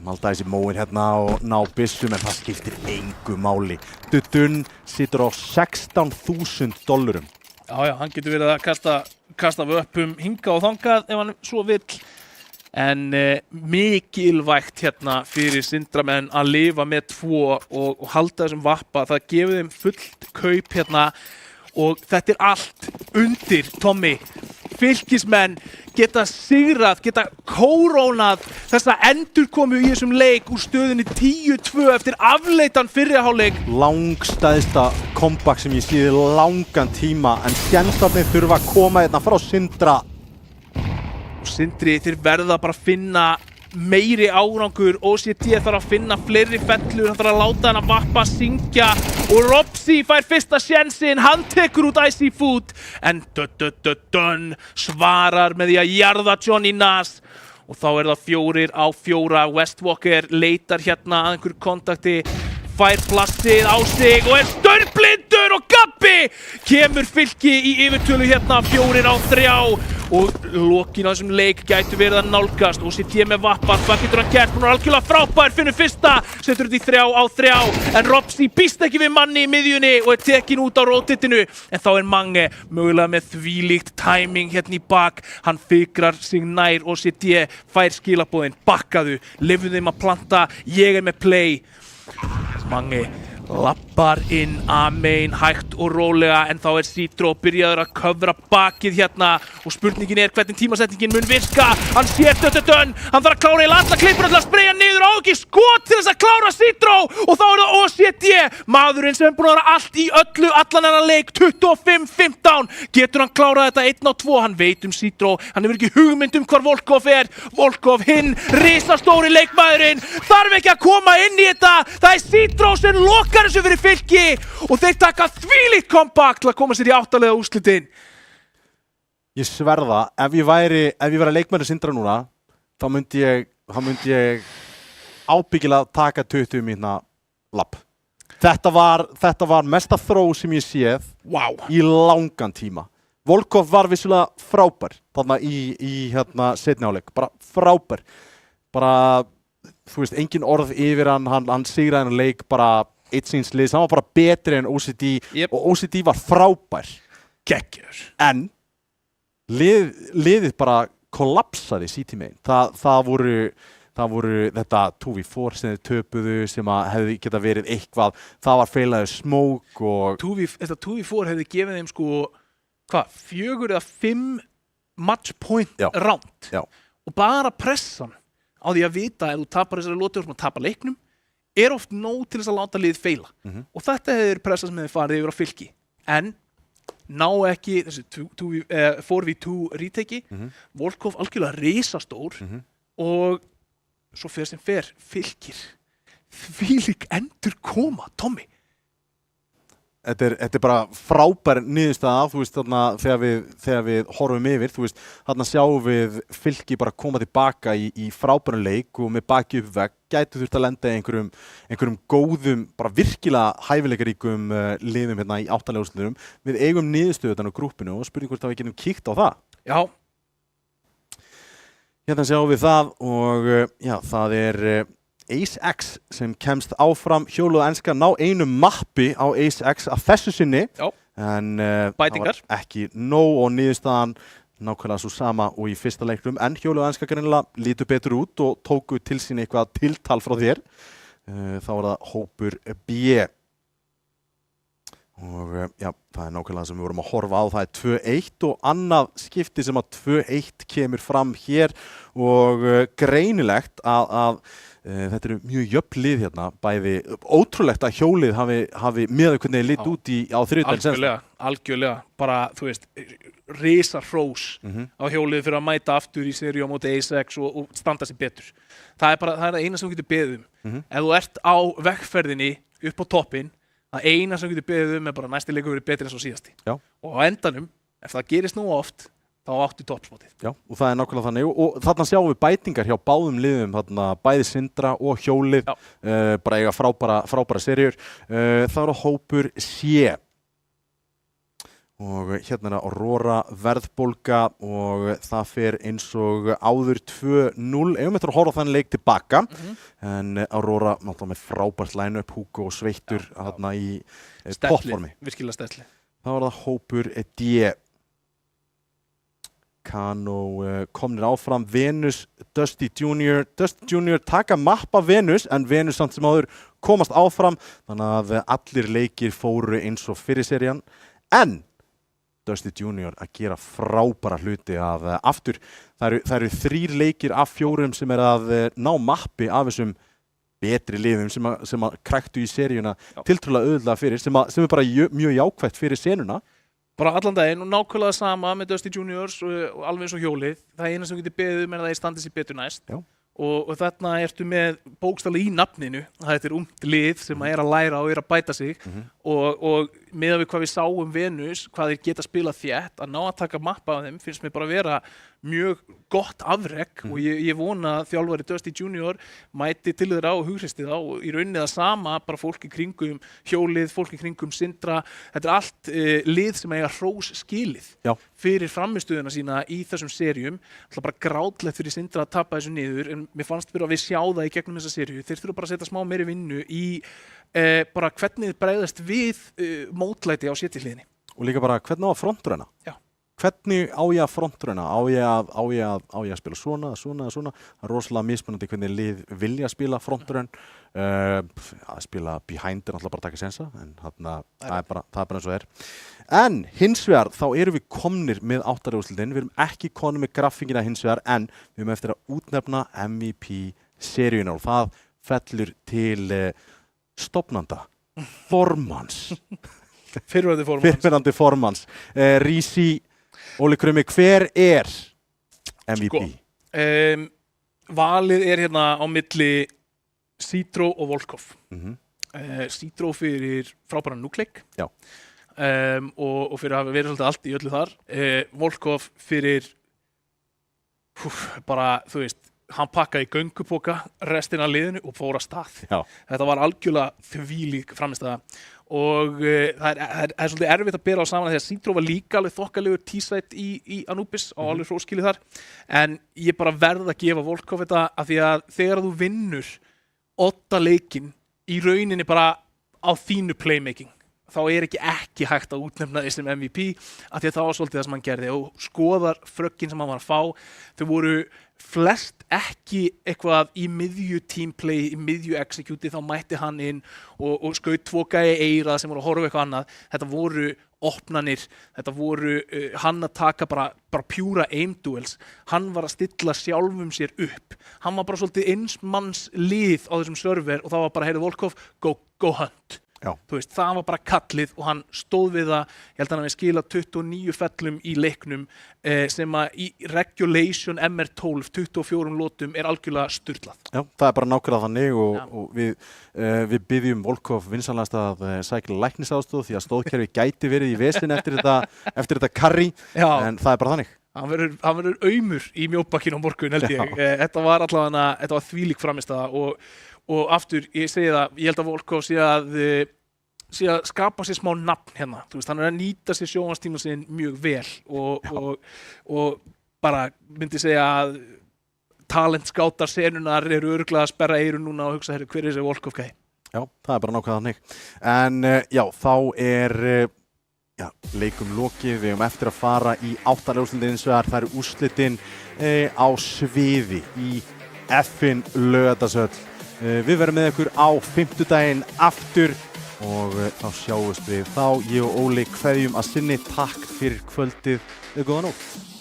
malda þessi móin hérna og ná byssum, en það skiptir engu máli. Dudun situr á $16,000. Já, hann getur verið að kasta vöppum hingað og þangað ef hann svo vill. En mikilvægt hérna fyrir Sindramenn að lifa með 2 og halda þessum vappa. Það gefur þeim fullt kaup hérna og þetta allt undir, Tommy. Fylkismenn geta sigrað, geta kórónað þessa endurkomu í þessum leik úr stöðunni 10-2 eftir afleitan fyrri hálfleik. Langstæðsta comeback sem ég séð langan tíma, en sjensarnir þurfa að koma hérna frá Sindra. Sindri, þeir verða bara að finna meiri árangur, OCD þarf að finna fleiri fellur, hann þarf að láta hann að vappa syngja og Robsi fær fyrsta sjensin, hann tekur út Icy Food en svarar með því að jarða Johnny Nas og þá það 4 á 4, Westwalker leitar hérna að einhver kontakti, fær plastið á sig og staurblindur og Gabbi kemur Fylki í yfirtölu hérna 4 á 3 og lokin á þessum leik gætu verið að nálgast og OCD með vappa, hvað getur hann gert? Hún algjörlega frábær, finnur fyrsta, setur þetta í 3 á 3 en Robsi býst ekki við manni í miðjunni og tekin út á rótitinu en þá Mange mögulega með þvílíkt timing hérna í bak, hann fikrar sig nær OCD, fær skilaboðin, bakkaðu, leyfðu þeim að planta, ég með play. Mange lappar inn amein hægt og rólega en þá Citro byrjaður að köfra bakið hérna og spurningin hvernig tímasetningin mun virka. Hann sér dödödön, hann þarf að klára í alla klippuna til að spreyja niður á ekki skot til þess að klára Citro og þá það OCD, maðurinn sem búinn að vera allt í öllu allan hennar leik 25-15. Getur hann klárað þetta 1-2? Hann veit Citro, hann hefur ekki hugmynd hvar Volkov Volkov hinn, risastóri leikmaðurinn, þarf ekki að koma inn í þetta. Það Citro sem lokar þessu fyrir Fylki og þeir taka þvílíkt comeback til að koma sér í 8-liða úrslitin. Ég sverða, ef ég væri leikmaður Sindra núna, þá myndi ég ábyggilega taka 20 mínútna lapp. Þetta var mesta þró sem ég séð í langan tíma. Volkov var vissulega frábær þarna í seinni hálfleik, bara frábær. Bara, þú veist, engin orð yfir hann sigraði hann leik bara eitt síns liðs, hann var bara betri en OCD og OCD var frábær. Geggjur. En liðið bara kollapsaði síti megin. Það voru þetta 2v4 sem þið töpuðu sem að hefði geta verið eitthvað. Það var feilaður smók og... Þetta 2v4 hefði gefið þeim sko, 4 eða 5 match point round. Já. Og bara pressan á því að vita ef þú tapar þessari lotu og tapar leiknum oft nóg til þess að láta liðið feila. Og þetta hefur pressa sem hefur farið yfir á Fylki. En ná ekki þessi 4v2 retake. Volkov algjörlega risastór og svo fyrir sem fer Fylkir. Þvílík endur koma, Tommy. Þetta er bara frábær niðurstaða, þú veist, þarna þegar við horfum yfir, þú veist, þarna sjáum við Fylki bara koma tilbaka í frábæran leik og með baki upp vegg, gætu þurft að lenda í einhverjum góðum, bara virkilega hæfileikaríkum liðum hérna í 8-liða úrslitum. Við eigum niðurstöðutan á grúppinu og spurning hvort að við getum kíkt á það. Já. Hérna sjáum við það og já, það Ace X sem kemst áfram, hjóluð enska ná einu mappi á Ace X að þessu sinni. Já. En bætingar. Það var ekki nóg og niðurstaðan nákvæmlega svo sama og í fyrsta leiknum. En hjóluð enska greinilega lítur betur út og tóku til sín eitthvað tiltal frá þér. Þá var það hópur B. Og já, það nákvæmlega sem við vorum að horfa á, það 2-1 og annað skipti sem að 2-1 kemur fram hér og greinilegt að þetta eru mjög jöfn lið hérna, bæði ótrúlegt að hjólið hafi með hvernig þið lit út á þriðjudaginn. Algjörlega, bara þú veist, risarhrós á hjólið fyrir að mæta aftur í seríu á móti Ace X og standa sér betur. Það er eina sem þú getur beðið Ef þú ert á vegferðinni upp á toppinn, það eina sem getur beðið bara næsti leikur verið betri en svo síðasti. Já. Og á endanum, ef það gerist nú oft, þá áttu toppspotið. Já, og það nákvæmlega þannig. Og þarna sjáum við bætingar hjá báðum liðum, þarna bæði Sindra og hjólið, bara eiga frábæra seríur. Það eru hópur C. Og hérna Aurora verðbólga og það fer eins og áður 2-0. Eigum eftir að horfa þann leik tilbaka. En Aurora náttúrulega með frábært line-up, Hugo og Sveittur hérna í toppformi. Virkilega stelli. Það var það hópur D. Kano komnir áfram, Venus, Dusty Junior. Dusty Junior taka mappa Venus, en Venus samt sem áður komast áfram. Þannig að allir leikir fóru eins og fyrir serían. En Dusty Junior að gera frábæra hluti að aftur. Það eru 3 leikir af 4 sem að ná mappi af þessum betri liðum sem að kræktu í seríuna tiltrúlega auðvitað fyrir, sem bara mjög jákvætt fyrir senuna. Bara allan daginn og nákvæmlega sama með Dusty Juniors og alveg eins og hjólið. Það eina sem getur beðið að þeir standi sér betur næst. Já. Og þarna ertu með bókstaflega í nafninu. Það er ungt lið sem að að læra og að bæta sig. Og miðað við hvað við sáum Venus, hvað þeir geta spilað þétt, að ná að taka mappa af þeim finnst mér bara vera mjög gott afrek og ég vona að þjálfari Dusty Junior mæti til þeirra og hughreysti þá og í rauninni það sama, bara fólk í kringum hjólið, fólk í kringum Sindra. Þetta er allt lið sem eiga hrós skilið fyrir frammistöðuna sína í þessum seríum. Það er bara grátlegt fyrir Sindra að tapa þessu niður, en mér fannst bara að við sjá það í gegnum þessa seríu. Þeir þurfa bara að setja smá meiri vinnu í bara hvernig þið bregðast við mótlæti á sétihliðinni. Og líka bara hvernig á að frontræna. Já. hvernig á ég að frontrunna, á ég að spila svona, það er rosalega mismunandi hvernig lið vilja spila frontrun, að spila behind er náttúrulega bara að taka sensa, en þarna, það er bara eins og er. En hins vegar, þá erum við komnir með 8. úrslitin, við erum ekki komnir með graffingina hins vegar, en við erum eftir að útnefna MVP-seríuna og það fellur til stofnanda, formanns. Fyrrverandi formanns. Rísi, Óli Krummi, hver er MVP? Valið er hérna á milli Citro og Volkov. Citro fyrir frábæran núkleik og fyrir að hafa verið svolítið allt í öllu þar. Volkov fyrir bara, þú veist, hann pakkaði göngupoka restina af liðinu og fór að stað. Þetta var algjörlega þvílík frammistaða og það er svolítið erfitt að bera á saman því að Citro var líka alveg þokkalegur T-site í Anubis og alveg hróskilið þar, en ég bara verð að gefa Volkov þetta af því að þegar þú vinnur 8 leikinn í rauninni bara á þínu playmaking, þá er ekki hægt að útnefna því sem MVP af því að það var svolítið það sem hann gerði og skoðar fröggin sem hann var að fá, þau voru flest ekki eitthvað í miðju teamplay, í miðju execute, þá mætti hann inn og skaut 2 gæi eirað sem voru að horfa eitthvað annað. Þetta voru opnanir, þetta voru hann að taka bara pjúra aim duels. Hann var að stilla sjálfum sér upp. Hann var bara svolítið eins manns lið á þessum server og það var bara, heyrðu Volkov, go hunt. Þú veist, það var bara kallið og hann stóð við það. Ég held að hann hafi skilað 29 fellum í leiknum sem að í regulation MR12 24 lótum er algjörlega sturlað. Já, það er bara nákvæmlega þannig og við biðjum Volkov vinsamlegast að sækja læknisaðstoð því að stóðkerfi gæti verið í vesinn eftir þetta karrí, en það er bara þannig. Hann verður aumur í mjóbakinu á morgun, held ég. Þetta var þvílík frammistaða og aftur, ég segi það, ég held að Volkov sé að skapa sér smá nafn hérna. Þú veist, hann er að nýta sér sjónvarstíma sinn mjög vel og bara myndi segja að talentskátar senunar eru örugglega að sperra eyrun núna og hugsa, hver er þessi Volkov gæi? Já, það er bara nákvæmlega þannig. En þá er leikum lokið, við erum eftir að fara í 8. úrslitin hins vegar, það eru úrslitin á sviði í F-in Laugardalshöll. Við verðum með ykkur á 5. aftur og þá sjáumst við þá. Ég og Óli kveðjum að sinni, takk fyrir kvöldið, góða nótt.